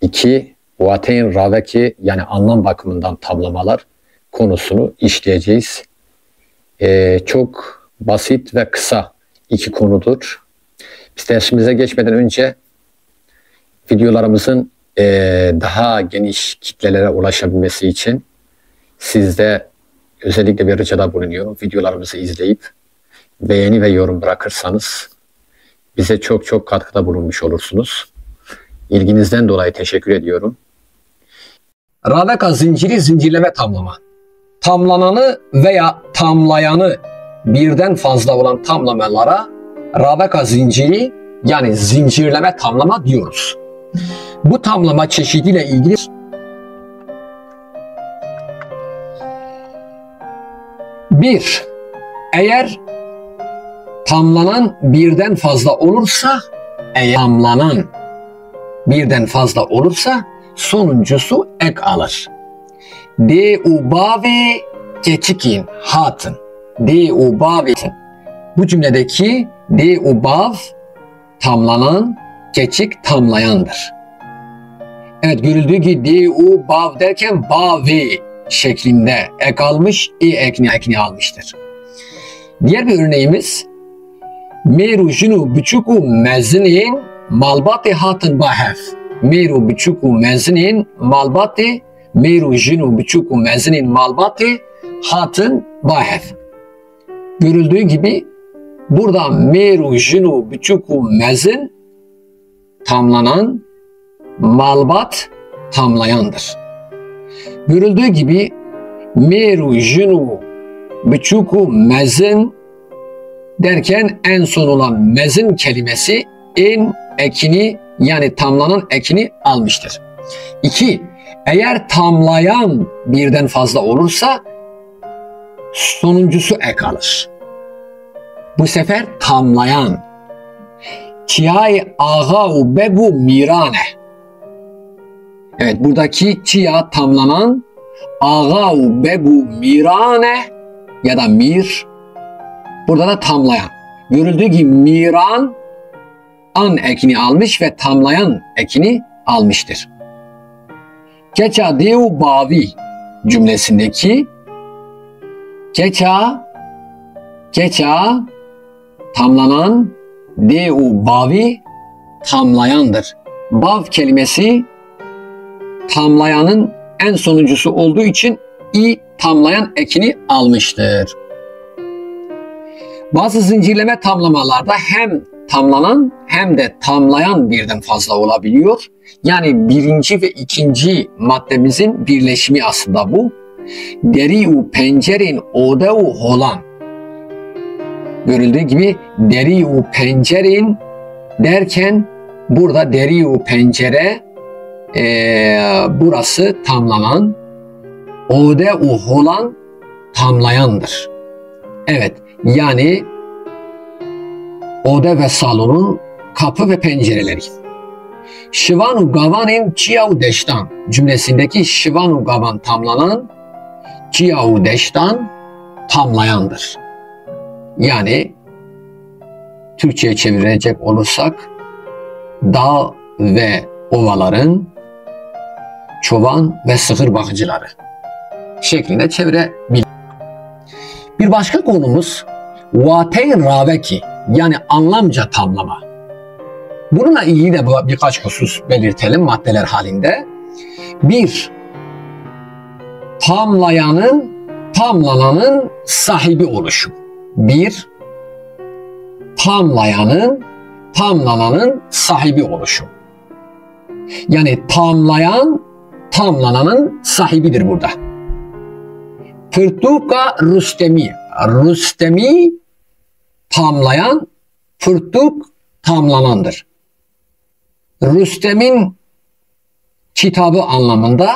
2. Vateyn raveki, yani anlam bakımından tamlamalar konusunu işleyeceğiz. Çok basit ve kısa iki konudur. Biz dersimize geçmeden önce videolarımızın daha geniş kitlelere ulaşabilmesi için sizde özellikle bir ricada bulunuyorum. Videolarımızı izleyip beğeni ve yorum bırakırsanız bize çok çok katkıda bulunmuş olursunuz. İlginizden dolayı teşekkür ediyorum. Raveka zinciri, zincirleme tamlama. Tamlananı veya tamlayanı birden fazla olan tamlamalara Raveka zinciri, yani zincirleme tamlama diyoruz. Bu tamlama çeşidiyle ilgili bir, eğer tamlanan birden fazla olursa, sonuncusu ek alır. De ubave geçikin hatın. De ubav. Bu cümledeki de ubav tamlanan, geçik tamlayandır. Evet, görüldüğü gibi de ubav derken bave şeklinde ek almış, ekni almıştır. Diğer bir örneğimiz meru junu buçuku mezinin malbati hatın bahef. Meru buçuku mezinin malbati, meru junu buçuku mezinin malbati hatın bahef. Görüldüğü gibi burada meru junu buçuku mezin tamlanan, malbat tamlayandır. Görüldüğü gibi meru junu buçuku mezin derken en son olan mezin kelimesi in ekini, yani tamlanan ekini almıştır. 2. Eğer tamlayan birden fazla olursa sonuncusu ek alır. Bu sefer tamlayan. Çiyay ağau begu mirane. Evet, buradaki çiya tamlanan, ağau begu mirane ya da mir, burada da tamlayan. Görüldüğü gibi miran an ekini almış ve tamlayan ekini almıştır. Geça deu bavi cümlesindeki geça tamlanan, deu bavi tamlayandır. Bav kelimesi tamlayanın en sonuncusu olduğu için i tamlayan ekini almıştır. Bazı zincirleme tamlamalarda hem tamlanan hem de tamlayan birden fazla olabiliyor. Yani birinci ve ikinci maddemizin birleşimi aslında bu. Deriu pencerin odeu holan. Görüldüğü gibi deriu pencerin derken burada deriu pencere burası tamlanan, odeu holan tamlayandır. Evet, yani oda ve salonun kapı ve pencereleri. Şivanu gavanin çiyav deştan cümlesindeki şivanu gavan tamlanan, çiyav deştan tamlayandır. Yani Türkçe'ye çevirecek olursak dağ ve ovaların çoban ve sığır bakıcıları şeklinde çevirebilir. Bir başka konumuz vateyn raveki, yani anlamca tamlama. Bununla ilgili de birkaç husus belirtelim maddeler halinde. 1. Tamlananın sahibi oluşu. 1. Tamlananın sahibi oluşu. Yani tamlananın sahibidir burada. Fırtuka Rüstemi. Rüstemi tamlayan, fırtuk tamlanandır. Rüstem'in kitabı anlamında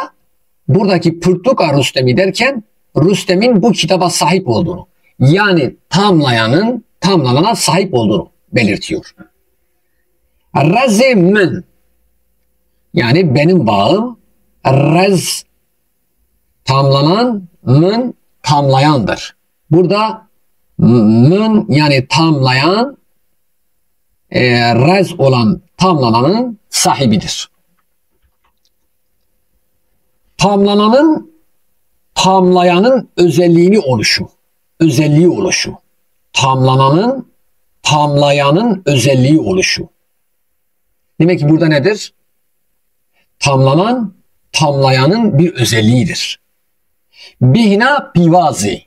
buradaki Fırtuka Rüstemi derken Rüstem'in bu kitaba sahip olduğunu, yani tamlanana sahip olduğunu belirtiyor. Rezemen, yani benim bağım. Rez tamlanan, mın tamlayandır. Burada mın yani tamlayan, rez olan tamlananın sahibidir. Tamlayanın özelliği oluşu. Tamlayanın özelliği oluşu. Demek ki burada nedir? Tamlayanın bir özelliğidir. Bihna pivazi.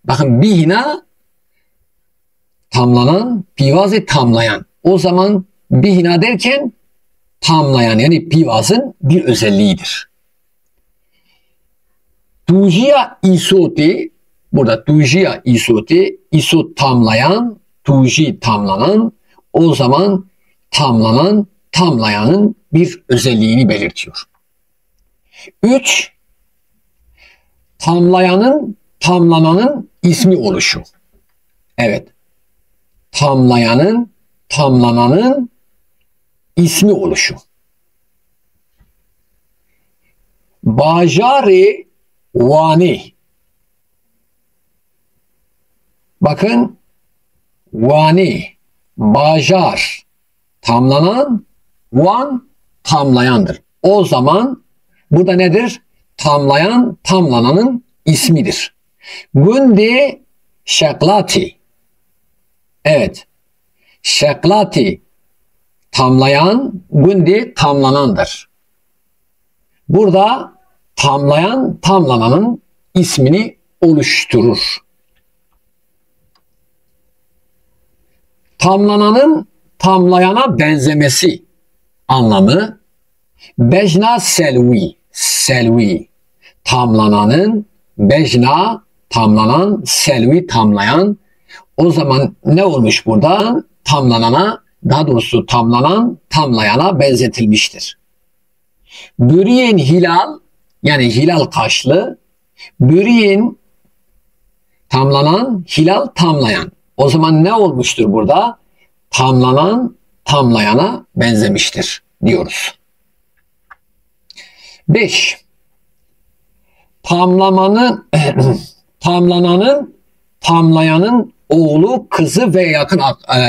Bakın bihna tamlanan, pivazi tamlayan. O zaman bihna derken tamlayan, yani pivazın bir özelliğidir. Tujiya isoti, burada tujiya isoti, isot tamlayan, tuji tamlanan, o zaman tamlayanın bir özelliğini belirtiyor. 3. Tamlayanın, tamlananın ismi oluşu. Evet. Tamlayanın, tamlananın ismi oluşu. Bajari vani. Bakın, vani, bajar, tamlanan, van, tamlayandır. O zaman burada nedir? Tamlayan, tamlananın ismidir. Gündi şeklati. Evet. Şeklati tamlayan, gündi tamlanandır. Burada tamlayan, tamlananın ismini oluşturur. Tamlananın tamlayana benzemesi anlamı bejna selvi, selvi. Tamlananın bejna, tamlanan, selvi tamlayan. O zaman ne olmuş burada? Tamlanana, daha doğrusu tamlanan, tamlayana benzetilmiştir. Bürüyen hilal, yani hilal kaşlı, bürüyen tamlanan, hilal tamlayan. O zaman ne olmuştur burada? Tamlanan, tamlayana benzemiştir diyoruz. 5. Tamlamanın, tamlananın, tamlayanın oğlu, kızı ve yakın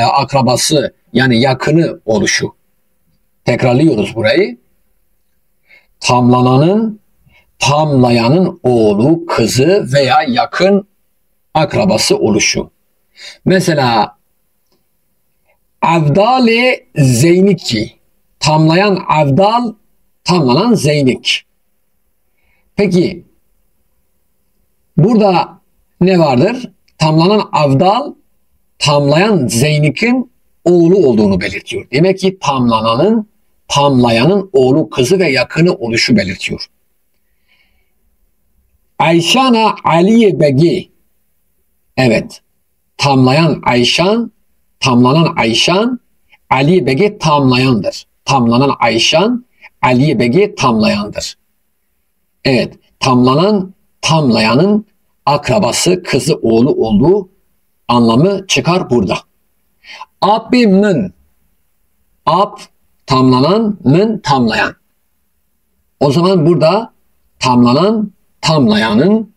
akrabası, yani yakını oluşu. Tekrarlıyoruz burayı. Tamlananın, tamlayanın oğlu, kızı veya yakın akrabası oluşu. Mesela Avdal-i Zeyniki. Tamlayan Avdal, tamlanan Zeynik. Peki burada ne vardır? Tamlanan Avdal, tamlayan Zeynik'in oğlu olduğunu belirtiyor. Demek ki tamlananın, tamlayanın oğlu, kızı ve yakını oluşu belirtiyor. Ayşana Aliye Begi. Evet. Tamlayan Ayşan, tamlanan Ayşan, Aliye Begi tamlayandır. Tamlanan Ayşan, Aliye Begi tamlayandır. Evet. Tamlanan, tamlayanın akrabası, kızı, oğlu olduğu anlamı çıkar burada. Abimin, ab tamlanan, mın tamlayan. O zaman burada tamlanan, tamlayanın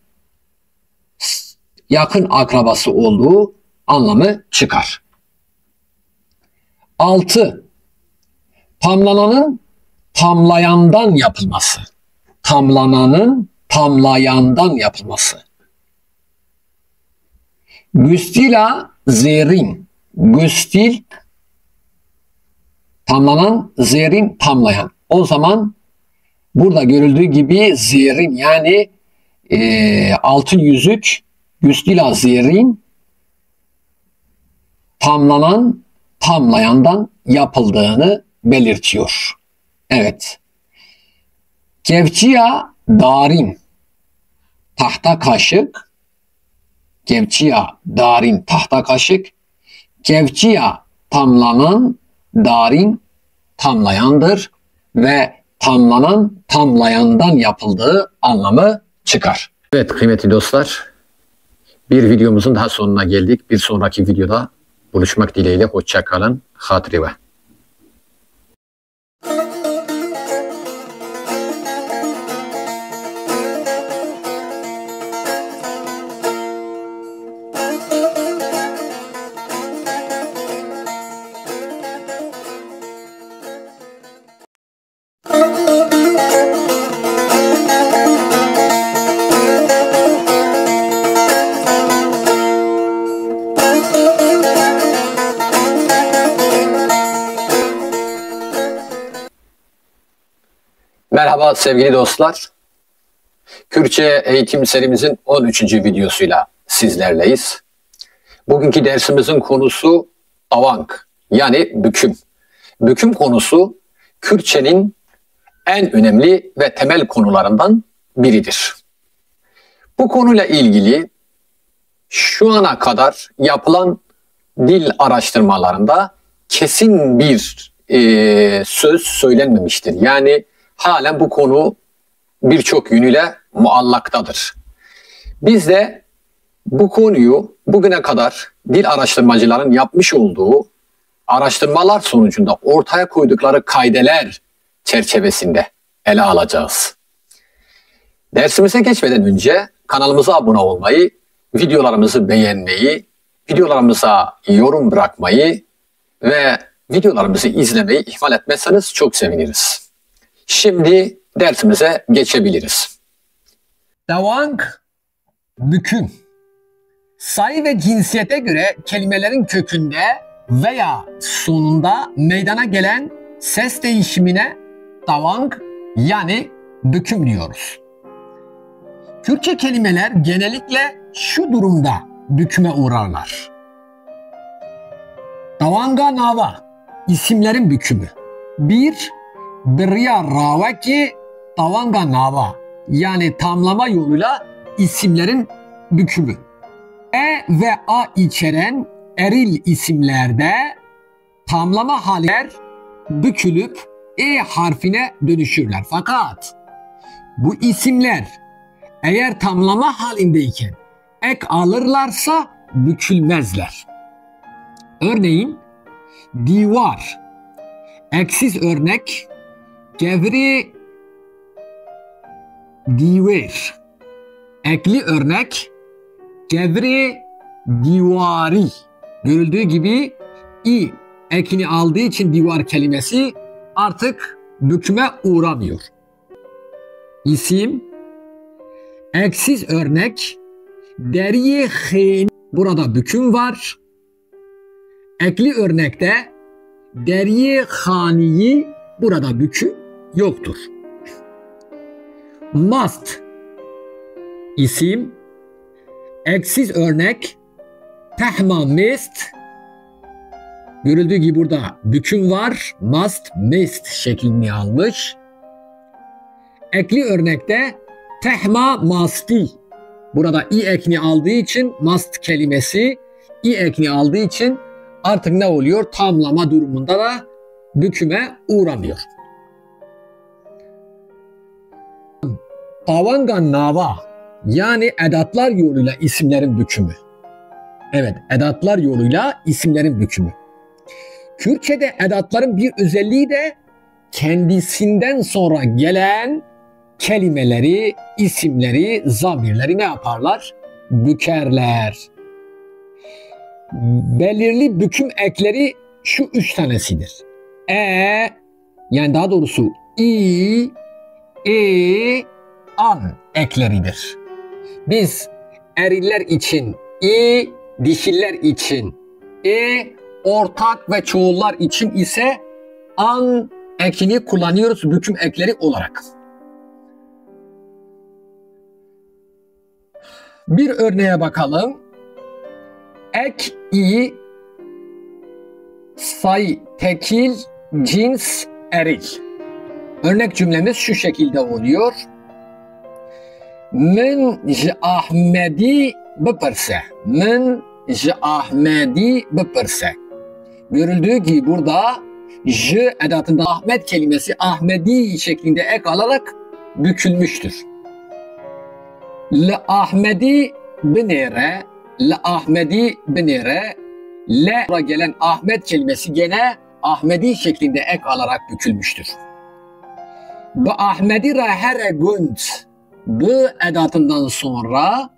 yakın akrabası olduğu anlamı çıkar. 6. Tamlananın tamlayandan yapılması. Tamlananın tamlayandan yapılması. Güstila zerin. Güstil tamlanan, zerin tamlayan. O zaman burada görüldüğü gibi zerin, yani altın yüzük, güstila zerin tamlanan, tamlayandan yapıldığını belirtiyor. Evet. Kevçiya darin, tahta kaşık. Kevçiya darin, tahta kaşık. Kevçiya tamlanan, darin tamlayandır ve tamlanan, tamlayandan yapıldığı anlamı çıkar. Evet kıymetli dostlar, bir videomuzun daha sonuna geldik. Bir sonraki videoda buluşmak dileğiyle hoşça kalın. Hatırı ve. Merhaba sevgili dostlar. Kürtçe eğitim serimizin 13. videosuyla sizlerleyiz. Bugünkü dersimizin konusu avank, yani büküm. Büküm konusu Kürtçenin en önemli ve temel konularından biridir. Bu konuyla ilgili şu ana kadar yapılan dil araştırmalarında kesin bir söz söylenmemiştir. Yani halen bu konu birçok yönüyle muallaktadır. Biz de bu konuyu bugüne kadar dil araştırmacıların yapmış olduğu araştırmalar sonucunda ortaya koydukları kaideler çerçevesinde ele alacağız. Dersimize geçmeden önce kanalımıza abone olmayı, videolarımızı beğenmeyi, videolarımıza yorum bırakmayı ve videolarımızı izlemeyi ihmal etmezseniz çok seviniriz. Şimdi dersimize geçebiliriz. Davang, büküm. Sayı ve cinsiyete göre kelimelerin kökünde veya sonunda meydana gelen ses değişimine davang yani büküm diyoruz. Kürtçe kelimeler genellikle şu durumda büküme uğrarlar. Davanga nava, isimlerin bükümü. Bir, birya ravaki davanga nava, yani tamlama yoluyla isimlerin bükümü. E ve A içeren eril isimlerde tamlama haller bükülüp E harfine dönüşürler. Fakat bu isimler eğer tamlama halindeyken ek alırlarsa bükülmezler. Örneğin divar, eksiz örnek gevri diver, ekli örnek gevri divari. Görüldüğü gibi i ekini aldığı için divar kelimesi artık büküme uğramıyor. İsim, eksiz örnek deriye hin, burada büküm var. Ekli örnekte deriye haniyi, burada büküm yoktur. Mast, isim, eksiz örnek tehma mist, görüldüğü gibi burada büküm var. Mast, mist şeklini almış. Ekli örnekte tehma masti, burada i ekini aldığı için mast kelimesi i ekini aldığı için artık ne oluyor? Tamlama durumunda da büküme uğramıyor. Davanga nava, yani edatlar yoluyla isimlerin bükümü. Evet, edatlar yoluyla isimlerin bükümü. Kürtçe'de edatların bir özelliği de kendisinden sonra gelen kelimeleri, isimleri, zamirleri ne yaparlar? Bükerler. Belirli büküm ekleri şu 3 tanesidir. Yani daha doğrusu i, an ekleridir. Biz eriller için i, dişiller için ortak ve çoğullar için ise an ekini kullanıyoruz büküm ekleri olarak. Bir örneğe bakalım. Ek, i, say, tekil, cins, eril. Örnek cümlemiz şu şekilde oluyor. Min ji Ahmedi bipirse. Min ji Ahmedi bipirse. Görüldüğü gibi burada j edatında Ahmet kelimesi Ahmedi şeklinde ek alarak bükülmüştür. Le Ahmedi binere, le Ahmedi binere, le gelen Ahmet kelimesi gene Ahmedi şeklinde ek alarak bükülmüştür. Bu Ahmedi rahere günd, bu edatından sonra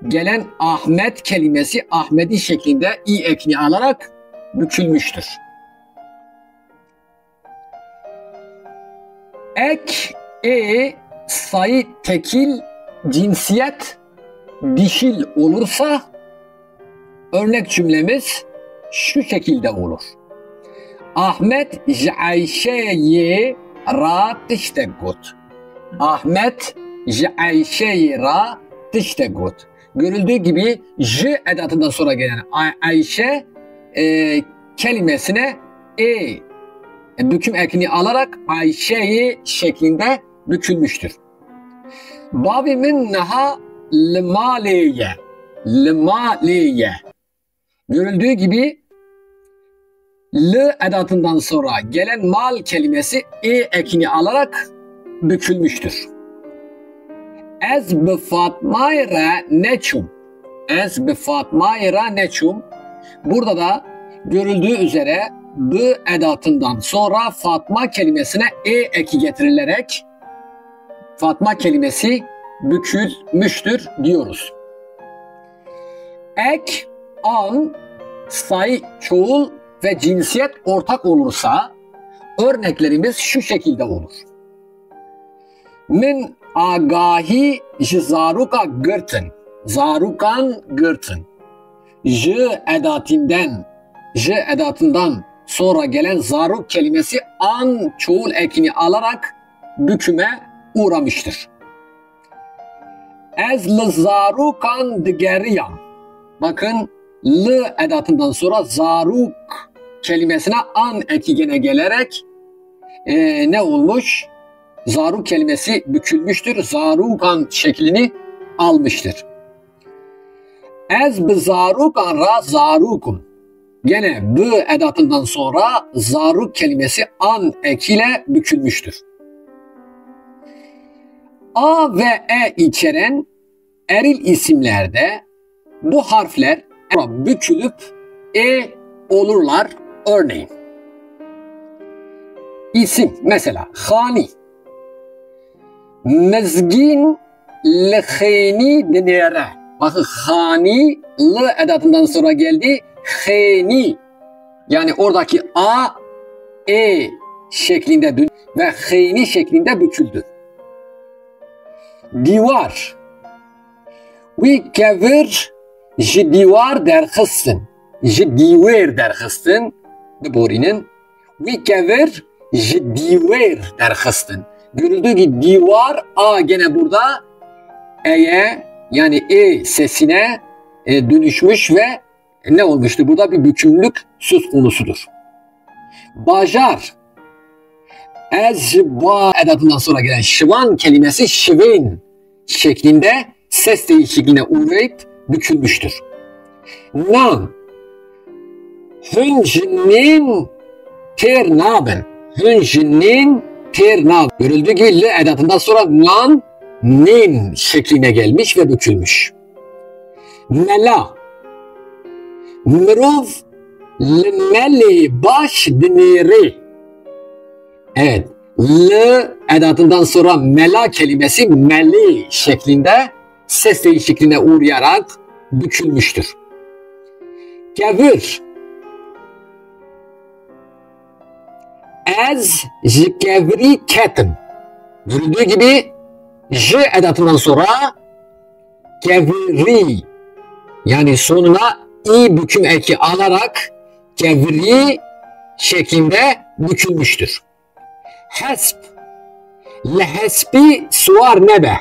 gelen Ahmet kelimesi Ahmedi şeklinde i ekini alarak bükülmüştür. Ek, sayı tekil, cinsiyet dişil olursa örnek cümlemiz şu şekilde olur. Ahmet Ayşe'yi ra tiştegut. Ahmet Ayşe'yi ra tiştegut. Görüldüğü gibi j edatından sonra gelen Ayşe kelimesine büküm ekini alarak Ayşe'yi şeklinde bükülmüştür. Babi minnaha limaliye. Görüldüğü gibi L edatından sonra gelen mal kelimesi e ekini alarak bükülmüştür. Ez bi Fatmayra neçum. Ez bi Fatmayra neçum. Burada da görüldüğü üzere b edatından sonra Fatma kelimesine e eki getirilerek Fatma kelimesi bükülmüştür diyoruz. Ek, an, sayı, çoğul ve cinsiyet ortak olursa örneklerimiz şu şekilde olur. Min agahi zaruka gırtın. Zarukan gırtın. J edatından sonra gelen zaruk kelimesi an çoğul ekini alarak büküme uğramıştır. Ez l zarukan digeriyan. Bakın l edatından sonra zaruk kelimesine an eki gene gelerek ne olmuş? Zaruk kelimesi bükülmüştür. Zarukan şeklini almıştır. Ez bi zarukan ra zarukun. Gene b edatından sonra zaruk kelimesi an ekiyle bükülmüştür. A ve E içeren eril isimlerde bu harfler bükülüp e olurlar. Örneğin isim mesela hani, mezgin leheni denere. Bakın hani l edatından sonra geldi. Heni yani oradaki a e şeklinde ve heni şeklinde büküldü. Divar. We kevir ji divar derxistin. Ji divar derxistin. Borinin. We kevir ji divar derxistin. Görüldüğü gibi divar a gene burada e'ye yani e sesine dönüşmüş ve ne olmuştu? Burada bir bükümlülük söz konusudur. Bajar. Ezba edatından sonra gelen şıvan kelimesi şıvin şeklinde ses değişikliğine uğrayıp bükülmüştür. Nan. Hüncinin ternaben. Hüncinin ternaben. Görüldüğü gibi l edatından sonra nan nin şekline gelmiş ve bükülmüş. Mela. Mrov meli baş diniri. Evet. L edatından sonra mela kelimesi meli şeklinde ses değişikliğine uğrayarak bükülmüştür. Kevir. Ez jikevri ketim. Görüldüğü gibi j edatından sonra kevri yani sonuna i büküm eki alarak kevri şeklinde bükülmüştür. Hasp. Lehesbi suar nebe.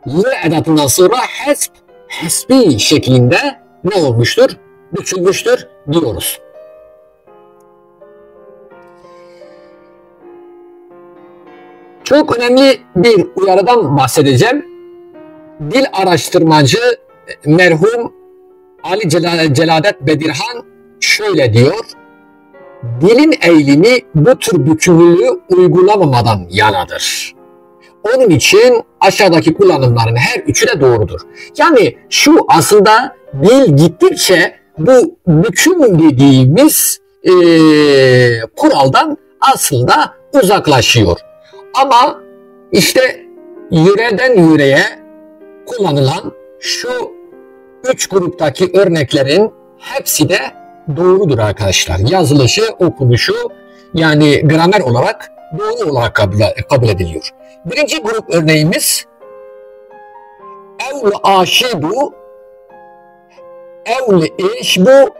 L edatından sonra hasp, hasbi şeklinde ne olmuştur? Bükülmüştür diyoruz. Çok önemli bir uyarıdan bahsedeceğim. Dil araştırmacı merhum Ali Celadet Bedirhan şöyle diyor. Dilin eğilimi bu tür bükümlülüğü uygulamamadan yanadır. Onun için aşağıdaki kullanımların her üçü de doğrudur. Yani şu aslında dil gittikçe bu büküm dediğimiz kuraldan aslında uzaklaşıyor. Ama işte yöreden yöreye kullanılan şu üç gruptaki örneklerin hepsi de doğrudur arkadaşlar. Yazılışı, okunuşu yani gramer olarak doğru olarak kabul ediliyor. Birinci grup örneğimiz evl aşibu, evl eşbu,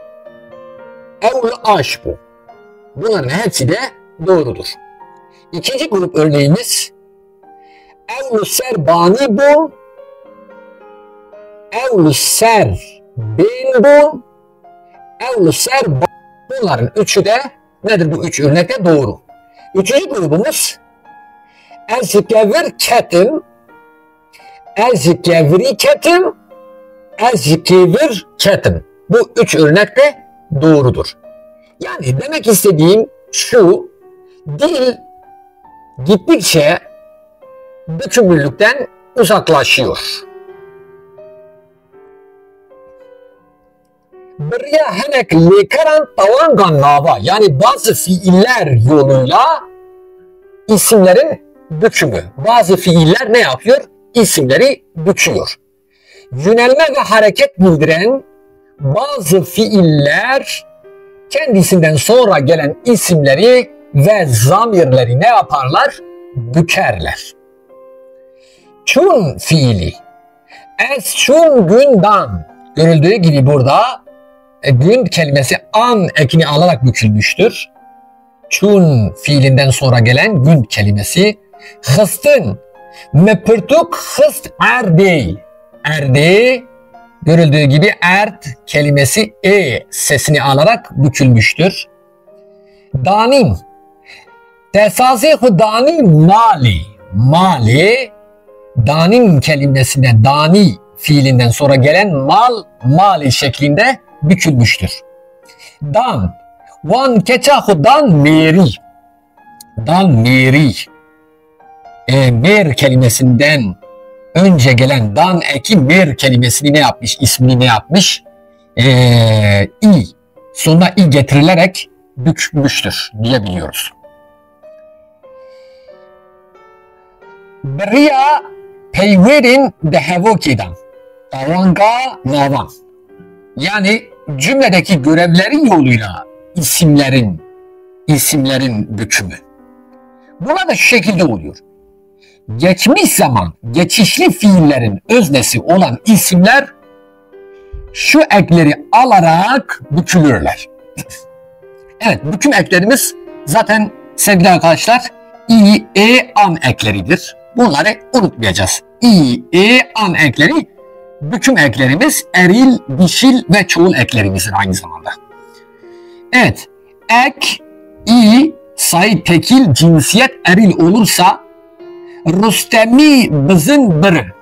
evl aşbu. Bunların hepsi de doğrudur. İkinci grup örneğimiz evl serbanibu, evl serbinbu, evl serba. Bunların üçü de nedir bu üç örnekte doğru. Üçüncü grubumuz ezgevir ketim, ezgevri ketim, ezgevir ketim. Bu üç örnek de doğrudur. Yani demek istediğim şu, dil gittikçe bütünlükten uzaklaşıyor. Buraya henek lekaran tavangan nava, yani bazı fiiller yoluyla isimlerin bükümü. Bazı fiiller ne yapıyor? İsimleri büküyor. Yönelme ve hareket bildiren bazı fiiller kendisinden sonra gelen isimleri ve zamirleri ne yaparlar? Bükerler. Çun fiili. Es çun günden. Görüldüğü gibi burada gün kelimesi an ekini alarak bükülmüştür. Çun fiilinden sonra gelen gün kelimesi. Hıstın. Mepırtuk hıst erdi. Erdi. Görüldüğü gibi ert kelimesi sesini alarak bükülmüştür. Danim. Tesazih-u danim mali. Mali. Danim kelimesinden dani fiilinden sonra gelen mali şeklinde bükülmüştür. Dan. Van keçahu dan meri. Dan meri. Mer kelimesinden önce gelen dan eki mer kelimesini ne yapmış? İsmini ne yapmış? İ. Sonuna i getirilerek bükmüştür diyebiliyoruz. Beriya peyverin dehevokidan. Tavanga navan. Yani cümledeki görevleri yoluyla isimlerin bükümü. Buna da şu şekilde oluyor. Geçmiş zaman geçişli fiillerin öznesi olan isimler şu ekleri alarak bükülürler. Evet, büküm eklerimiz zaten sevgili arkadaşlar i, an ekleridir. Bunları unutmayacağız. I, an ekleri büküm eklerimiz, eril, dişil ve çoğul eklerimizdir aynı zamanda. Evet, ek, sayı tekil, cinsiyet eril olursa Rüstemi bizim bir.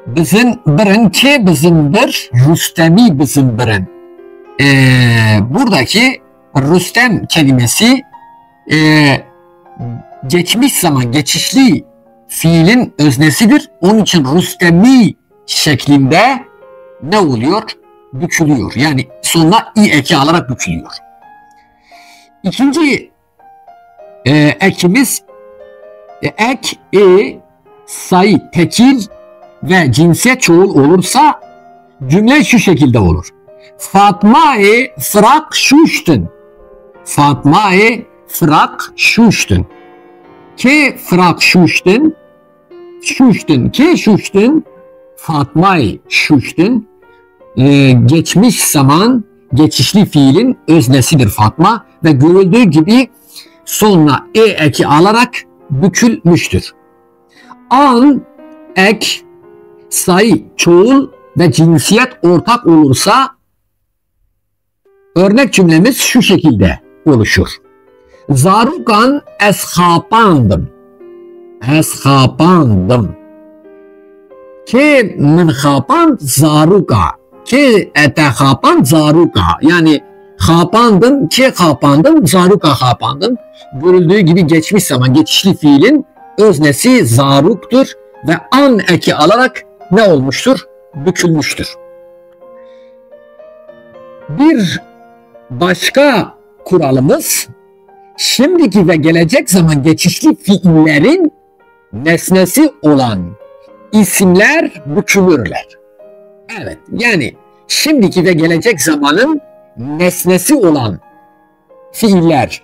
Bizim birin ki bizim bir, Rüstemi bizim birin. Buradaki Rüstem kelimesi geçmiş zaman geçişli fiilin öznesidir. Onun için Rüstemi şeklinde ne oluyor? Bükülüyor. Yani sonuna i eki alarak bükülüyor. İkinci ekimiz ek, sayı tekil ve cinsiyet çoğul olursa cümle şu şekilde olur. Fatma-i frak şuştun. Fatma-i frak şuştun. Ke frak şuştun. Şuştun. Ke şuştun. Fatma-i şuştun. Geçmiş zaman geçişli fiilin öznesidir Fatma ve görüldüğü gibi sonuna eki alarak bükülmüştür. An, ek, sayı, çoğul ve cinsiyet ortak olursa örnek cümlemiz şu şekilde oluşur. Zarukan eshapandım. Eshapandım. Ke minhapan zaruka. Ke etehapan zaruka. Yani hapandım, ke hapandım, zaruka hapandım. Görüldüğü gibi geçmiş zaman geçişli fiilin öznesi zaruktur ve an eki alarak ne olmuştur? Bükülmüştür. Bir başka kuralımız şimdiki ve gelecek zaman geçişli fiillerin nesnesi olan isimler bükülürler. Evet, yani şimdiki ve gelecek zamanın nesnesi olan fiiller,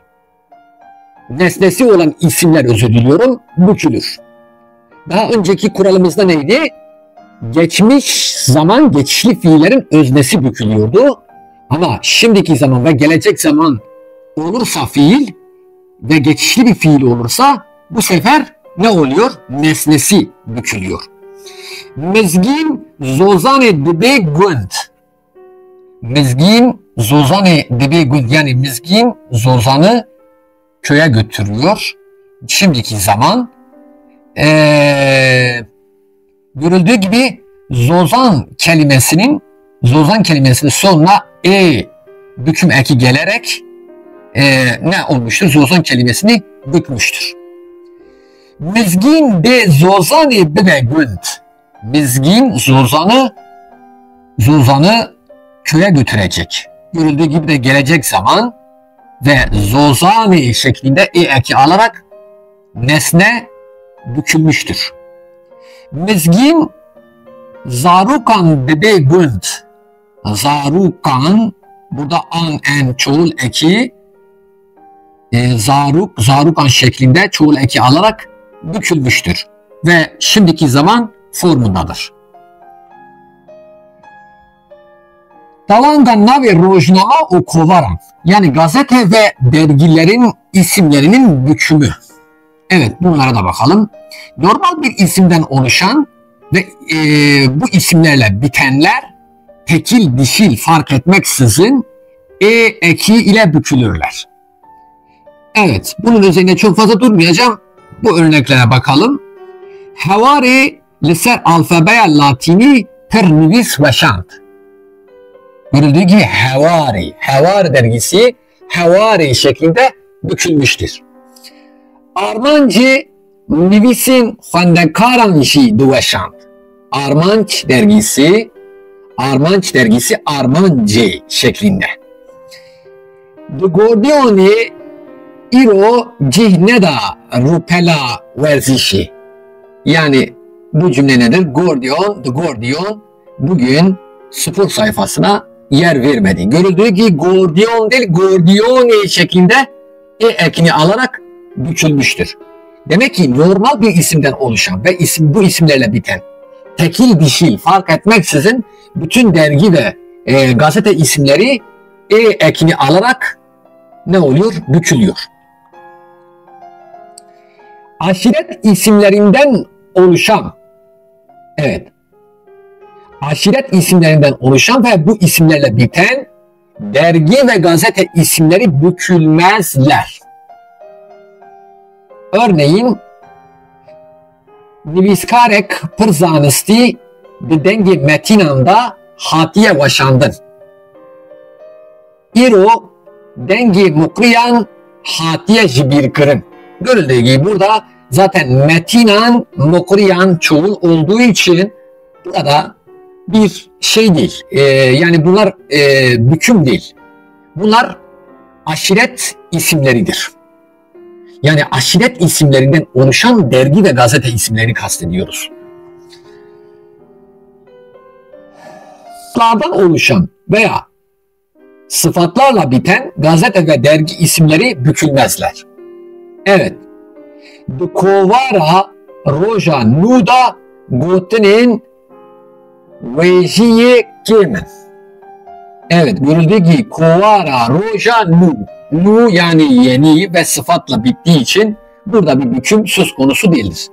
nesnesi olan isimler özür diliyorum, bükülür. Daha önceki kuralımızda neydi? Geçmiş zaman geçişli fiillerin öznesi bükülüyordu. Ama şimdiki zaman ve gelecek zaman olursa fiil ve geçişli bir fiil olursa bu sefer ne oluyor? Nesnesi bükülüyor. Mezgin zozane dibe günd. Mezgin zozane dibe günd. Yani mezgin zozanı köye götürüyor. Şimdiki zaman görüldüğü gibi zozan kelimesinin sonuna büküm eki gelerek ne olmuştur? Zozan kelimesini bükmüştür. Mizgin de zozani bine günd. Mizgin Zozan'ı köye götürecek. Görüldüğü gibi de gelecek zaman ve zozani şeklinde eki alarak nesne bükülmüştür. Mizgin zarukan bebe günd. Zarukan burada an en çoğul eki zarukan şeklinde çoğul eki alarak bükülmüştür ve şimdiki zaman formundadır. Dalanga navi rojnama okuvaran, yani gazete ve dergilerin isimlerinin bükümü. Evet, bunlara da bakalım. Normal bir isimden oluşan ve bu isimlerle bitenler tekil dişil fark etmeksizin eki ile bükülürler. Evet, bunun üzerine çok fazla durmayacağım. Bu örneklere bakalım. Havari liser alfabeya latini ternivis ve şant. Görüldüğü gibi Havari dergisi Havari şeklinde bükülmüştür. Armancı nivisin xwendekaran duveşant. Armanç dergisi Armancı şeklinde. The Gordioni İro cihneda rupela verzişi. Yani bu cümle nedir? The Gordion bugün spor sayfasına yer vermedi. Görüldüğü gibi Gordion değil, Gordioni şeklinde ekini alarak bükülmüştür. Demek ki normal bir isimden oluşan ve bu isimlerle biten tekil dişil fark etmeksizin bütün dergi ve gazete isimleri ekini alarak ne oluyor? Bükülüyor. Aşiret isimlerinden oluşan, evet, aşiret isimlerinden oluşan ve bu isimlerle biten dergi ve gazete isimleri bükülmezler. Örneğin Niviskarek pırzanisti bir dengi metinanda hatiye vaşandın. İro dengi mukriyan hatiye jibir kırın. Görüldüğü gibi burada zaten metinan mukriyan çoğul olduğu için burada bir şey değil. Yani bunlar büküm değil. Bunlar aşiret isimleridir. Yani aşiret isimlerinden oluşan dergi ve gazete isimlerini kastediyoruz. Sıfatlardan oluşan veya sıfatlarla biten gazete ve dergi isimleri bükülmezler. Evet. Dukovara roja nuda gotinin vejiye kemen. Evet, görüldüğü gibi kovara roja nu. Nu yani yeni ve sıfatla bittiği için burada bir büküm söz konusu değildir.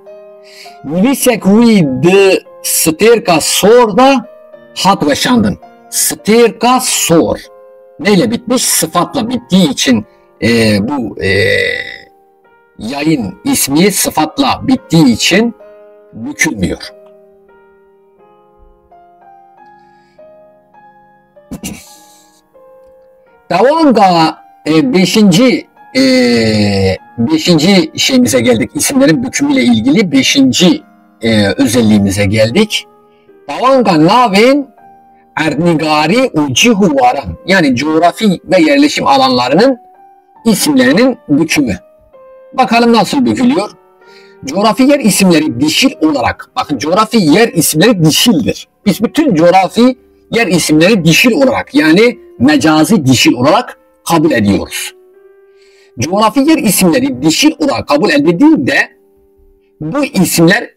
Nivisekui de stirka sor da hat veşandın. Stirka sor. Neyle bitmiş? Sıfatla bittiği için bu yayın ismi sıfatla bittiği için bükülmüyor. Davanga beşinci şeyimize geldik. İsimlerin bükümüyle ilgili beşinci özelliğimize geldik. Davanga navin ernigari ucihu varan, yani coğrafi ve yerleşim alanlarının isimlerinin bükümü. Bakalım nasıl bükülüyor? Coğrafi yer isimleri dişil olarak, bakın coğrafi yer isimleri dişildir. Biz bütün coğrafi yer isimleri dişil olarak, yani mecazi dişil olarak kabul ediyoruz. Coğrafi yer isimleri dişil olarak kabul edildiğinde bu isimler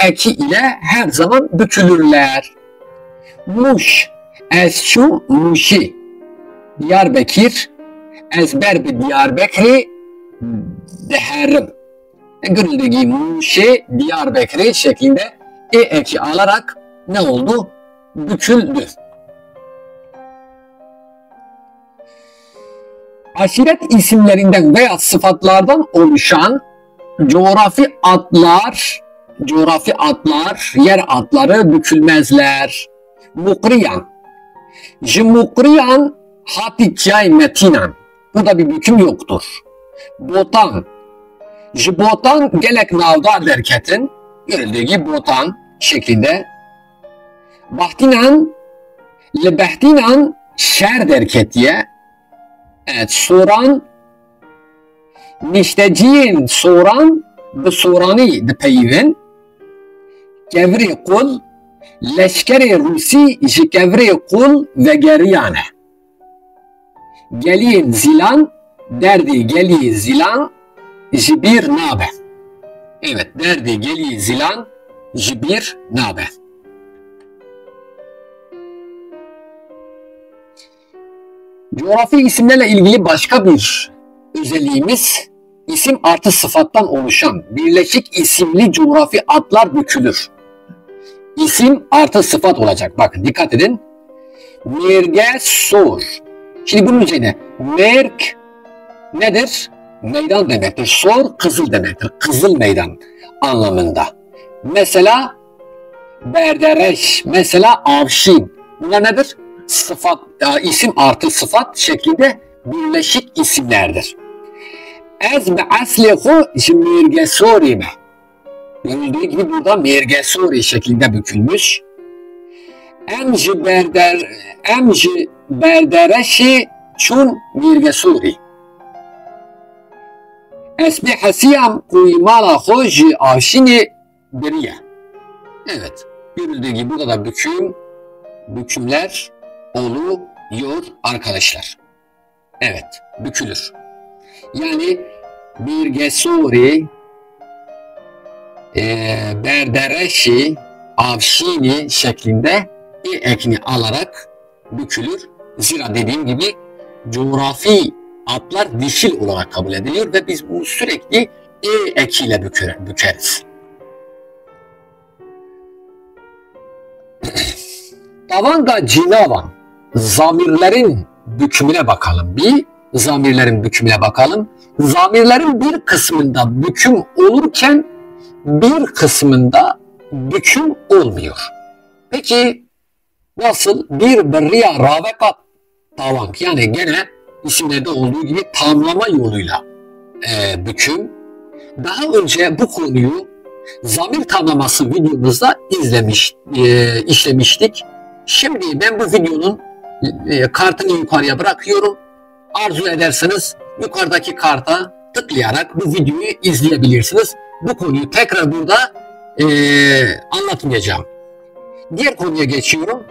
eki ile her zaman bükülürler. Muş, Esçu, Muşi, Diyarbakır, Ezberbi Diyarbakır'ı, Deherim. Görüldüğü gibi Muşi, Diyarbakır şeklinde eki alarak ne oldu? Büküldü. Aşiret isimlerinden veya sıfatlardan oluşan coğrafi adlar, yer adları bükülmezler. Mukriyan. Mukriyan Hatiçay metinan. Burada bir büküm yoktur. Botan. Botan gelek navdar derketin. Görüldüğü gibi botan şeklinde. Bahtinan. Lebehtinan şer derketiye. Evet, soran. Nişteciyin soran. Bu sorani de peyvin. Kevri kul. Leşkeri Rusi ji kevri kul ve geriyane. Gelin zilan, derdi geli zilan, jibir nabe. Evet, derdi geli zilan, jibir nabe. Coğrafi isimlerle ilgili başka bir özelliğimiz, isim artı sıfattan oluşan birleşik isimli coğrafi adlar bükülür. İsim artı sıfat olacak. Bakın dikkat edin. Mergesor. Şimdi bunun üzerine merk nedir? Meydan demektir. Sor kızıl demektir. Kızıl meydan anlamında. Mesela berdereş, mesela avşin. Bunlar nedir? Sıfat, isim artı sıfat şeklinde birleşik isimlerdir. Ez me aslihu mergesorime. Görüldüğü gibi burada mergesori şeklinde bükülmüş. Emci berdereşi çun mergesori. Esbi hasiyam kuymala hoji avşini beriye. Evet, görüldüğü gibi burada da bükümler oluyor arkadaşlar. Evet, bükülür. Yani mergesori, berdereşi, avşini şeklinde ekini alarak bükülür. Zira dediğim gibi coğrafi adlar dişil olarak kabul ediliyor ve biz bunu sürekli ekiyle bükeriz. Davanga cinavan, zamirlerin bükümüne bakalım bir. Zamirlerin bükümüne bakalım. Zamirlerin bir kısmında büküm olurken bir kısmında büküm olmuyor. Peki nasıl? Bir berriya ravekat tavank, yani gene isimlerde olduğu gibi tamlama yoluyla büküm. Daha önce bu konuyu zamir tamlaması videomuzda işlemiştik. Şimdi ben bu videonun kartını yukarıya bırakıyorum. Arzu ederseniz yukarıdaki karta tıklayarak bu videoyu izleyebilirsiniz. Bu konuyu tekrar burada anlatmayacağım. Diğer konuya geçiyorum.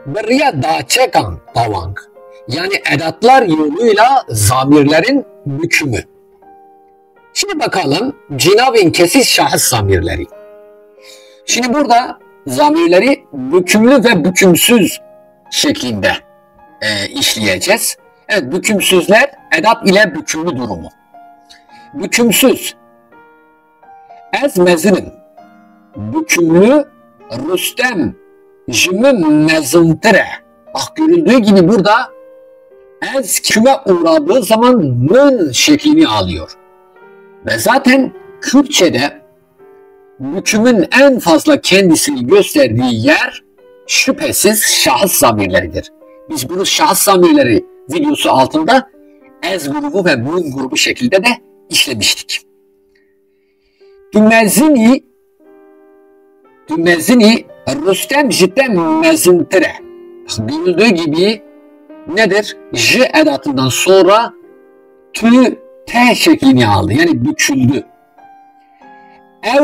Berriya da çekan tavank. Yani edatlar yoluyla zamirlerin bükümü. Şimdi bakalım cinavin kesis şahıs zamirleri. Şimdi burada zamirleri bükümlü ve bükümsüz şeklinde işleyeceğiz. Evet, bükümsüzler edat ile bükümlü durumu. Bükümsüz. Ez mezinin. Bükümlü Rüstem jümün mezintire. Bak görüldüğü gibi burada ez küme uğradığı zaman mın şeklini alıyor. Ve zaten Kürtçe'de bükümün en fazla kendisini gösterdiği yer şüphesiz şahıs zamirleridir. Biz bunu şahıs zamirleri videosu altında ez grubu ve mın grubu şekilde de işlemiştik. Tümezini Rüstem cidden mezintire. Görüldüğü gibi nedir? J edatından sonra tü T şeklini aldı. Yani büküldü. Ev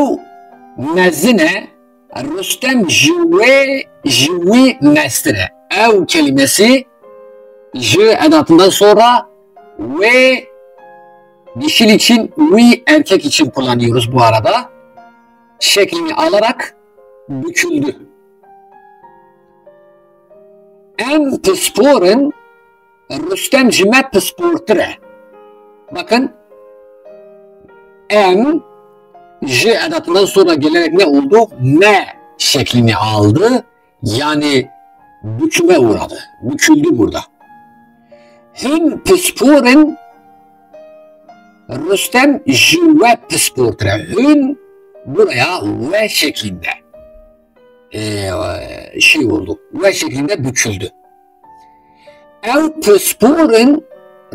mezine Rüstem jüvi mestire. Ev kelimesi J edatından sonra ve dişil için, vi erkek için kullanıyoruz bu arada. Şeklini alarak büküldü. En psporun Rüstem jime psportire. Bakın en J edatından sonra gelerek ne oldu? Ne şeklini aldı. Yani büküme uğradı. Büküldü burada. Hün psporun Rüstem jüve psportire. Hün buraya ve şeklinde oldu. Ve şeklinde büküldü. Ev psporun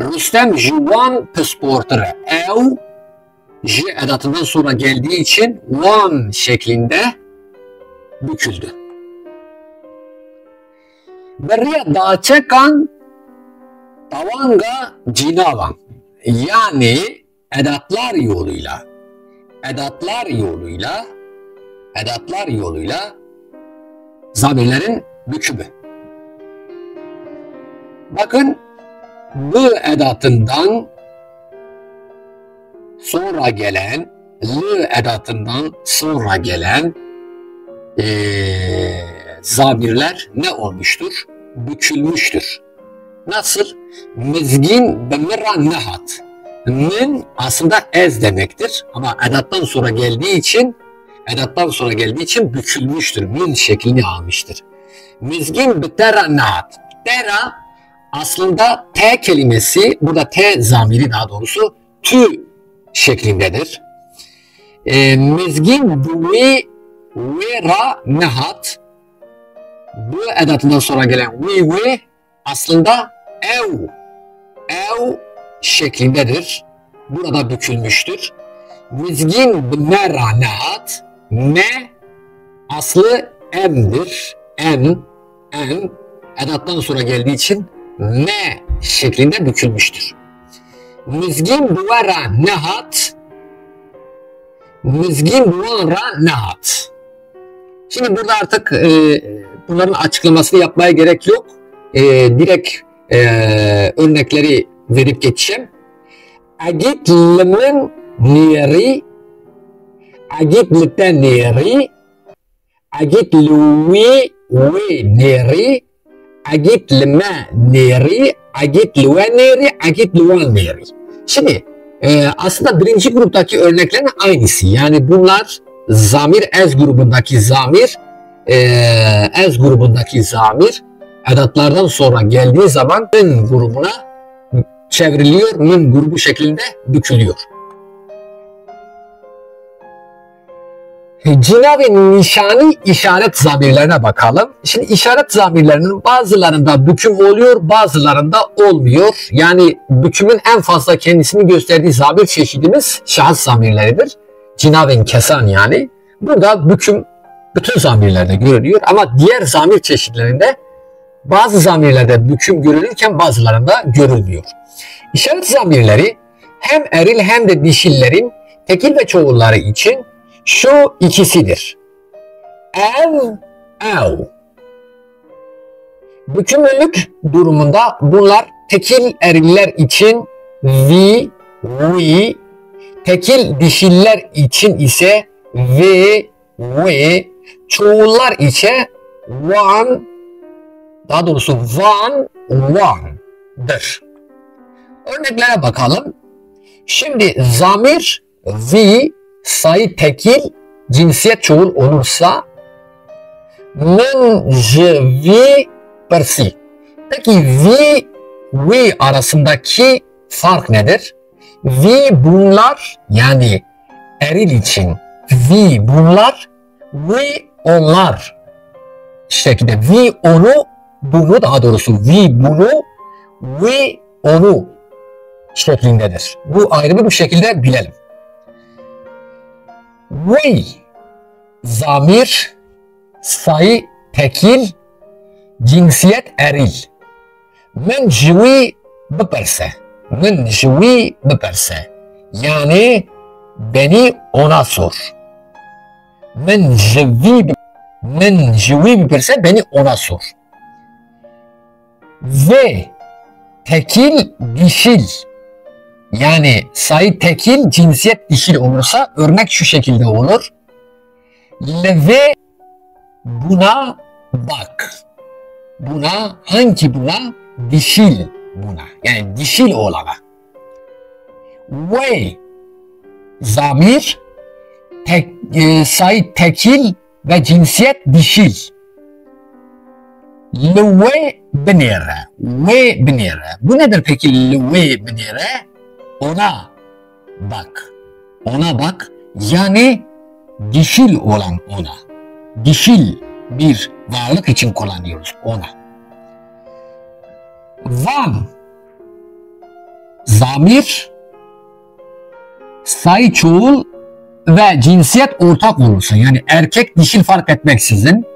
Rüstem Juvan psportları. Ev J edatından sonra geldiği için van şeklinde büküldü. Berriye daçekan tavanga cinavan. Yani edatlar yoluyla zamirlerin bükümü. Bakın bu edatından sonra gelen zamirler ne olmuştur? Bükülmüştür. Nasıl? Mizgin bemirra nehat. Min aslında ez demektir ama edattan sonra geldiği için bükülmüştür. Min şeklini almıştır. Mizgin bitera nehat. Tera aslında T kelimesi, burada T zamiri daha doğrusu tü şeklindedir. Mizgin duvi vera nehat. Bu edatından sonra gelen vi aslında ev şeklindedir. Burada bükülmüştür. Mizgin bimera nehat. Me aslı em'dir. Em edattan sonra geldiği için ne şeklinde bükülmüştür. Mizgin duvara nehat. Şimdi burada artık bunların açıklamasını yapmaya gerek yok. Direkt örnekleri verip geçeceğim. Agit limen neri, agit liten neri, agit luwi neri, agit lime neri, agit luwe neri, agit luwan neri. Şimdi aslında birinci gruptaki örneklerin aynısı. Yani bunlar zamir ez grubundaki zamir edatlardan sonra geldiği zaman min grubuna çevriliyor, min grubu şeklinde bükülüyor. Cinavi nişani işaret zamirlerine bakalım. Şimdi işaret zamirlerinin bazılarında büküm oluyor, bazılarında olmuyor. Yani bükümün en fazla kendisini gösterdiği zamir çeşidimiz şahıs zamirleridir. Cinavin kesan yani. Burada büküm bütün zamirlerde görülüyor ama diğer zamir çeşitlerinde bazı zamirlerde büküm görülürken bazılarında görülmüyor. İşaret zamirleri hem eril hem de dişillerin tekil ve çoğulları için şu ikisidir. Ev. Bükümlülük durumunda bunlar tekil eriller için vi, tekil dişiller için ise ve, çoğullar için van'dır. Örneklere bakalım. Şimdi zamir vi sayı tekil cinsiyet çoğul olursa men je vi persi. Peki vi arasındaki fark nedir? Vi bunlar yani eril için vi bunlar, vi onlar şeklinde. Vi onu, bunu daha doğrusu vi bunu, vi onu şeklindedir. Bu ayrımı bu şekilde bilelim. Vi zamir sayı tekil cinsiyet eril. Men jwi biperse. Yani beni ona sor. Men jwi biperse beni ona sor. Ve tekil dişil yani sayı tekil cinsiyet dişil olursa örnek şu şekilde olur. Ve buna bak. Buna hangi buna? Dişil buna. Yani dişil olana. Ve zamir sayı tekil ve cinsiyet dişil. Ve binere. Bu nedir peki ve binere? Ona bak. Ona bak. Yani dişil olan ona. Dişil bir varlık için kullanıyoruz ona. Van zamir, sayı çoğul ve cinsiyet ortak olursa, yani erkek dişil fark etmeksizin,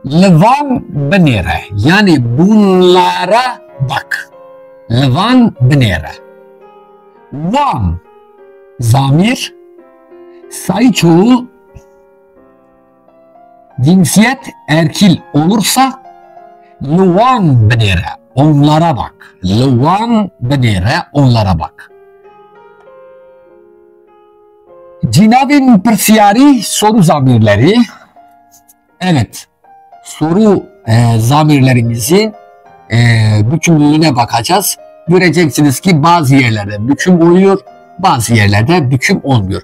Levan benere, yani bunlara bak. Levan benere. Van zamir, sayı çoğul, cinsiyet erkil olursa Levan benere, onlara bak. Levan benere, onlara bak. Cinabin persiyari soru zamirleri. Evet, soru zamirlerimizin bükümlülüğüne bakacağız. Göreceksiniz ki bazı yerlerde büküm oluyor, bazı yerlerde büküm olmuyor.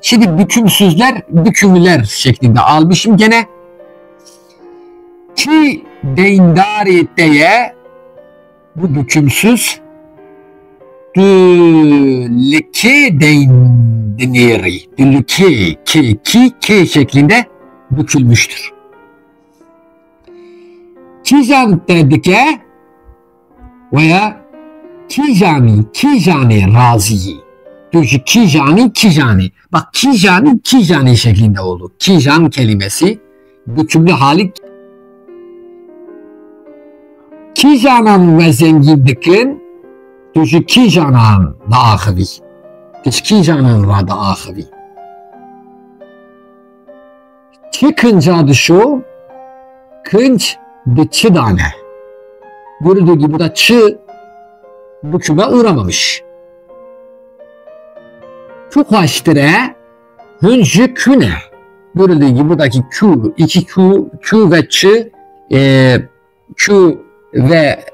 Şimdi bükümsüzler, bükümlüler şeklinde almışım gene. Ki deyndariteye, bu bükümsüz. Dülke deyndeneri, dülke, ki şeklinde bükülmüştür. Kijan terdike veya kijani raziyi. Düzü kijani. Bak kijani şeklinde oldu. Kijan kelimesi bükümlü hali. Kijanan ve zengindikin düzü kijanan da ahıvi. Düzü kijanan va da ahıvi. Çıkınca düşü kınç dıçı tane. Görüldüğü gibi burada çı büküme uğramamış. Çok haştire hıncı küne. Görüldüğü gibi buradaki Q, iki Q ve çı, Q ve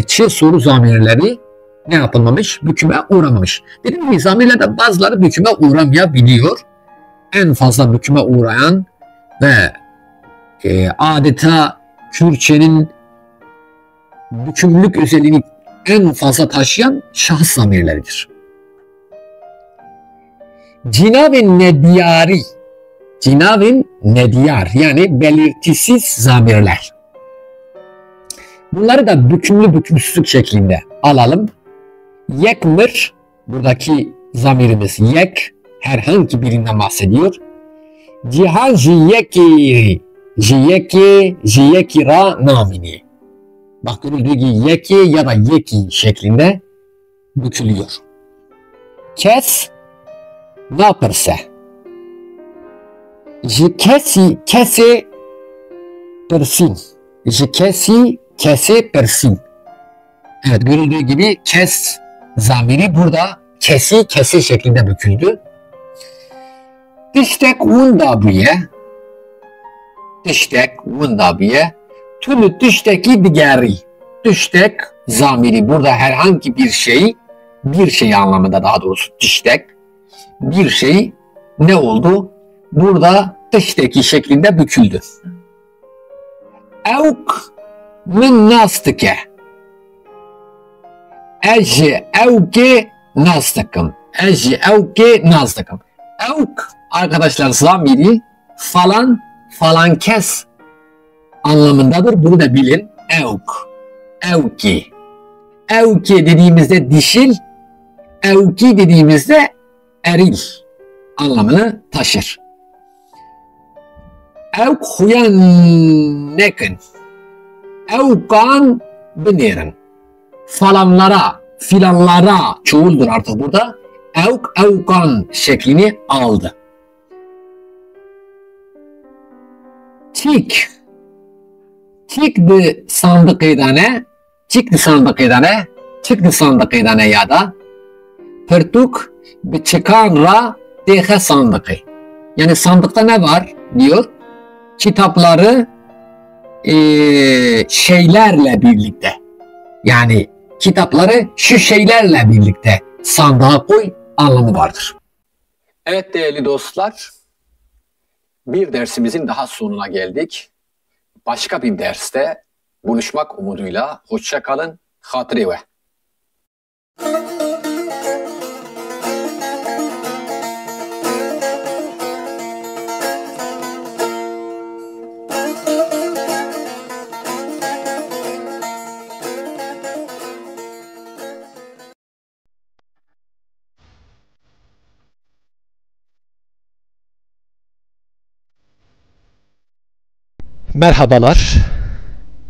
çı soru zamirleri ne yapılmamış? Büküme uğramamış. Dediğim gibi zamirlerde bazıları büküme uğramayabiliyor. En fazla büküme uğrayan ve adeta Kürtçenin bükümlülük özelliğini en fazla taşıyan şahıs zamirleridir. Cinavin nediyar yani belirtisiz zamirler. Bunları da bükümlü bükümsüzlük şeklinde alalım. Yekmir, buradaki zamirimiz yek, herhangi birinden bahsediyor. Cihan jiyekira namini. Bak görüldüğü gibi yeki ya da yeki şeklinde bükülüyor. Kes ne yaparsa. Kese persin. Kese persin. Evet görüldüğü gibi kes zamiri burada kese şeklinde büküldü. Tiştek vundabiye. Tülü tişteki digeri. Tiştek zamiri burada herhangi bir şey anlamında, daha doğrusu tiştek bir şey ne oldu? Burada tişteki şeklinde büküldü. Evk min nastike. Eci evke nastıkım. Evk arkadaşlar zamiri falan kes anlamındadır. Bunu da bilin. Evki dediğimizde dişil, evki dediğimizde eril anlamını taşır. Evk huyan nekin. Evkan binirin. Filanlara çoğuldur artık burada. Evkan şeklini aldı. Çıktı sandık edane ya da pırtuk bir çıkanra dehe sandıkı. Yani sandıkta ne var diyor? Kitapları şeylerle birlikte. Yani kitapları şu şeylerle birlikte sandığa koy anlamı vardır. Evet değerli dostlar, bir dersimizin daha sonuna geldik. Başka bir derste buluşmak umuduyla hoşça kalın. Hatırlayın. Merhabalar.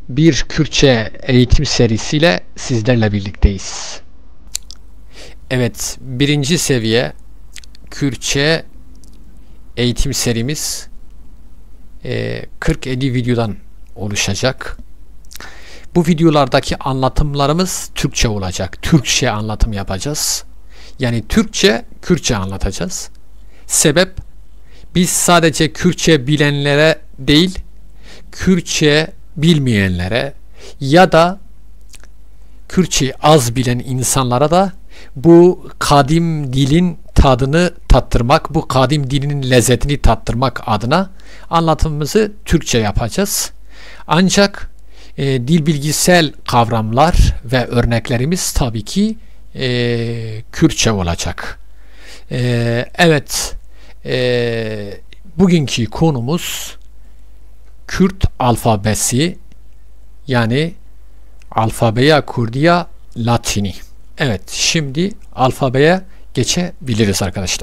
Bir Kürtçe eğitim serisiyle sizlerle birlikteyiz. Evet, birinci seviye Kürtçe eğitim serimiz 40-50 videodan oluşacak. Bu videolardaki anlatımlarımız Türkçe olacak. Türkçe anlatım yapacağız. Yani Türkçe, Kürtçe anlatacağız. Sebep, biz sadece Kürtçe bilenlere değil, Kürtçe bilmeyenlere ya da Kürtçe az bilen insanlara da bu kadim dilin tadını tattırmak, bu kadim dilin lezzetini tattırmak adına anlatımımızı Türkçe yapacağız. Ancak dil bilgisel kavramlar ve örneklerimiz tabii ki Kürtçe olacak. Evet, bugünkü konumuz Kürt alfabesi, yani Alfabeya Kurdiya Latini. Evet, şimdi alfabeye geçebiliriz arkadaşlar.